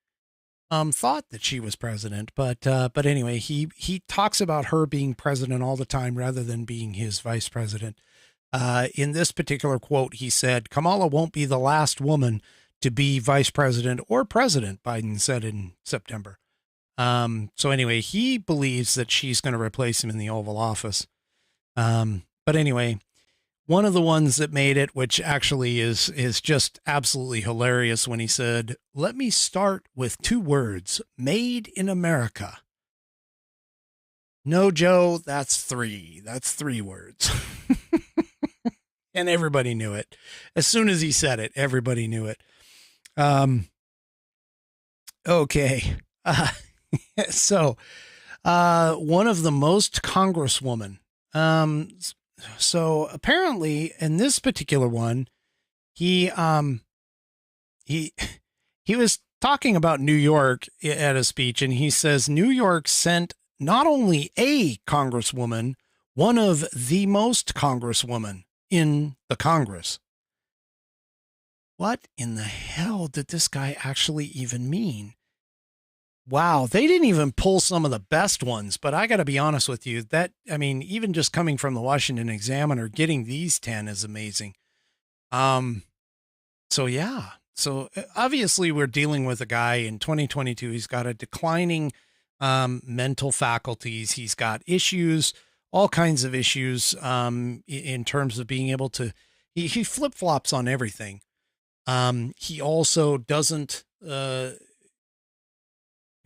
thought that she was president. But anyway, he talks about her being president all the time rather than being his vice president. In this particular quote, he said, Kamala won't be the last woman to be vice president or president, Biden said in September. So anyway, he believes that she's going to replace him in the Oval Office. But anyway, one of the ones that made it, which actually is just absolutely hilarious, when he said, let me start with 2 words, made in America. No, Joe, that's 3. That's 3 words. And everybody knew it. As soon as he said it, everybody knew it. Okay. So, one of the most congresswoman, so apparently in this particular one, he was talking about New York at a speech, and he says New York sent not only a congresswoman, one of the most congresswoman in the Congress. What in the hell did this guy actually even mean? Wow, they didn't even pull some of the best ones, but I got to be honest with you, even just coming from the Washington Examiner, getting these 10 is amazing. So yeah, so obviously we're dealing with a guy in 2022. He's got a declining mental faculties. He's got issues, all kinds of issues in terms of being able to, he flip-flops on everything. He also doesn't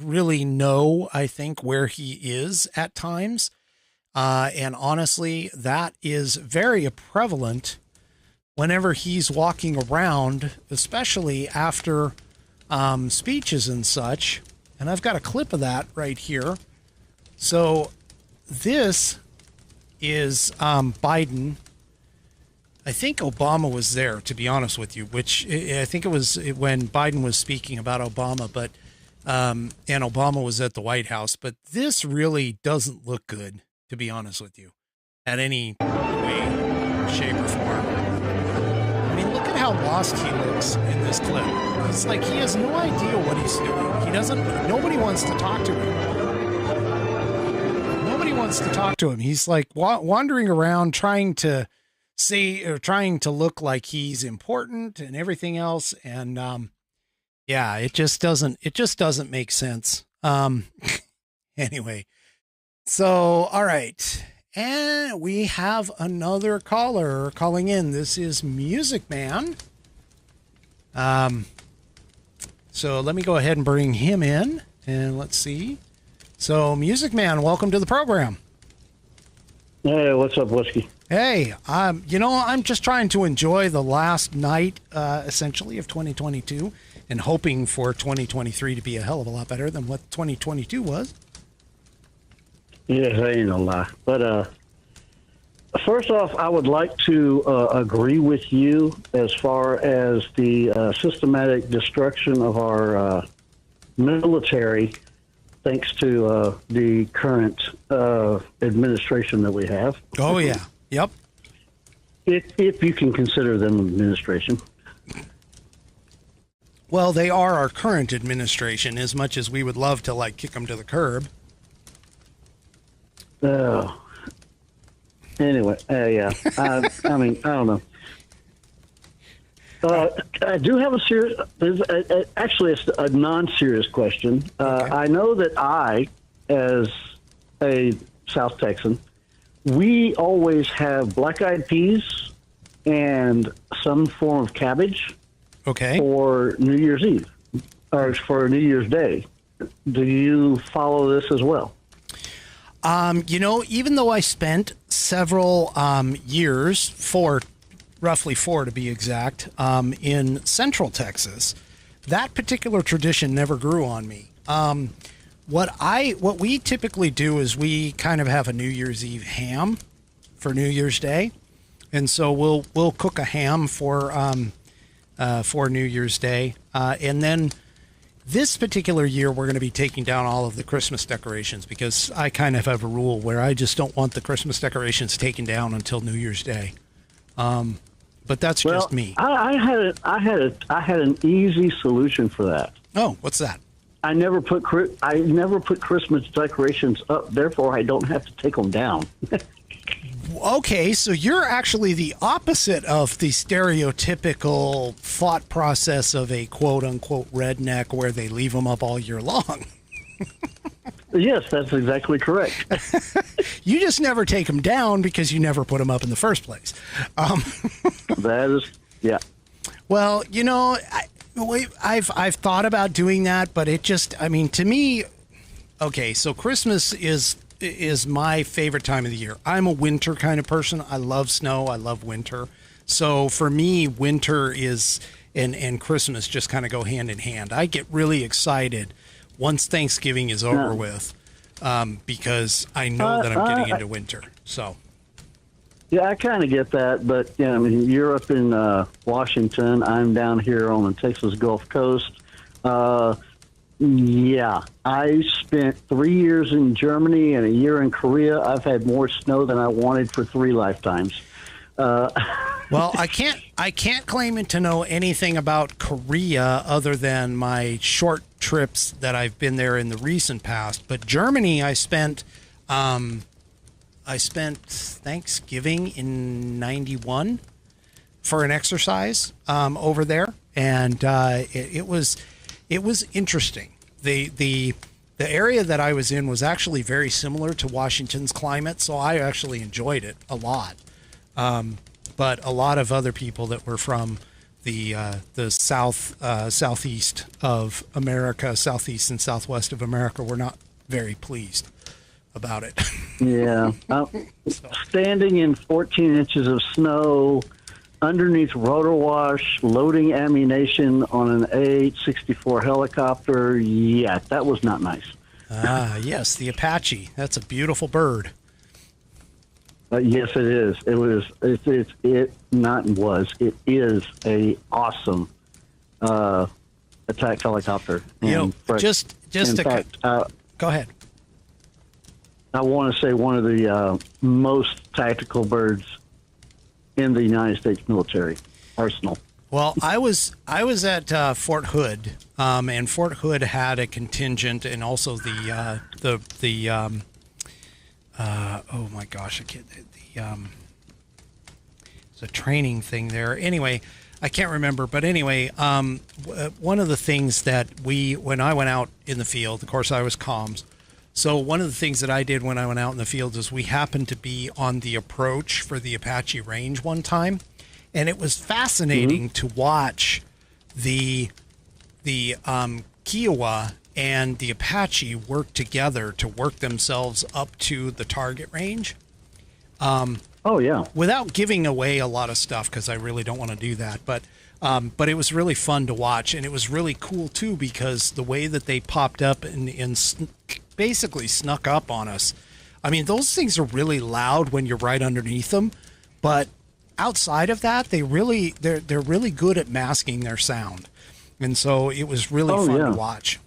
really know, I think, where he is at times. And honestly, that is very prevalent whenever he's walking around, especially after speeches and such. And I've got a clip of that right here. So this is Biden. I think Obama was there, to be honest with you, which I think it was when Biden was speaking about Obama, but and Obama was at the White House. But this really doesn't look good, to be honest with you, at any way, shape, or form. I mean, look at how lost he looks in this clip. It's like he has no idea what he's doing. He doesn't, nobody wants to talk to him. Nobody wants to talk to him. He's like wandering around trying to say, or trying to look like he's important and everything else. And, yeah, it just doesn't make sense. Anyway, so, all right. And we have another caller calling in. This is Music Man. So let me go ahead and bring him in and let's see. So Music Man, welcome to the program. Hey, what's up, Whiskey? Hey, I'm just trying to enjoy the last night, essentially, of 2022 and hoping for 2023 to be a hell of a lot better than what 2022 was. Yes, that ain't no lie. But first off, I would like to agree with you as far as the systematic destruction of our military, thanks to the current administration that we have. Oh, yeah. Yep. If you can consider them administration. Well, they are our current administration, as much as we would love to, like, kick them to the curb. Oh. Anyway, yeah. I mean, I don't know. I do have a serious, actually, it's a non-serious question. Okay. I know that I, as a South Texan, we always have black-eyed peas and some form of cabbage. Okay. For New Year's Eve, or for New Year's Day. Do you follow this as well? Even though I spent several years, roughly four to be exact, in Central Texas, that particular tradition never grew on me. What we typically do is we kind of have a New Year's Eve ham for New Year's Day, and so we'll cook a ham for New Year's Day, and then this particular year, we're going to be taking down all of the Christmas decorations because I kind of have a rule where I just don't want the Christmas decorations taken down until New Year's Day. But that's just me. I had an easy solution for that. Oh, what's that? I never put Christmas decorations up. Therefore, I don't have to take them down. Okay, so you're actually the opposite of the stereotypical thought process of a quote-unquote redneck where they leave them up all year long. Yes, that's exactly correct. You just never take them down because you never put them up in the first place. That is, yeah. Well, I've thought about doing that, but it just, to me, okay, so Christmas is my favorite time of the year. I'm a winter kind of person. I love snow. I love winter. So for me, winter is and Christmas just kind of go hand in hand. I get really excited once Thanksgiving is over with because I know that I'm getting into winter. So. Yeah, I kind of get that, but you're up in Washington. I'm down here on the Texas Gulf Coast. Yeah, I spent 3 years in Germany and a year in Korea. I've had more snow than I wanted for 3 lifetimes. Well, I can't claim to know anything about Korea other than my short trips that I've been there in the recent past. But Germany, I spent Thanksgiving in '91 for an exercise over there, and it was interesting. The area that I was in was actually very similar to Washington's climate, so I actually enjoyed it a lot. But a lot of other people that were from the southeast of America, southeast and southwest of America, were not very pleased about it. Yeah. Standing in 14 inches of snow, underneath rotor wash, loading ammunition on an A-864 helicopter. Yeah, that was not nice. Yes, the Apache. That's a beautiful bird. Yes, it is. It is a awesome attack helicopter. And just in fact, go ahead. I want to say one of the most tactical birds in the United States military arsenal. Well, I was at Fort Hood, and Fort Hood had a contingent, and also oh my gosh, it's a training thing there. Anyway, I can't remember, but anyway, one of the things that when I went out in the field, of course I was comms. So one of the things that I did when I went out in the field is we happened to be on the approach for the Apache range one time, and it was fascinating to watch the Kiowa and the Apache work together to work themselves up to the target range. Oh yeah. Without giving away a lot of stuff, because I really don't want to do that, but it was really fun to watch, and it was really cool too because the way that they popped up and basically snuck up on us. I mean, those things are really loud when you're right underneath them, but outside of that, they're really good at masking their sound, and so it was really fun to watch.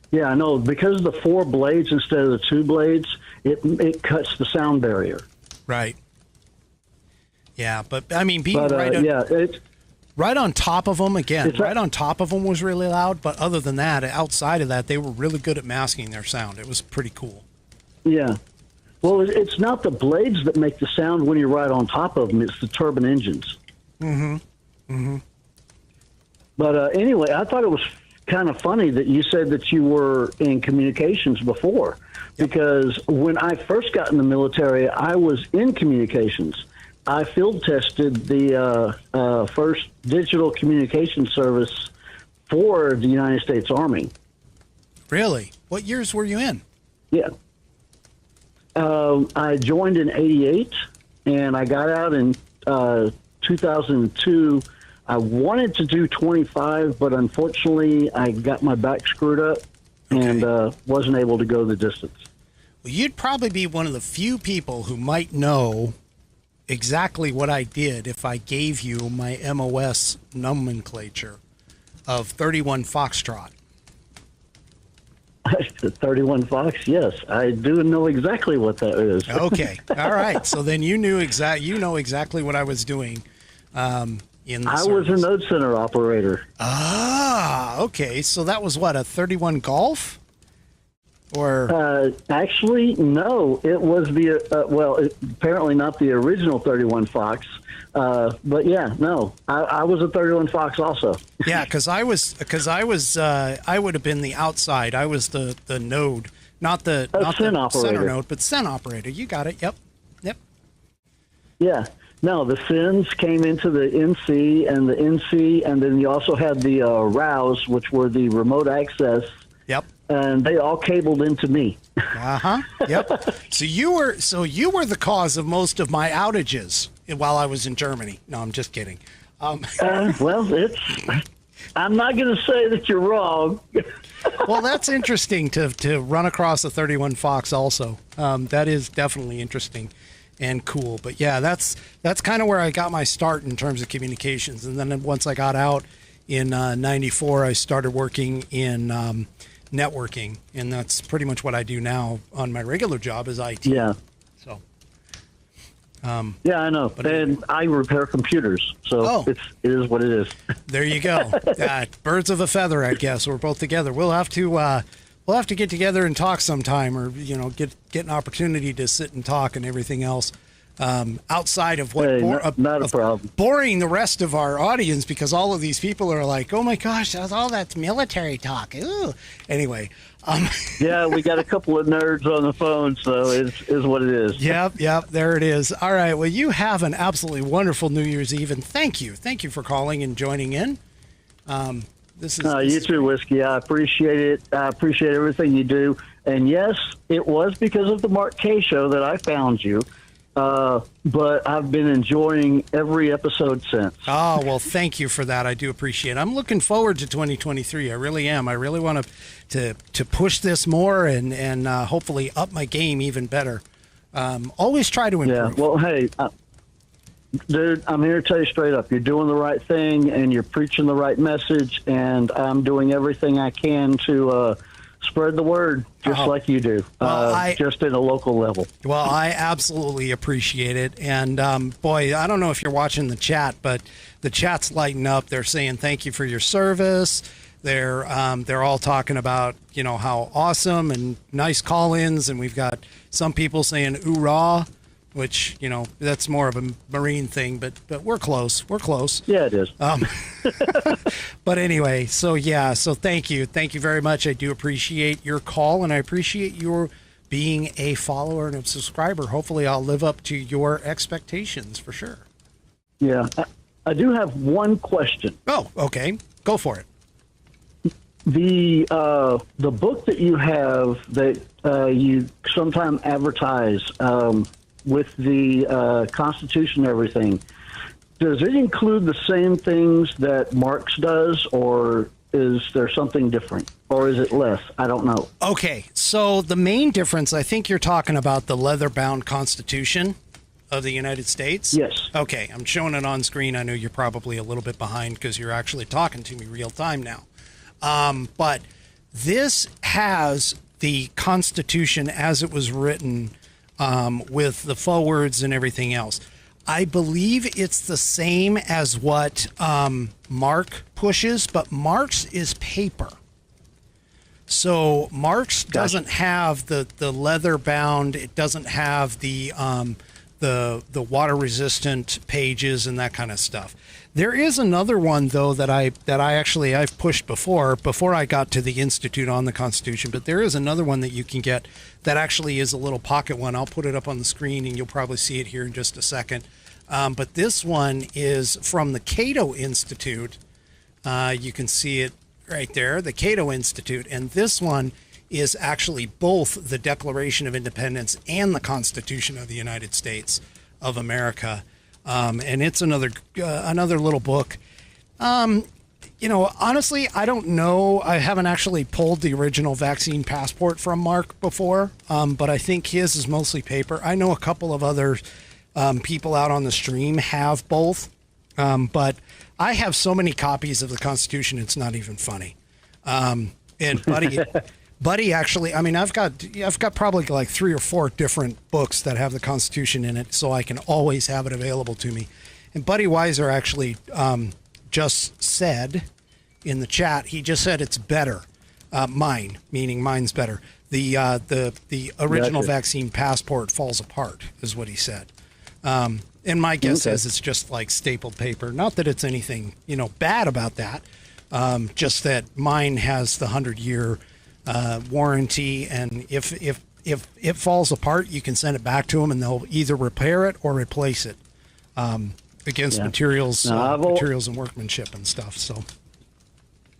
Yeah, I know. Because of the 4 blades instead of the 2 blades, it cuts the sound barrier. Right. Yeah, but I mean, being right on top of them again. Right on top of them was really loud, but other than that, outside of that, they were really good at masking their sound. It was pretty cool. Yeah. Well, it's not the blades that make the sound when you're right on top of them. It's the turbine engines. Mm-hmm. Mm-hmm. But anyway, I thought it was kind of funny that you said that you were in communications before, because when I first got in the military, I was in communications. I field tested the first digital communication service for the United States Army. Really? What years were you in? Yeah. I joined in 88, and I got out in 2002. I wanted to do 25, but unfortunately, I got my back screwed up and wasn't able to go the distance. Well, you'd probably be one of the few people who might know exactly what I did if I gave you my MOS nomenclature of 31 Foxtrot. 31 Fox, yes. I do know exactly what that is. Okay. All right. So then you know exactly what I was doing in the service. Was a node center operator. Ah, okay. So that was what, a 31 Golf? Or actually, no. It was apparently not the original 31 Fox. But yeah, no. I was a 31 Fox also. Yeah, because I would have been the outside. I was the node, not the center node, but CEN operator. You got it. Yep. Yeah. No, the CENs came into the NC, and the NC, and then you also had the ROUs, which were the remote access. Yep. And they all cabled into me. Yep. So you were the cause of most of my outages while I was in Germany. No, I'm just kidding. Well, I'm not going to say that you're wrong. Well, that's interesting to run across a 31 Fox also. That is definitely interesting and cool. But yeah, that's kind of where I got my start in terms of communications. And then once I got out in 94, I started working in networking, and that's pretty much what I do now on my regular job is IT. Yeah. So Yeah, I know. And I repair computers, so it is what it is. There you go. Birds of a feather, I guess. We're both together. We'll have to get together and talk sometime, or get an opportunity to sit and talk and everything else. Outside of what not a problem. Boring the rest of our audience, because all of these people are like, oh my gosh, all that's military talk. Ooh. Anyway. Yeah, we got a couple of nerds on the phone, so it is what it is. Yep, there it is. All right, well, you have an absolutely wonderful New Year's Eve, and thank you for calling and joining in. You too, Whiskey. I appreciate it. I appreciate everything you do. And yes, it was because of the Mark K show that I found you. But I've been enjoying every episode since. Oh, well, thank you for that. I do appreciate it. I'm looking forward to 2023. I really am. I really want to push this more and hopefully up my game even better. Always try to improve. Yeah, well, hey, dude, I'm here to tell you straight up. You're doing the right thing, and you're preaching the right message, and I'm doing everything I can to spread the word, just like you do, just at a local level. Well, I absolutely appreciate it. And, boy, I don't know if you're watching the chat, but the chat's lighting up. They're saying thank you for your service. They're all talking about, how awesome and nice call-ins. And we've got some people saying hoorah, which, that's more of a Marine thing, but we're close. We're close. Yeah, it is. But anyway, so thank you. Thank you very much. I do appreciate your call, and I appreciate your being a follower and a subscriber. Hopefully I'll live up to your expectations for sure. Yeah. I do have one question. Oh, okay. Go for it. The book that you have that you sometimes advertise with the Constitution and everything, does it include the same things that Marx does, or is there something different, or is it less? I don't know. Okay, so the main difference, I think you're talking about the leather-bound Constitution of the United States? Yes. Okay, I'm showing it on screen. I know you're probably a little bit behind because you're actually talking to me real time now. But this has the Constitution as it was written, with the forwards and everything else. I believe it's the same as what Mark pushes, but Mark's is paper. So Mark's doesn't have the leather bound. It doesn't have the water resistant pages and that kind of stuff. There is another one though that I've pushed before I got to the Institute on the Constitution, but there is another one that you can get that actually is a little pocket one. I'll put it up on the screen and you'll probably see it here in just a second. But this one is from the Cato Institute. You can see it right there, the Cato Institute. And this one is actually both the Declaration of Independence and the Constitution of the United States of America. And it's another little book. Honestly, I don't know. I haven't actually pulled the original vaccine passport from Mark before, but I think his is mostly paper. I know a couple of other people out on the stream have both, but I have so many copies of the Constitution, it's not even funny. And Buddy actually, I've got probably like 3 or 4 different books that have the Constitution in it, so I can always have it available to me. And Buddy Weiser actually just said in the chat, he just said it's better. Mine, meaning mine's better. The original vaccine passport falls apart, is what he said. And my guess is it's just like stapled paper. Not that it's anything, bad about that. Just that mine has the 100-year warranty, and if it falls apart, you can send it back to them, and they'll either repair it or replace it against materials and workmanship and stuff. So.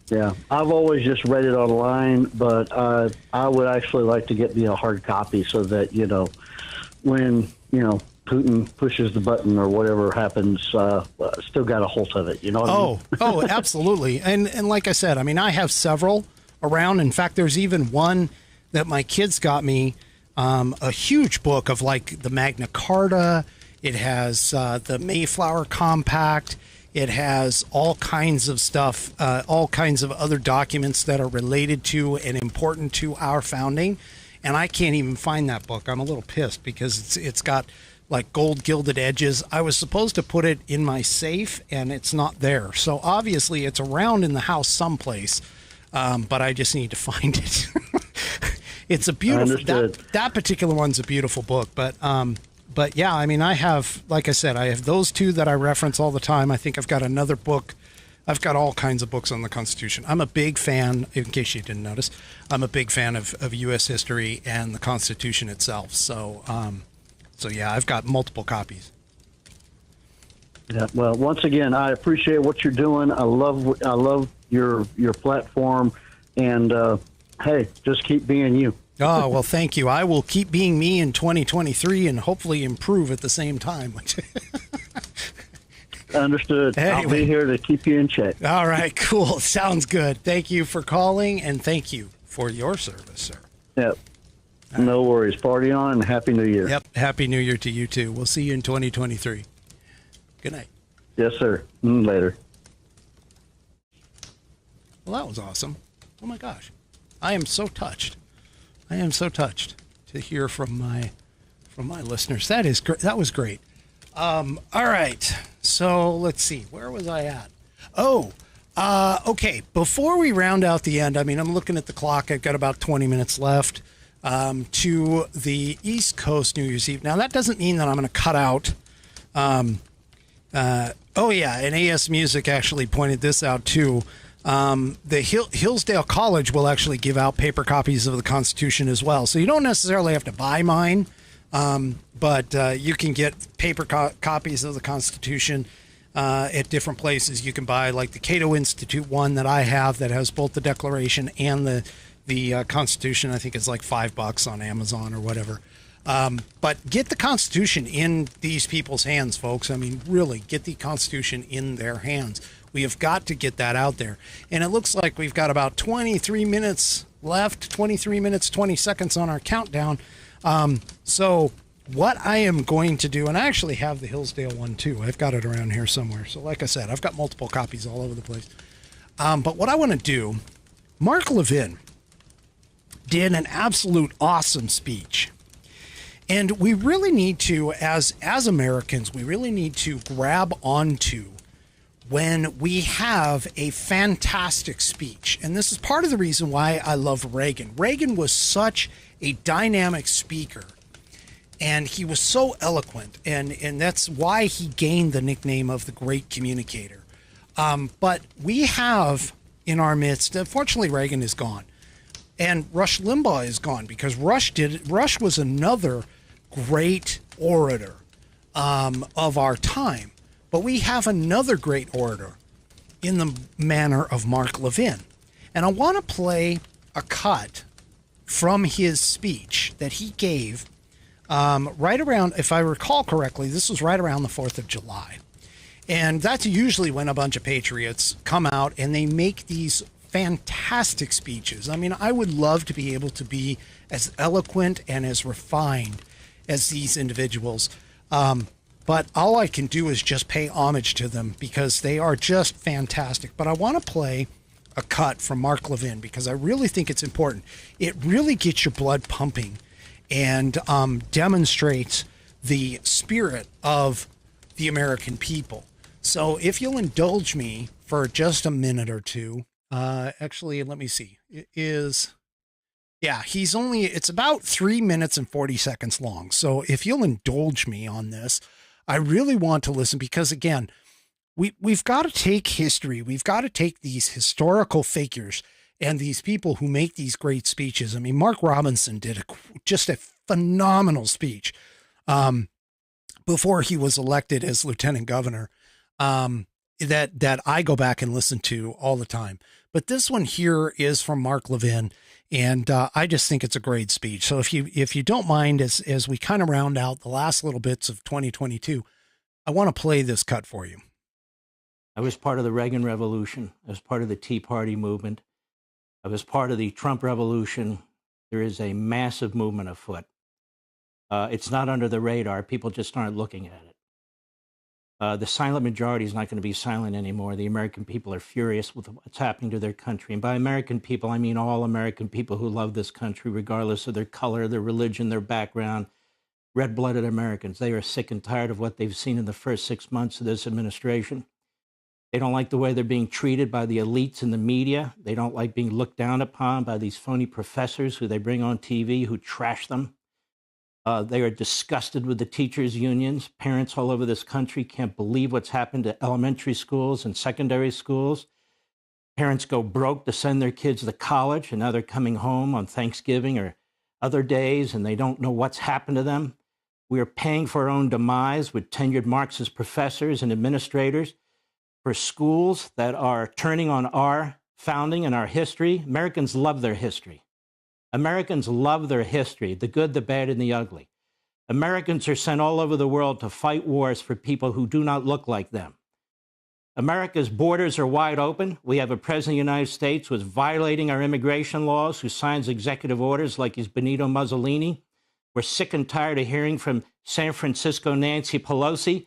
Yeah, I've always just read it online, but I would actually like to get me a hard copy so that, when, Putin pushes the button or whatever happens, still got a hold of it. You know what I mean? Oh, absolutely. And like I said, I have several around. In fact, there's even one that my kids got me, a huge book of like the Magna Carta. It has the Mayflower Compact. It has all kinds of stuff, all kinds of other documents that are related to and important to our founding. And I can't even find that book. I'm a little pissed because it's got like gold gilded edges. I was supposed to put it in my safe, and it's not there. So obviously it's around in the house someplace, but I just need to find it. It's a beautiful, that particular one's a beautiful book, but yeah, I mean, I have, like I said, I have those two that I reference all the time. I think I've got another book. I've got all kinds of books on the Constitution. I'm a big fan, in case you didn't notice, I'm a big fan of U.S. history and the Constitution itself. So, so yeah, I've got multiple copies. Yeah, well, once again, I appreciate what you're doing. I love your platform, and hey, just keep being you. Oh, well, thank you. I will keep being me in 2023 and hopefully improve at the same time. Understood. Anyway. I'll be here to keep you in check. All right, cool. Sounds good. Thank you for calling, and thank you for your service, sir. Yep. No worries. Party on, and Happy New Year. Yep. Happy New Year to you, too. We'll see you in 2023. Good night. Yes, sir. Later. Well, that was awesome. Oh, my gosh. I am so touched. I am so touched to hear from my listeners. That is great. That was great. All right. So let's see. Where was I at? Oh, okay. Before we round out the end, I mean, I'm looking at the clock. I've got about 20 minutes left to the East Coast New Year's Eve. Now, that doesn't mean that I'm going to cut out. Oh, yeah. And AS Music actually pointed this out, too. The Hillsdale College will actually give out paper copies of the Constitution as well. So you don't necessarily have to buy mine, but you can get paper copies of the Constitution at different places. You can buy like the Cato Institute one that I have that has both the Declaration and the Constitution. I think it's like $5 on Amazon or whatever. But get the Constitution in these people's hands, folks. I mean, really, get the Constitution in their hands. We have got to get that out there. And it looks like we've got about 23 minutes left, 23 minutes, 20 seconds on our countdown. So what I am going to do, and I actually have the Hillsdale one too. I've got it around here somewhere. So like I said, I've got multiple copies all over the place. But what I want to do, Mark Levin did an absolute awesome speech. And we really need to, as Americans, we really need to grab onto when we have a fantastic speech. And this is part of the reason why I love Reagan. Reagan was such a dynamic speaker, and he was so eloquent, and that's why he gained the nickname of the great communicator. But we have in our midst, unfortunately, Reagan is gone. And Rush Limbaugh is gone, because Rush was another great orator of our time. But we have another great orator in the manner of Mark Levin. And I want to play a cut from his speech that he gave right around, if I recall correctly, this was right around the 4th of July. And that's usually when a bunch of patriots come out and they make these fantastic speeches. I mean, I would love to be able to be as eloquent and as refined as these individuals. But all I can do is just pay homage to them because they are just fantastic. But I want to play a cut from Mark Levin because I really think it's important. It really gets your blood pumping and demonstrates the spirit of the American people. So if you'll indulge me for just a minute or two, actually, let me see. It is... Yeah, it's about 3 minutes and 40 seconds long. So if you'll indulge me on this, I really want to listen because, again, we've got to take history. We've got to take these historical figures and these people who make these great speeches. I mean, Mark Robinson did just a phenomenal speech before he was elected as lieutenant governor that I go back and listen to all the time. But this one here is from Mark Levin. And I just think it's a great speech. So if you don't mind, as we kind of round out the last little bits of 2022, I want to play this cut for you. I was part of the Reagan Revolution. I was part of the Tea Party movement. I was part of the Trump Revolution. There is a massive movement afoot. It's not under the radar. People just aren't looking at it. The silent majority is not going to be silent anymore. The American people are furious with what's happening to their country. And by American people, I mean all American people who love this country, regardless of their color, their religion, their background. red-blooded Americans. They are sick and tired of what they've seen in the first 6 months of this administration. They don't like the way they're being treated by the elites in the media. They don't like being looked down upon by these phony professors who they bring on TV who trash them. They are disgusted with the teachers' unions. Parents all over this country can't believe what's happened to elementary schools and secondary schools. Parents go broke to send their kids to college, and now they're coming home on Thanksgiving or other days, and they don't know what's happened to them. We are paying for our own demise with tenured Marxist professors and administrators for schools that are turning on our founding and our history. Americans love their history. Americans love their history, the good, the bad, and the ugly. Americans are sent all over the world to fight wars for people who do not look like them. America's borders are wide open. We have a president of the United States who is violating our immigration laws, who signs executive orders like he's Benito Mussolini. We're sick and tired of hearing from San Francisco Nancy Pelosi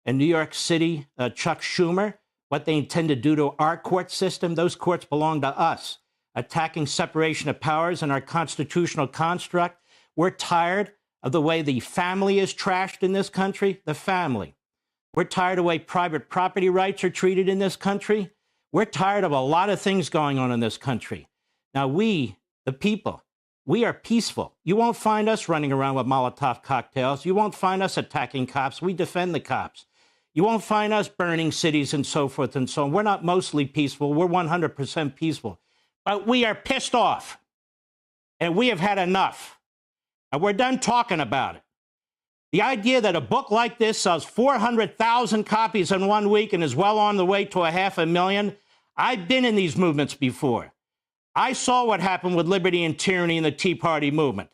and New York City Chuck Schumer what they intend to do to our court system. Those courts belong to us, attacking separation of powers and our constitutional construct. We're tired of the way the family is trashed in this country, the family. We're tired of the way private property rights are treated in this country. We're tired of a lot of things going on in this country. Now, we, the people, we are peaceful. You won't find us running around with Molotov cocktails. You won't find us attacking cops. We defend the cops. You won't find us burning cities and so forth and so on. We're not mostly peaceful. We're 100% peaceful. But we are pissed off, and we have had enough, and we're done talking about it. The idea that a book like this sells 400,000 copies in 1 week and is well on the way to 500,000, I've been in these movements before. I saw what happened with liberty and tyranny in the Tea Party movement.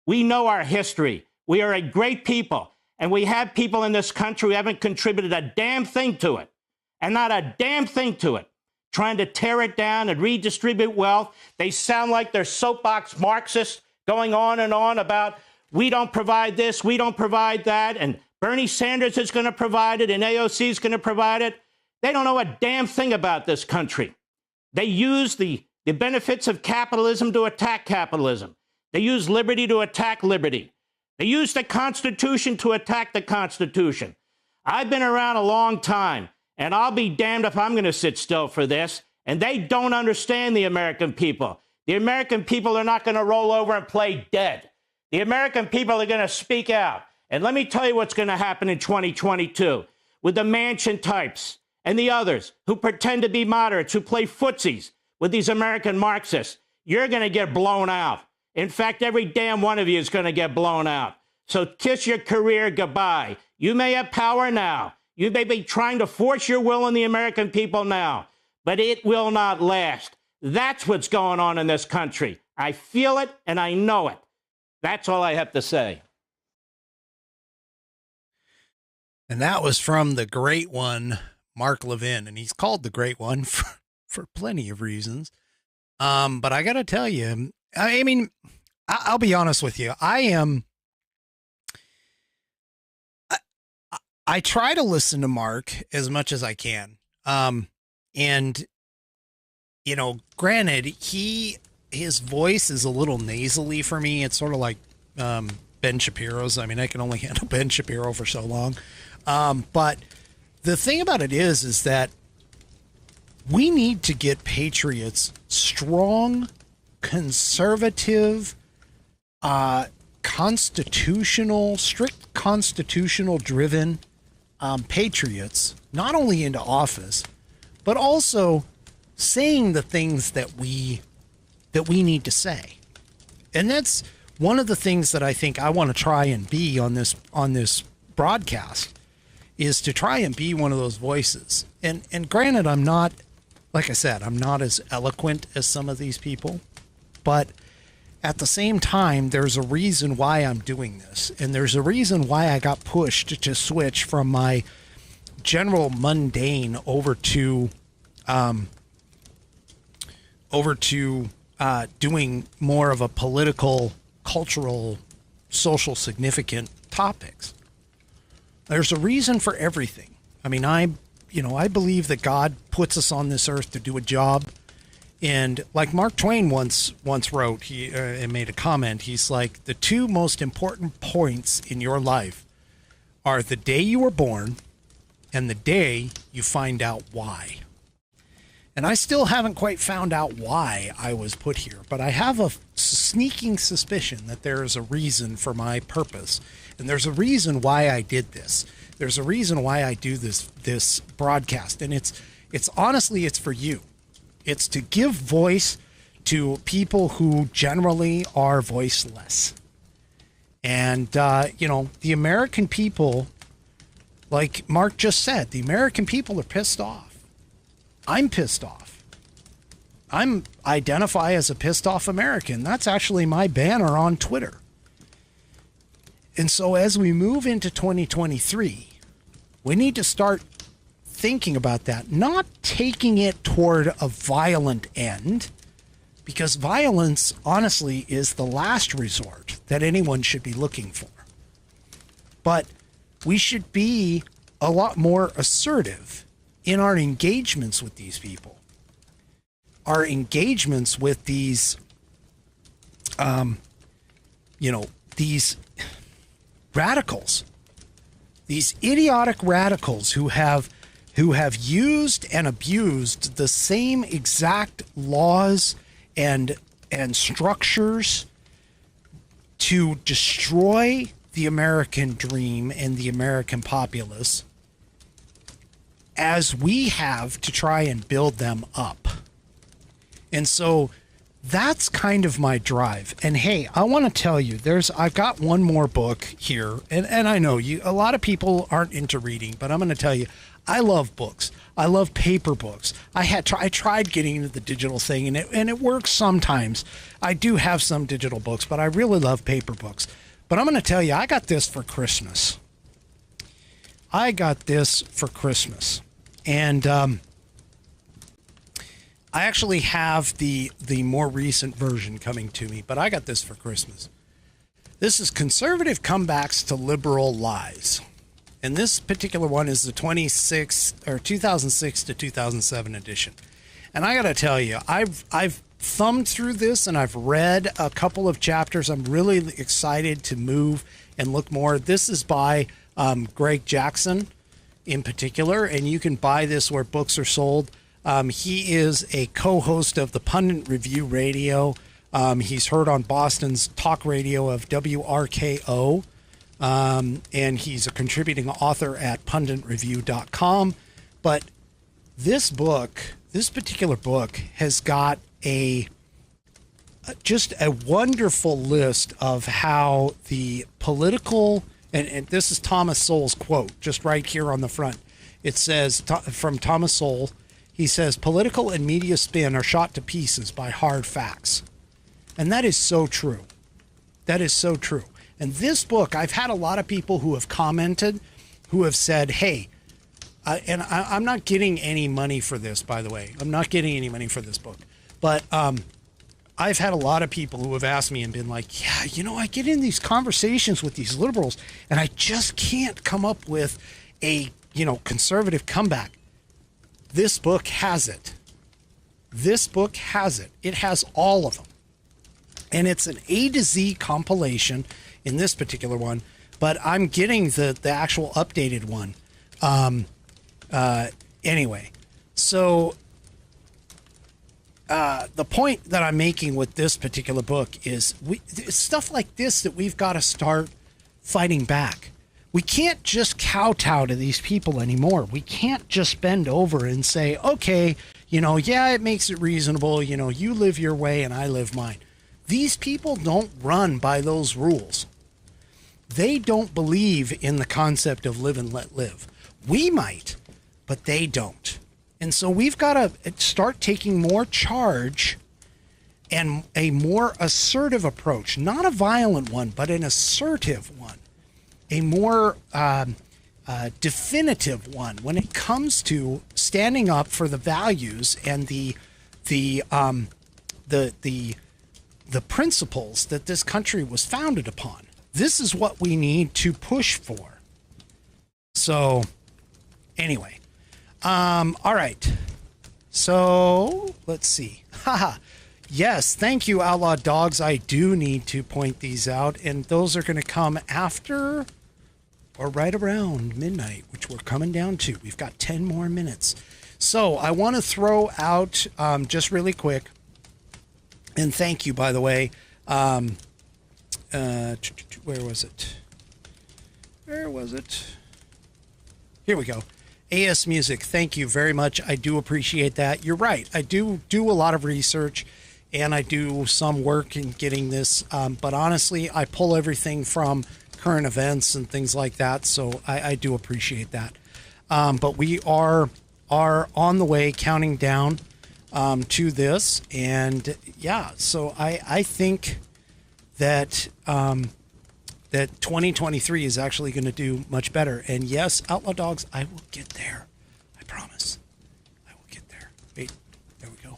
We know our history. We are a great people, and we have people in this country who haven't contributed a damn thing to it, and not a damn thing to it, trying to tear it down and redistribute wealth. They sound like they're soapbox Marxists going on and on about we don't provide this, we don't provide that, and Bernie Sanders is going to provide it, and AOC is going to provide it. They don't know a damn thing about this country. They use the benefits of capitalism to attack capitalism. They use liberty to attack liberty. They use the Constitution to attack the Constitution. I've been around a long time, and I'll be damned if I'm going to sit still for this. And they don't understand the American people. The American people are not going to roll over and play dead. The American people are going to speak out. And let me tell you what's going to happen in 2022 with the Manchin types and the others who pretend to be moderates, who play footsies with these American Marxists. You're going to get blown out. In fact, every damn one of you is going to get blown out. So kiss your career goodbye. You may have power now. You may be trying to force your will on the American people now, but it will not last. That's what's going on in this country. I feel it and I know it. That's all I have to say. And that was from the great one, Mark Levin. And he's called the great one for plenty of reasons. But I got to tell you, I mean, I'll be honest with you. I try to listen to Mark as much as I can. And, you know, granted, his voice is a little nasally for me. It's sort of like Ben Shapiro's. I mean, I can only handle Ben Shapiro for so long. But the thing about it is that we need to get patriots, strong, conservative, constitutional, strict constitutional driven patriots, not only into office, but also saying the things that we need to say. And that's one of the things that I think I want to try and be on this broadcast, is to try and be one of those voices. And granted, I'm not, like I said, I'm not as eloquent as some of these people, but at the same time, there's a reason why I'm doing this. And there's a reason why I got pushed to switch from my general mundane over to doing more of a political, cultural, social significant topics. There's a reason for everything. I mean, I believe that God puts us on this earth to do a job, And like Mark Twain once wrote, he and made a comment. He's like, the two most important points in your life are the day you were born and the day you find out why. And I still haven't quite found out why I was put here, but I have a sneaking suspicion that there is a reason for my purpose, and there's a reason why I did this. There's a reason why I do this broadcast, and it's honestly, it's for you. It's to give voice to people who generally are voiceless. And, the American people, like Mark just said, the American people are pissed off. I'm pissed off. I'm identify as a pissed off American. That's actually my banner on Twitter. And so as we move into 2023, we need to start thinking about that, not taking it toward a violent end, because violence, honestly, is the last resort that anyone should be looking for. But we should be a lot more assertive in our engagements with these people, our engagements with these, these radicals, these idiotic radicals who have used and abused the same exact laws and structures to destroy the American dream and the American populace as we have to try and build them up. And so that's kind of my drive. And hey, I want to tell you, I've got one more book here, and I know a lot of people aren't into reading, but I'm going to tell you, I love books. I love paper books. I tried getting into the digital thing, and it works sometimes. I do have some digital books, but I really love paper books. But I'm going to tell you, I got this for Christmas. And I actually have the more recent version coming to me, but I got this for Christmas. This is Conservative Comebacks to Liberal Lies. And this particular one is the 2006 to 2007 edition. And I got to tell you, I've thumbed through this and I've read a couple of chapters. I'm really excited to move and look more. This is by Greg Jackson in particular, and you can buy this where books are sold. He is a co-host of the Pundit Review Radio. He's heard on Boston's talk radio of WRKO. And he's a contributing author at punditreview.com. But this particular book has got just a wonderful list of how the political, and this is Thomas Sowell's quote, just right here on the front. It says, from Thomas Sowell, he says, political and media spin are shot to pieces by hard facts. And that is so true. That is so true. And this book, I've had a lot of people who have commented, who have said, hey, I'm not getting any money for this, by the way. I'm not getting any money for this book. But I've had a lot of people who have asked me and been like, yeah, I get in these conversations with these liberals, and I just can't come up with a, conservative comeback. This book has it. This book has it. It has all of them. And it's an A to Z compilation in this particular one, but I'm getting the actual updated one. Anyway, so the point that I'm making with this particular book is it's stuff like this that we've got to start fighting back. We can't just kowtow to these people anymore. We can't just bend over and say, okay, it makes it reasonable. You live your way and I live mine. These people don't run by those rules. They don't believe in the concept of live and let live. We might, but they don't. And so we've got to start taking more charge and a more assertive approach, not a violent one, but an assertive one, a more definitive one when it comes to standing up for the values and the principles that this country was founded upon. This is what we need to push for. So, anyway. All right. So, let's see. Haha. Yes, thank you, Outlaw Dogs. I do need to point these out, and those are going to come after or right around midnight, which we're coming down to. We've got 10 more minutes. So I want to throw out just really quick, and thank you, by the way. Where was it? Where was it? Here we go. AS Music, thank you very much. I do appreciate that. You're right. I do a lot of research, and I do some work in getting this. But honestly, I pull everything from current events and things like that. So I do appreciate that. But we are on the way, counting down to this. And yeah, so I think that that 2023 is actually going to do much better. And yes, Outlaw Dogs, I will get there. I promise. I will get there. Wait, there we go.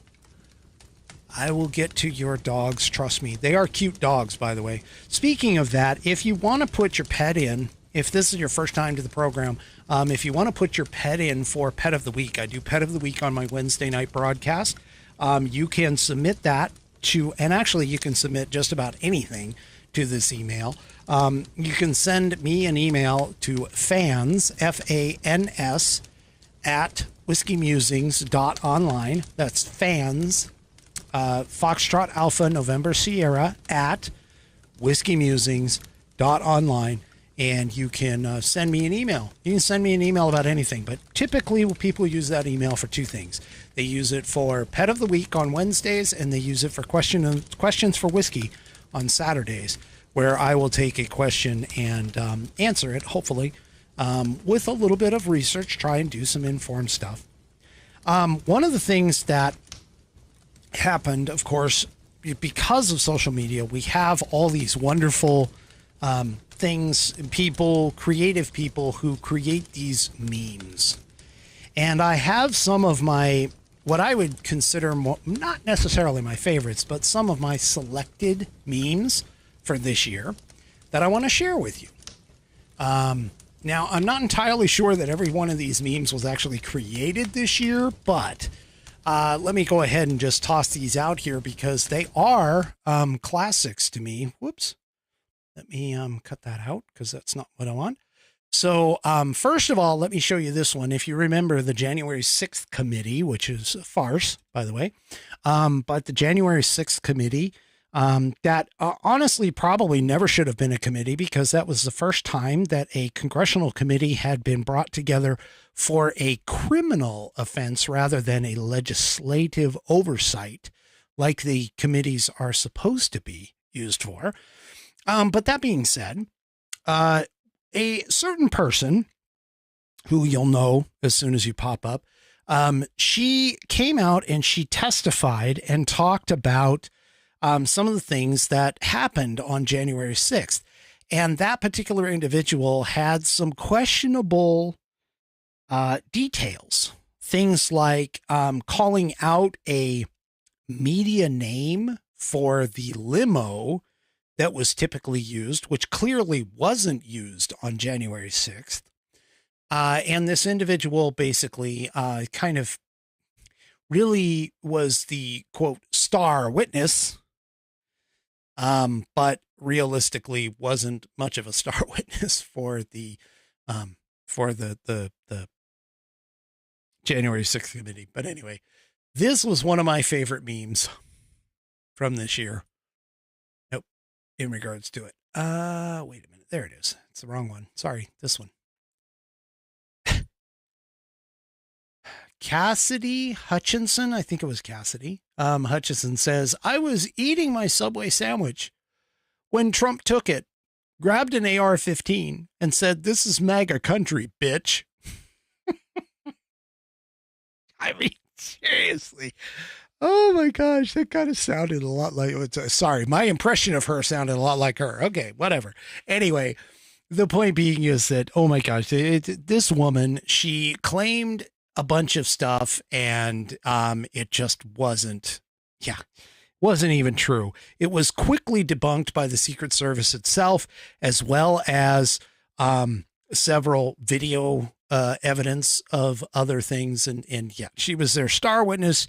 I will get to your dogs. Trust me. They are cute dogs, by the way. Speaking of that, if you want to put your pet in, if this is your first time to the program, if you want to put your pet in for Pet of the Week, I do Pet of the Week on my Wednesday night broadcast. You can submit that to, and actually you can submit just about anything to this email. You can send me an email to fans, FANS, at whiskeymusings.online. That's fans, Foxtrot Alpha November Sierra, at whiskeymusings.online. And you can send me an email. You can send me an email about anything, but typically people use that email for two things. They use it for Pet of the Week on Wednesdays, and they use it for questions for whiskey on Saturdays, where I will take a question and answer it, hopefully, with a little bit of research, try and do some informed stuff. One of the things that happened, of course, because of social media, we have all these wonderful things, people, creative people who create these memes. And I have some of my, what I would consider more, not necessarily my favorites, but some of my selected memes for this year that I want to share with you. Now, I'm not entirely sure that every one of these memes was actually created this year, but let me go ahead and just toss these out here because they are classics to me. Whoops. Let me cut that out because that's not what I want. So first of all, let me show you this one. If you remember the January 6th committee, which is a farce, by the way, but the January 6th committee, that honestly probably never should have been a committee because that was the first time that a congressional committee had been brought together for a criminal offense rather than a legislative oversight like the committees are supposed to be used for. But that being said, a certain person who you'll know as soon as you pop up, she came out and she testified and talked about some of the things that happened on January 6th. And that particular individual had some questionable details. Things like calling out a media name for the limo that was typically used, which clearly wasn't used on January 6th. And this individual basically kind of really was the, quote, star witness, but realistically wasn't much of a star witness for the January 6th committee. But anyway, this was one of my favorite memes from this year. In regards to it. Wait a minute. There it is. It's the wrong one. Sorry. This one. Cassidy Hutchinson. I think it was Cassidy. Hutchinson says, I was eating my Subway sandwich when Trump took it, grabbed an AR-15 and said, this is MAGA country, bitch. I mean, seriously. Oh my gosh, that kind of sounded a lot like, sorry, my impression of her sounded a lot like her. Okay, whatever. Anyway, the point being is that, oh my gosh, this woman, she claimed a bunch of stuff and it just wasn't even true. It was quickly debunked by the Secret Service itself, as well as several video evidence of other things. And yeah, she was their star witness.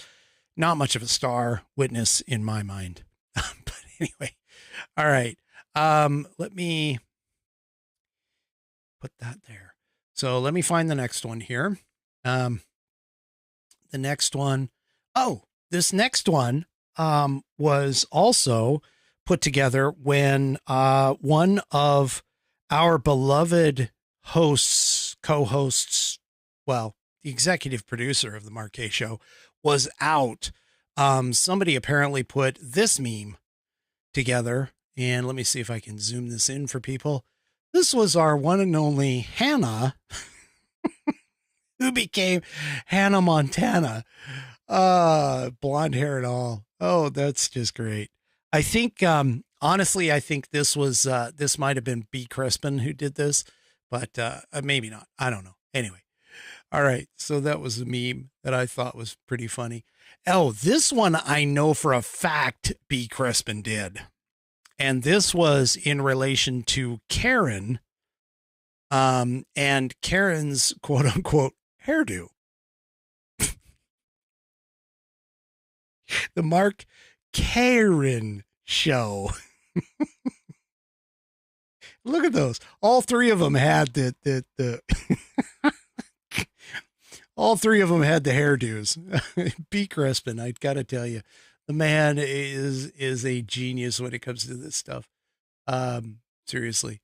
not much of a star witness in my mind. But anyway, all right. Let me put that there. So let me find the next one here. The next one. Oh, this next one was also put together when one of our beloved hosts, co-hosts, well, the executive producer of the Mark K Show was out. Somebody apparently put this meme together, and let me see if I can zoom this in for people. This was our one and only Hannah, who became Hannah Montana. Blonde hair and all. Oh, that's just great. I think, honestly, I think this was, this might have been B. Crispin who did this, but maybe not. I don't know. Anyway. All right. So that was a meme that I thought was pretty funny. Oh, this one I know for a fact B. Crispin did. And this was in relation to Karen, and Karen's quote unquote hairdo. The Mark Karen Show. Look at those. All three of them had the all three of them had the hairdos. B. Crispin, I got to tell you, the man is a genius when it comes to this stuff. Seriously.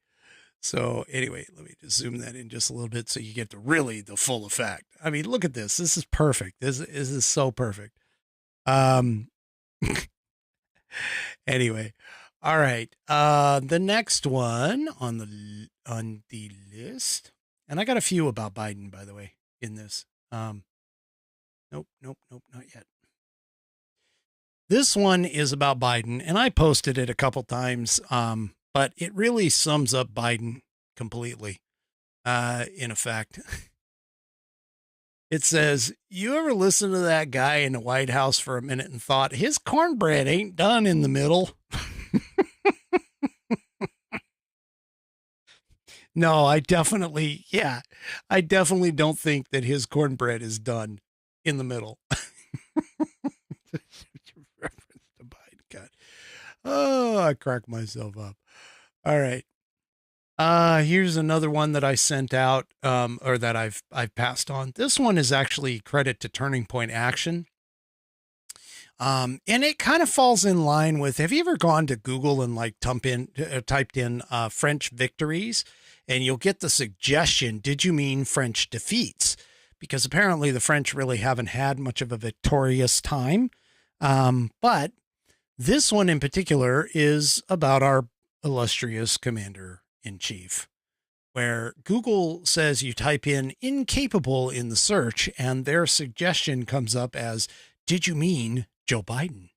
So anyway, let me just zoom that in just a little bit so you get the full effect. I mean, look at this. This is perfect. This is so perfect. Anyway, all right. The next one on the list, and I got a few about Biden, by the way, in this. Nope, not yet. This one is about Biden, and I posted it a couple times, but it really sums up Biden completely, in effect. It says, you ever listen to that guy in the White House for a minute and thought his cornbread ain't done in the middle? No, I definitely don't think that his cornbread is done in the middle. Reference to Biden. God. Oh, I cracked myself up. All right. Here's another one that I sent out, or that I've passed on. This one is actually credit to Turning Point Action. And it kind of falls in line with, have you ever gone to Google and like typed in French victories, and you'll get the suggestion, did you mean French defeats? Because apparently the French really haven't had much of a victorious time. But this one in particular is about our illustrious commander-in-chief, where Google says you type in incapable in the search and their suggestion comes up as, did you mean Joe Biden?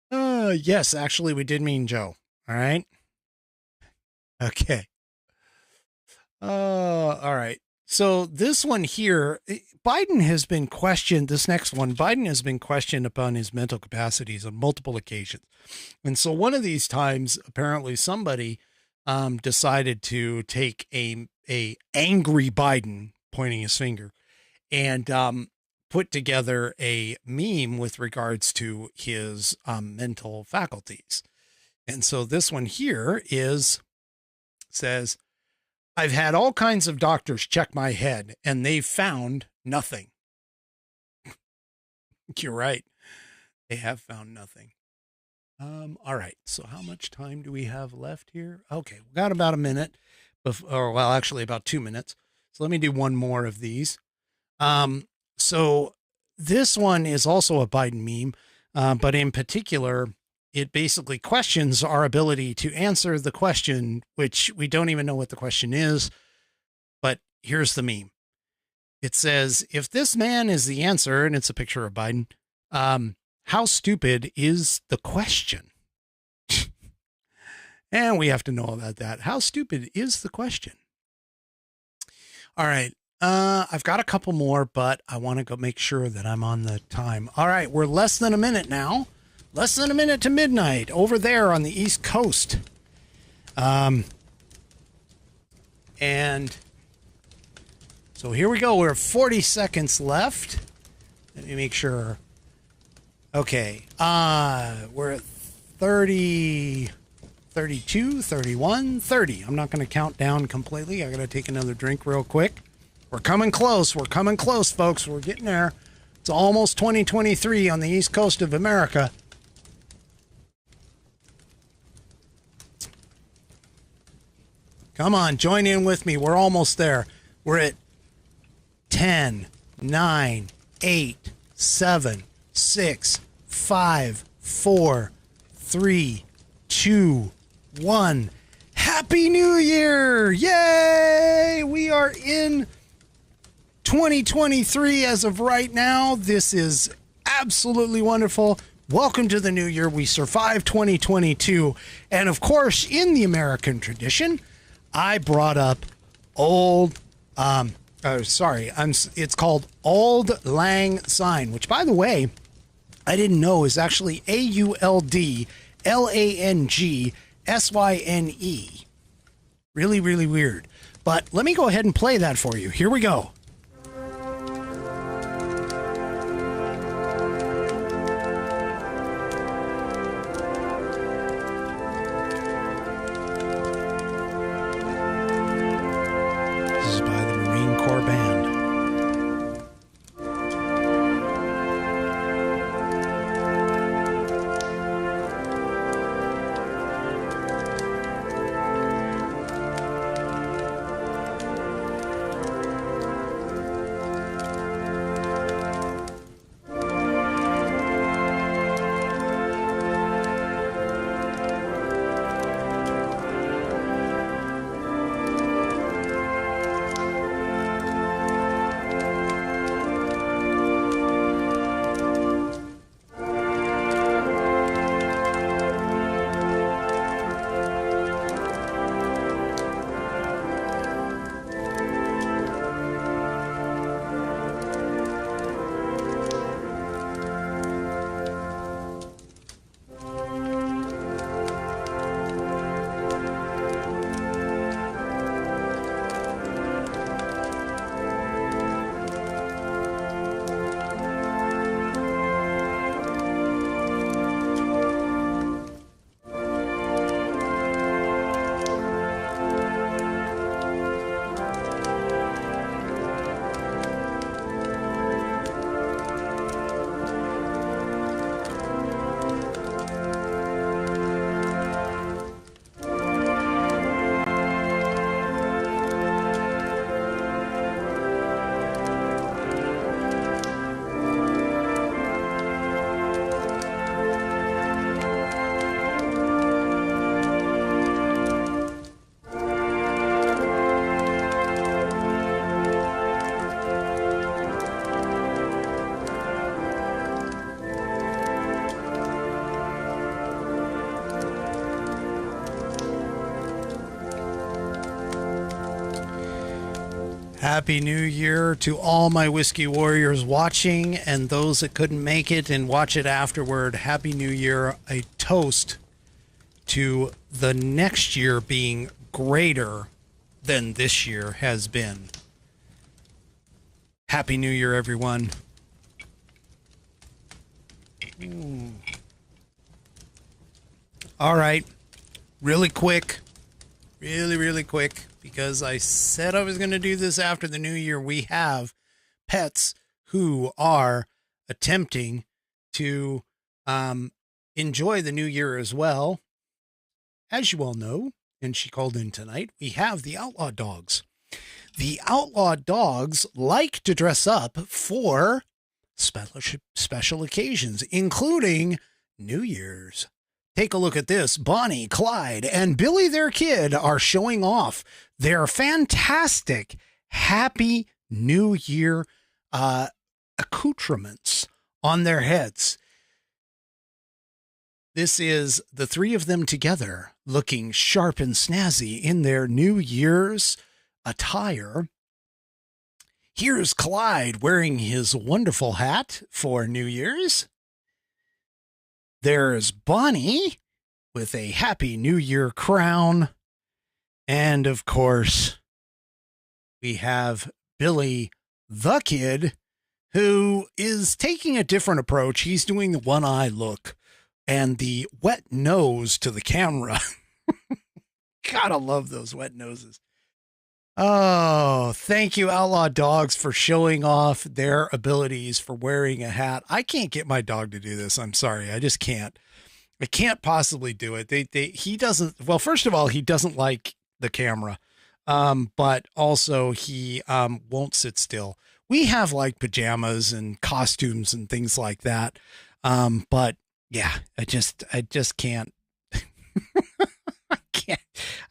Yes, actually we did mean Joe. All right. Okay. All right. So this one here, Biden has been questioned. This next one, Biden has been questioned upon his mental capacities on multiple occasions. And so one of these times, apparently somebody decided to take a angry Biden, pointing his finger, and put together a meme with regards to his mental faculties. And so this one here says, I've had all kinds of doctors check my head and they've found nothing. You're right. They have found nothing. All right. So how much time do we have left here? Okay. We got about a minute actually about 2 minutes. So let me do one more of these. So this one is also a Biden meme, but in particular, it basically questions our ability to answer the question, which we don't even know what the question is. But here's the meme. It says, if this man is the answer, and it's a picture of Biden, how stupid is the question? And we have to know about that. How stupid is the question? All right. I've got a couple more, but I want to go make sure that I'm on the time. All right. We're less than a minute now. Less than a minute to midnight over there on the East Coast. And so So here we go. We're 40 seconds left. Let me make sure. Okay. We're at 30, 32, 31, 30. I'm not going to count down completely. I got to take another drink real quick. We're coming close. We're coming close, folks. We're getting there. It's almost 2023 on the East Coast of America. Come on, join in with me. We're almost there. We're at 10, 9, 8, 7, 6, 5, 4, 3, 2, 1. Happy New Year! Yay! We are in 2023 as of right now. This is absolutely wonderful. Welcome to the new year. We survived 2022. And of course, in the American tradition, I brought up it's called Auld Lang Syne, which, by the way, I didn't know is actually AULDLANGSYNE. Really, really weird. But let me go ahead and play that for you. Here we go. Happy New Year to all my Whiskey Warriors watching and those that couldn't make it and watch it afterward. Happy New Year. A toast to the next year being greater than this year has been. Happy New Year, everyone. All right. Really quick. Really quick. Because I said I was going to do this after the new year. We have pets who are attempting to enjoy the new year as well. As you all know, and she called in tonight, we have the outlaw dogs. The outlaw dogs like to dress up for special occasions, including New Year's. Take a look at this. Bonnie, Clyde, and Billy, their kid, are showing off their fantastic Happy New Year accoutrements on their heads. This is the three of them together looking sharp and snazzy in their New Year's attire. Here's Clyde wearing his wonderful hat for New Year's. There's Bonnie with a Happy New Year crown. And of course, we have Billy the Kid, who is taking a different approach. He's doing the one eye look and the wet nose to the camera. Gotta love those wet noses. Oh, thank you, Outlaw Dogs, for showing off their abilities for wearing a hat. I can't get my dog to do this. I'm sorry. I just can't. I can't possibly do it. He doesn't. Well, first of all, he doesn't like the camera. But also he won't sit still. We have like pajamas and costumes and things like that. But yeah, I just can't.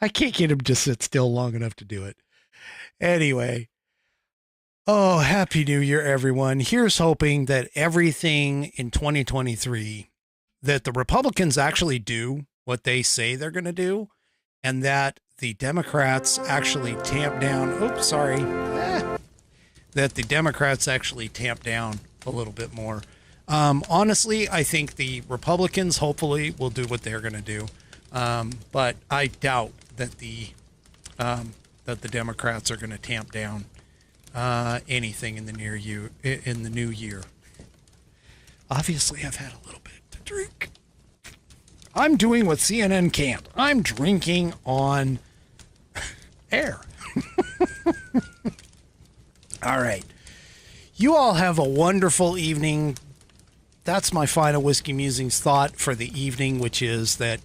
I can't get him to sit still long enough to do it. Anyway. Oh, Happy New Year, everyone. Here's hoping that everything in 2023, that the Republicans actually do what they say they're going to do, and that the Democrats actually tamp down. Oops, sorry. That the Democrats actually tamp down a little bit more. Honestly, I think the Republicans hopefully will do what they're going to do. But I doubt that the Democrats are going to tamp down anything in the new year. Obviously, I've had a little bit to drink. I'm doing what CNN can't. I'm drinking on air. All right. You all have a wonderful evening. That's my final Whiskey Musings thought for the evening, which is that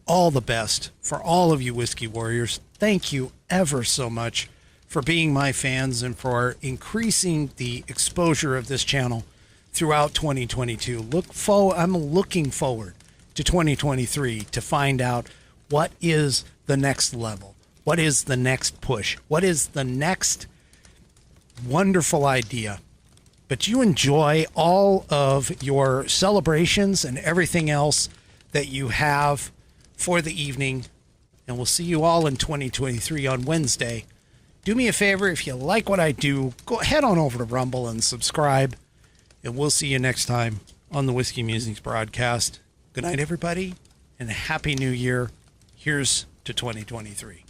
all the best for all of you Whiskey Warriors. Thank you ever so much for being my fans and for increasing the exposure of this channel throughout 2022. I'm looking forward to 2023 to find out what is the next level, what is the next push, what is the next wonderful idea. But you enjoy all of your celebrations and everything else that you have for the evening, and we'll see you all in 2023 on Wednesday. Do me a favor, if you like what I do, go head on over to Rumble and subscribe, and we'll see you next time on the Whiskey Musings Broadcast. Good night, everybody, and a Happy New Year. Here's to 2023.